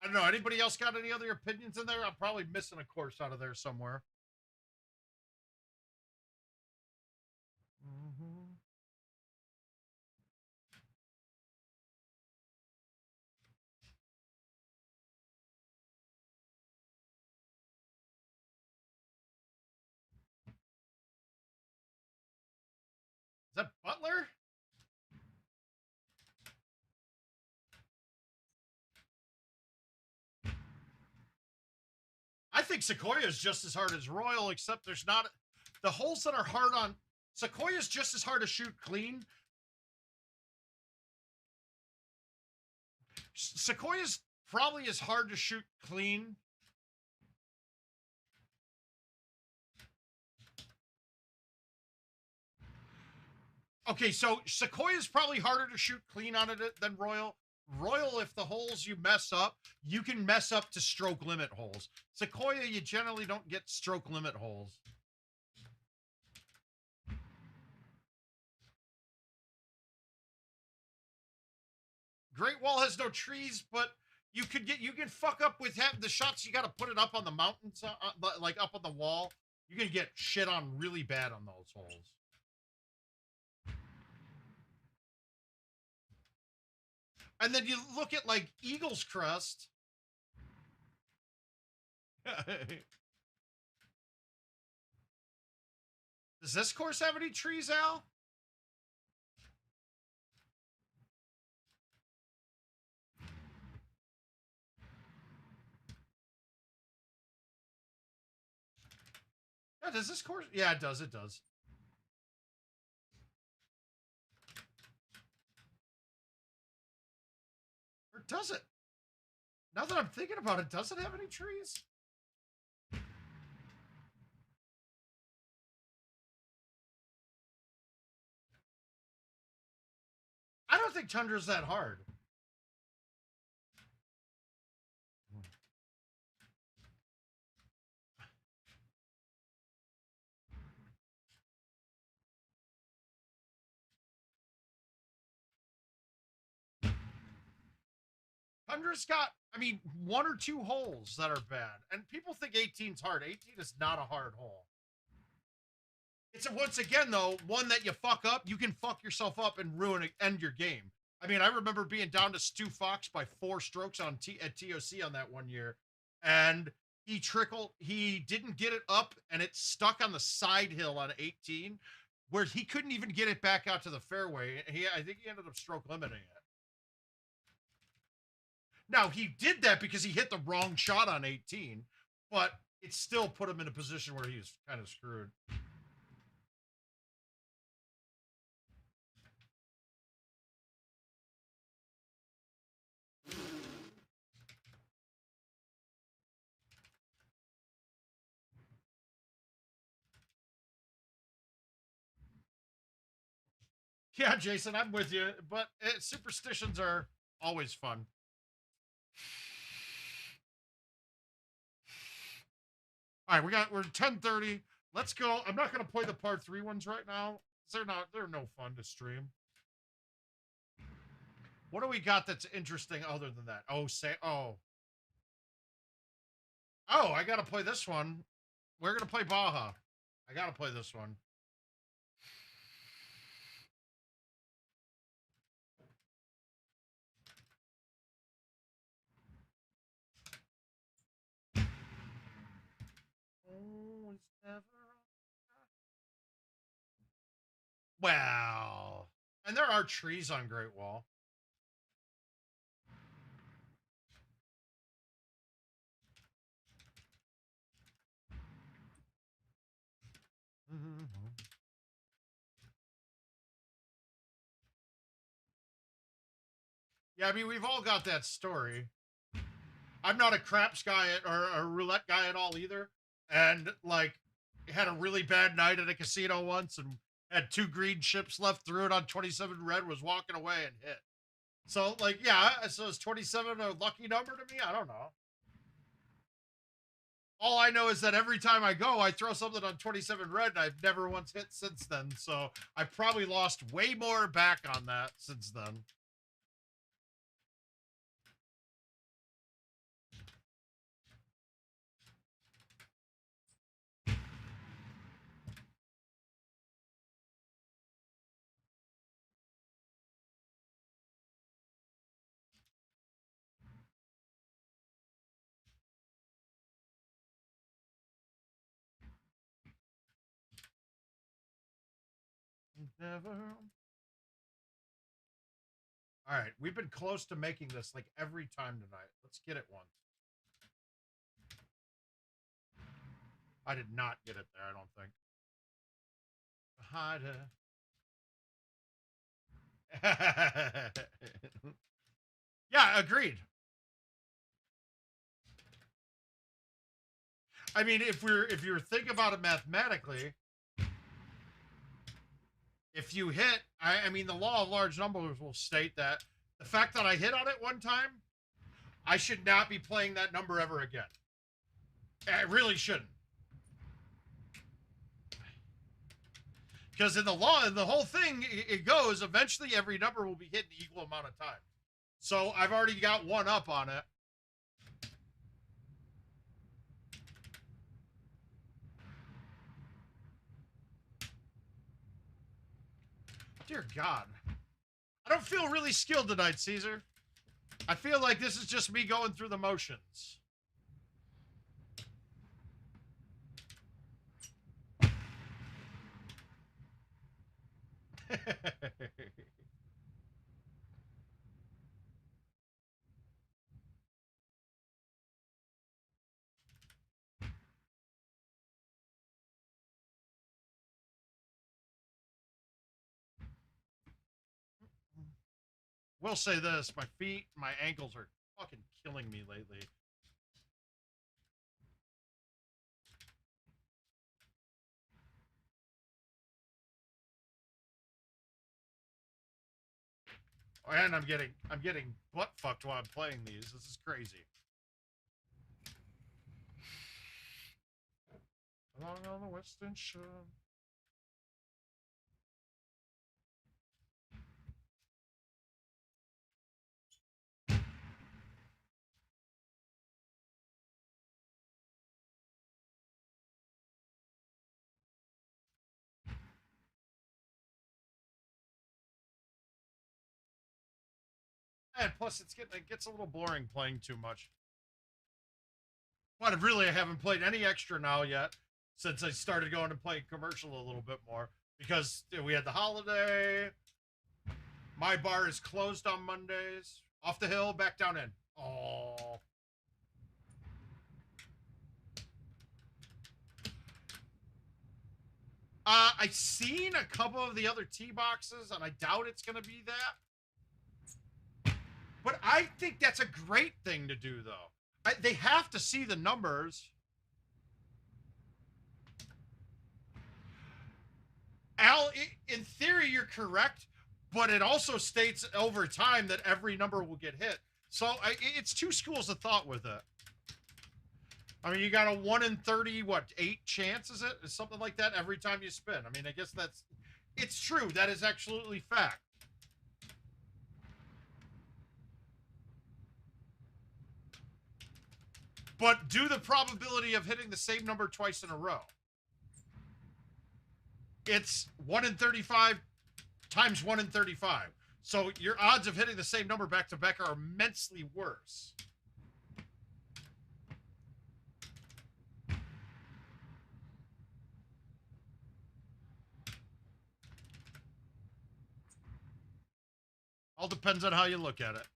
I don't know. Anybody else got any other opinions in there? I'm probably missing a course out of there somewhere. Mm-hmm. Is that Butler? I think Sequoia is just as hard as Royal, except there's not the holes that are hard on Sequoia is just as hard to shoot clean. Sequoia's probably as hard to shoot clean. Okay, so Sequoia is probably harder to shoot clean on it than Royal. Royal, if the holes you mess up, you can mess up to stroke limit holes. Sequoia, you generally don't get stroke limit holes. Great Wall has no trees, but you can fuck up with the shots. You got to put it up on the mountains, like up on the wall. You can get shit on really bad on those holes. And then you look at like Eagle's Crest. Does this course have any trees, Al? Yeah, does this course? Yeah, it does. It does. Or does it? Now that I'm thinking about it, does it have any trees? I don't think Tundra's that hard. Tundra's got, I mean, one or two holes that are bad. And people think 18's hard. 18 is not a hard hole. It's once again though, one that you fuck up, you can fuck yourself up and end your game. I mean, I remember being down to Stu Fox by 4 strokes at TOC on that one year, and he didn't get it up, and it stuck on the side hill on 18, where he couldn't even get it back out to the fairway. I think he ended up stroke limiting it. Now he did that because he hit the wrong shot on 18, but it still put him in a position where he was kind of screwed. Yeah, Jason, I'm with you, but superstitions are always fun. All right, we're 10:30. Let's go. I'm not going to play the part 3 ones right now. They're no fun to stream. What do we got that's interesting other than that? Oh, I got to play this one. We're going to play Baja. I got to play this one. Well, and there are trees on Great Wall. Yeah, I mean, we've all got that story. I'm not a craps guy or a roulette guy at all either. And like, had a really bad night at a casino once and had 2 green chips left, threw it on 27 red, was walking away and hit. So like, yeah, so is 27 a lucky number to me? I don't know. All I know is that every time I go, I throw something on 27 red and I've never once hit since then. So I probably lost way more back on that since then. Never. All right, we've been close to making this like every time tonight. Let's get it once. I did not get it there, I don't think. Yeah, agreed. I mean, if you're thinking about it mathematically, if you hit, I mean, the law of large numbers will state that the fact that I hit on it one time, I should not be playing that number ever again. I really shouldn't. Because in the law, in the whole thing, it goes, eventually every number will be hit an equal amount of time. So I've already got one up on it. Dear God. I don't feel really skilled tonight, Caesar. I feel like this is just me going through the motions. Will say this, my feet, my ankles are fucking killing me lately. And I'm getting butt fucked while I'm playing these. This is crazy. Along on the Western Shore. And plus, it gets a little boring playing too much. But really, I haven't played any extra now yet since I started going and playing commercial a little bit more because we had the holiday. My bar is closed on Mondays. Off the hill, back down in. Oh. I've seen a couple of the other tee boxes, and I doubt it's going to be that. But I think that's a great thing to do, though. They have to see the numbers. Al, in theory, you're correct, but it also states over time that every number will get hit. So it's two schools of thought with it. I mean, you got a 1 in 30, what, 8 chance, is it? Something like that every time you spin. I mean, I guess it's true. That is absolutely fact. But do the probability of hitting the same number twice in a row. It's 1 in 35 times 1 in 35. So your odds of hitting the same number back to back are immensely worse. All depends on how you look at it.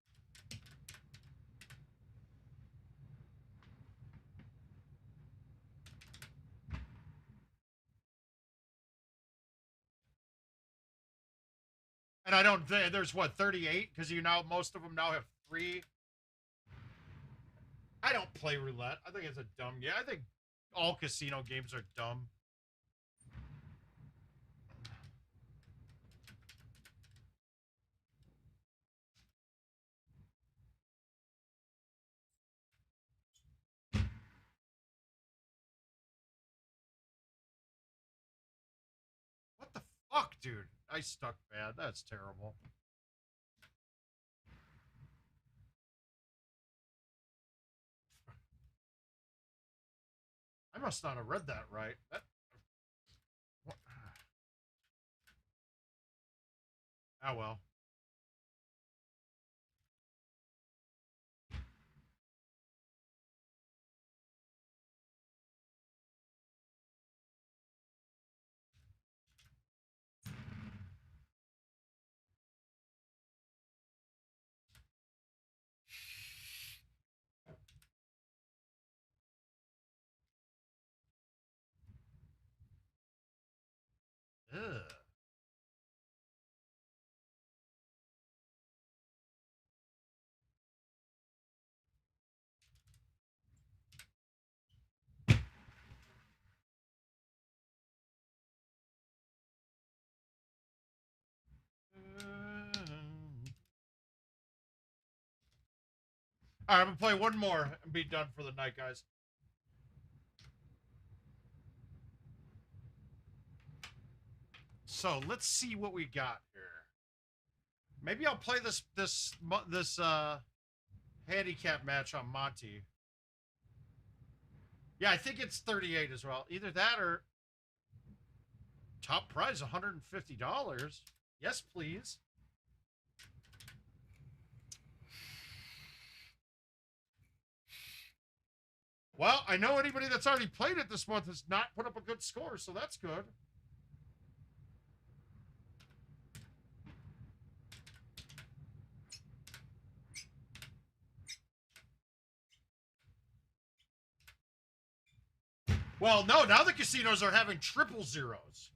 And I don't think there's what, 38? Because most of them now have 3. I don't play roulette. I think it's a dumb game. I think all casino games are dumb. What the fuck, dude? I stuck bad. That's terrible. I must not have read that right. What? Oh, well. Ugh. All right, I'm gonna play one more and be done for the night, guys. So let's see what we got here. Maybe I'll play this handicap match on Monty. Yeah, I think it's 38 as well. Either that or top prize $150. Yes, please. Well, I know anybody that's already played it this month has not put up a good score, so that's good. Well, no, now the casinos are having triple zeros.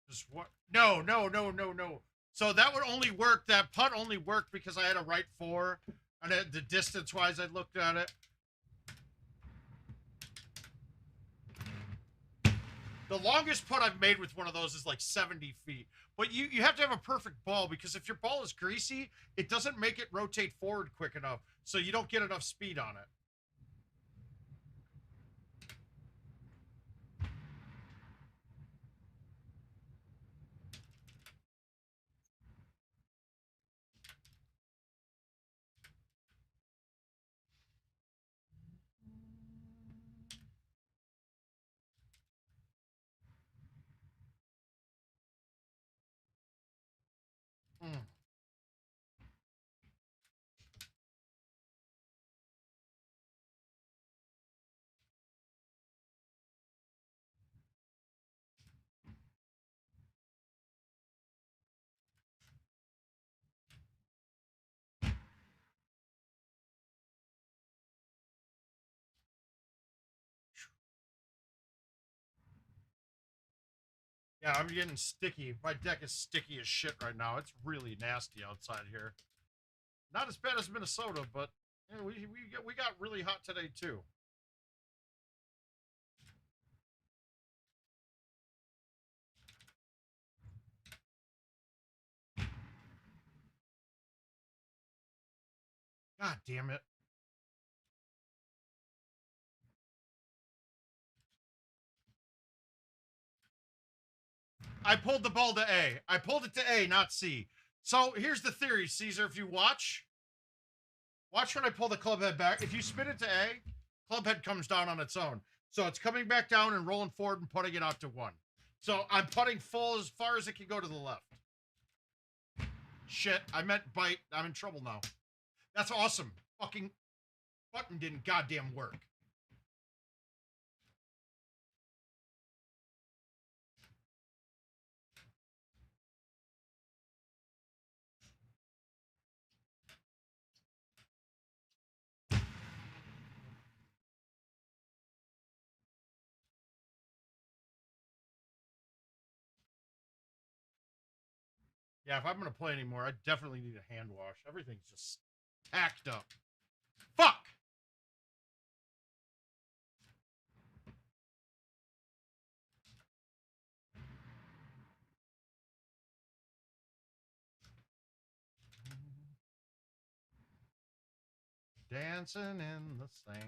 Just what? No, no, no, no, no. So that would only work. That putt only worked because I had a right 4, and the distance wise, I looked at it. The longest putt I've made with one of those is like 70 feet. But you have to have a perfect ball, because if your ball is greasy, it doesn't make it rotate forward quick enough, so you don't get enough speed on it. Yeah, I'm getting sticky. My deck is sticky as shit right now. It's really nasty outside here. Not as bad as Minnesota, but we got really hot today too. God damn it. I pulled the ball to A. I pulled it to A, not C. So here's the theory, Caesar. If you watch when I pull the club head back. If you spin it to A, club head comes down on its own. So it's coming back down and rolling forward and putting it out to 1. So I'm putting full as far as it can go to the left. Shit, I meant bite. I'm in trouble now. That's awesome. Fucking button didn't goddamn work. Yeah, if I'm going to play anymore, I definitely need a hand wash. Everything's just tacked up. Fuck! Dancing in the sand.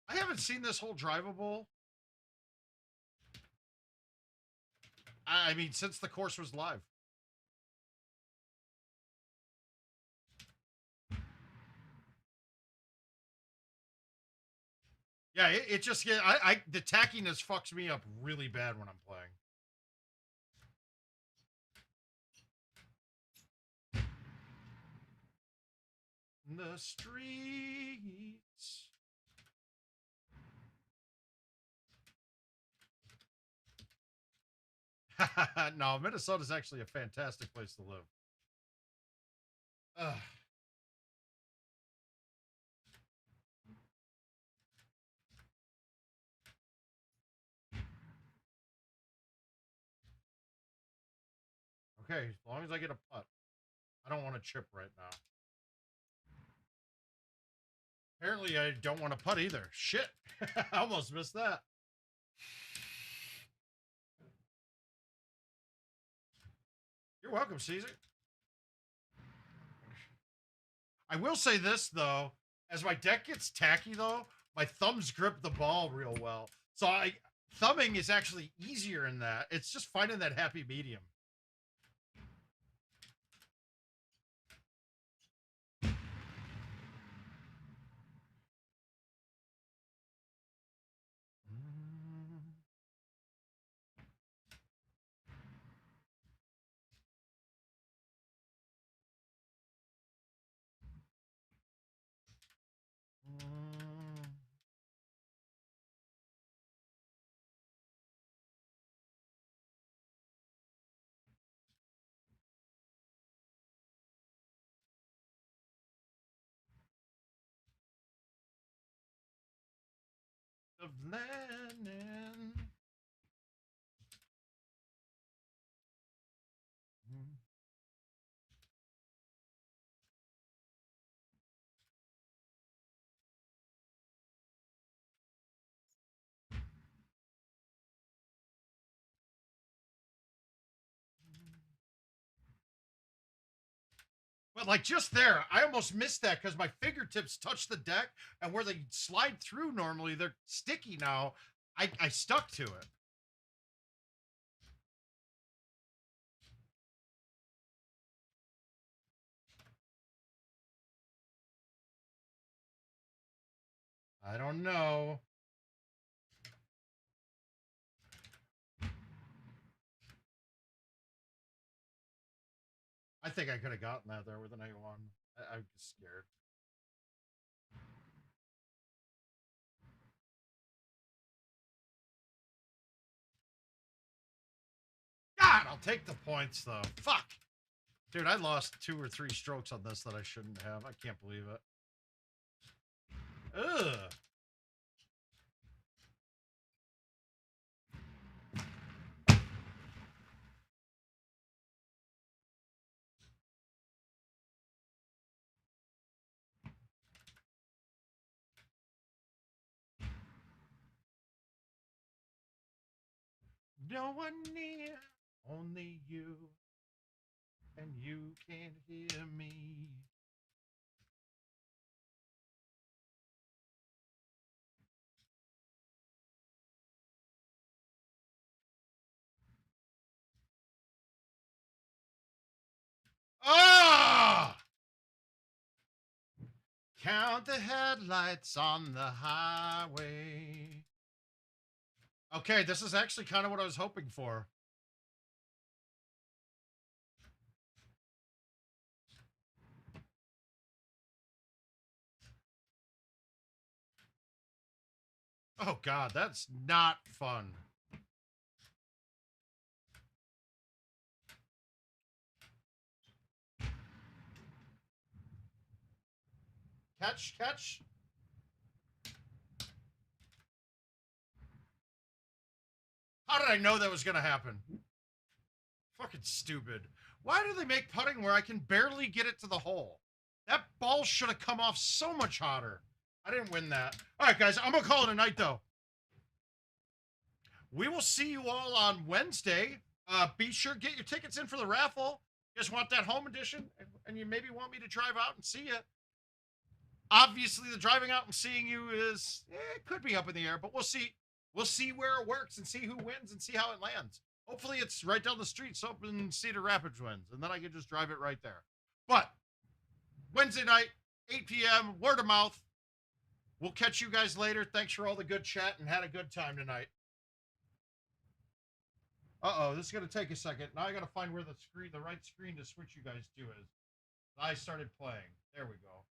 I haven't seen this whole drivable. I mean, since the course was live. Yeah, it just get the tackiness fucks me up really bad when I'm playing. The streets. No, Minnesota's actually a fantastic place to live. Ugh. Okay, as long as I get a putt. I don't want to chip right now. Apparently, I don't want to putt either. Shit. I almost missed that. You're welcome, Caesar. I will say this, though. As my deck gets tacky, though, my thumbs grip the ball real well. So thumbing is actually easier in that. It's just finding that happy medium. Of Lennon. But like just there, I almost missed that because my fingertips touched the deck, and where they slide through normally, they're sticky now. I stuck to it. I don't know. I think I could have gotten that there with an A1. I was scared. God, I'll take the points though. Fuck. Dude, I lost 2 or 3 strokes on this that I shouldn't have. I can't believe it. Ugh. No one near, only you, and you can't hear me. Ah! Count the headlights on the highway. Okay, this is actually kind of what I was hoping for. Oh, God, that's not fun. Catch, catch. How did I know that was going to happen? Fucking stupid. Why do they make putting where I can barely get it to the hole? That ball should have come off so much hotter. I didn't win that. All right, guys, I'm going to call it a night, though. We will see you all on Wednesday. Be sure get your tickets in for the raffle. You guys want that home edition, and you maybe want me to drive out and see you. Obviously, the driving out and seeing you is it could be up in the air, but we'll see. We'll see where it works and see who wins and see how it lands. Hopefully, it's right down the street, so in Cedar Rapids wins, and then I can just drive it right there. But Wednesday night, 8 p.m., word of mouth. We'll catch you guys later. Thanks for all the good chat and had a good time tonight. Uh-oh, this is going to take a second. Now I got to find where the right screen to switch you guys to is. I started playing. There we go.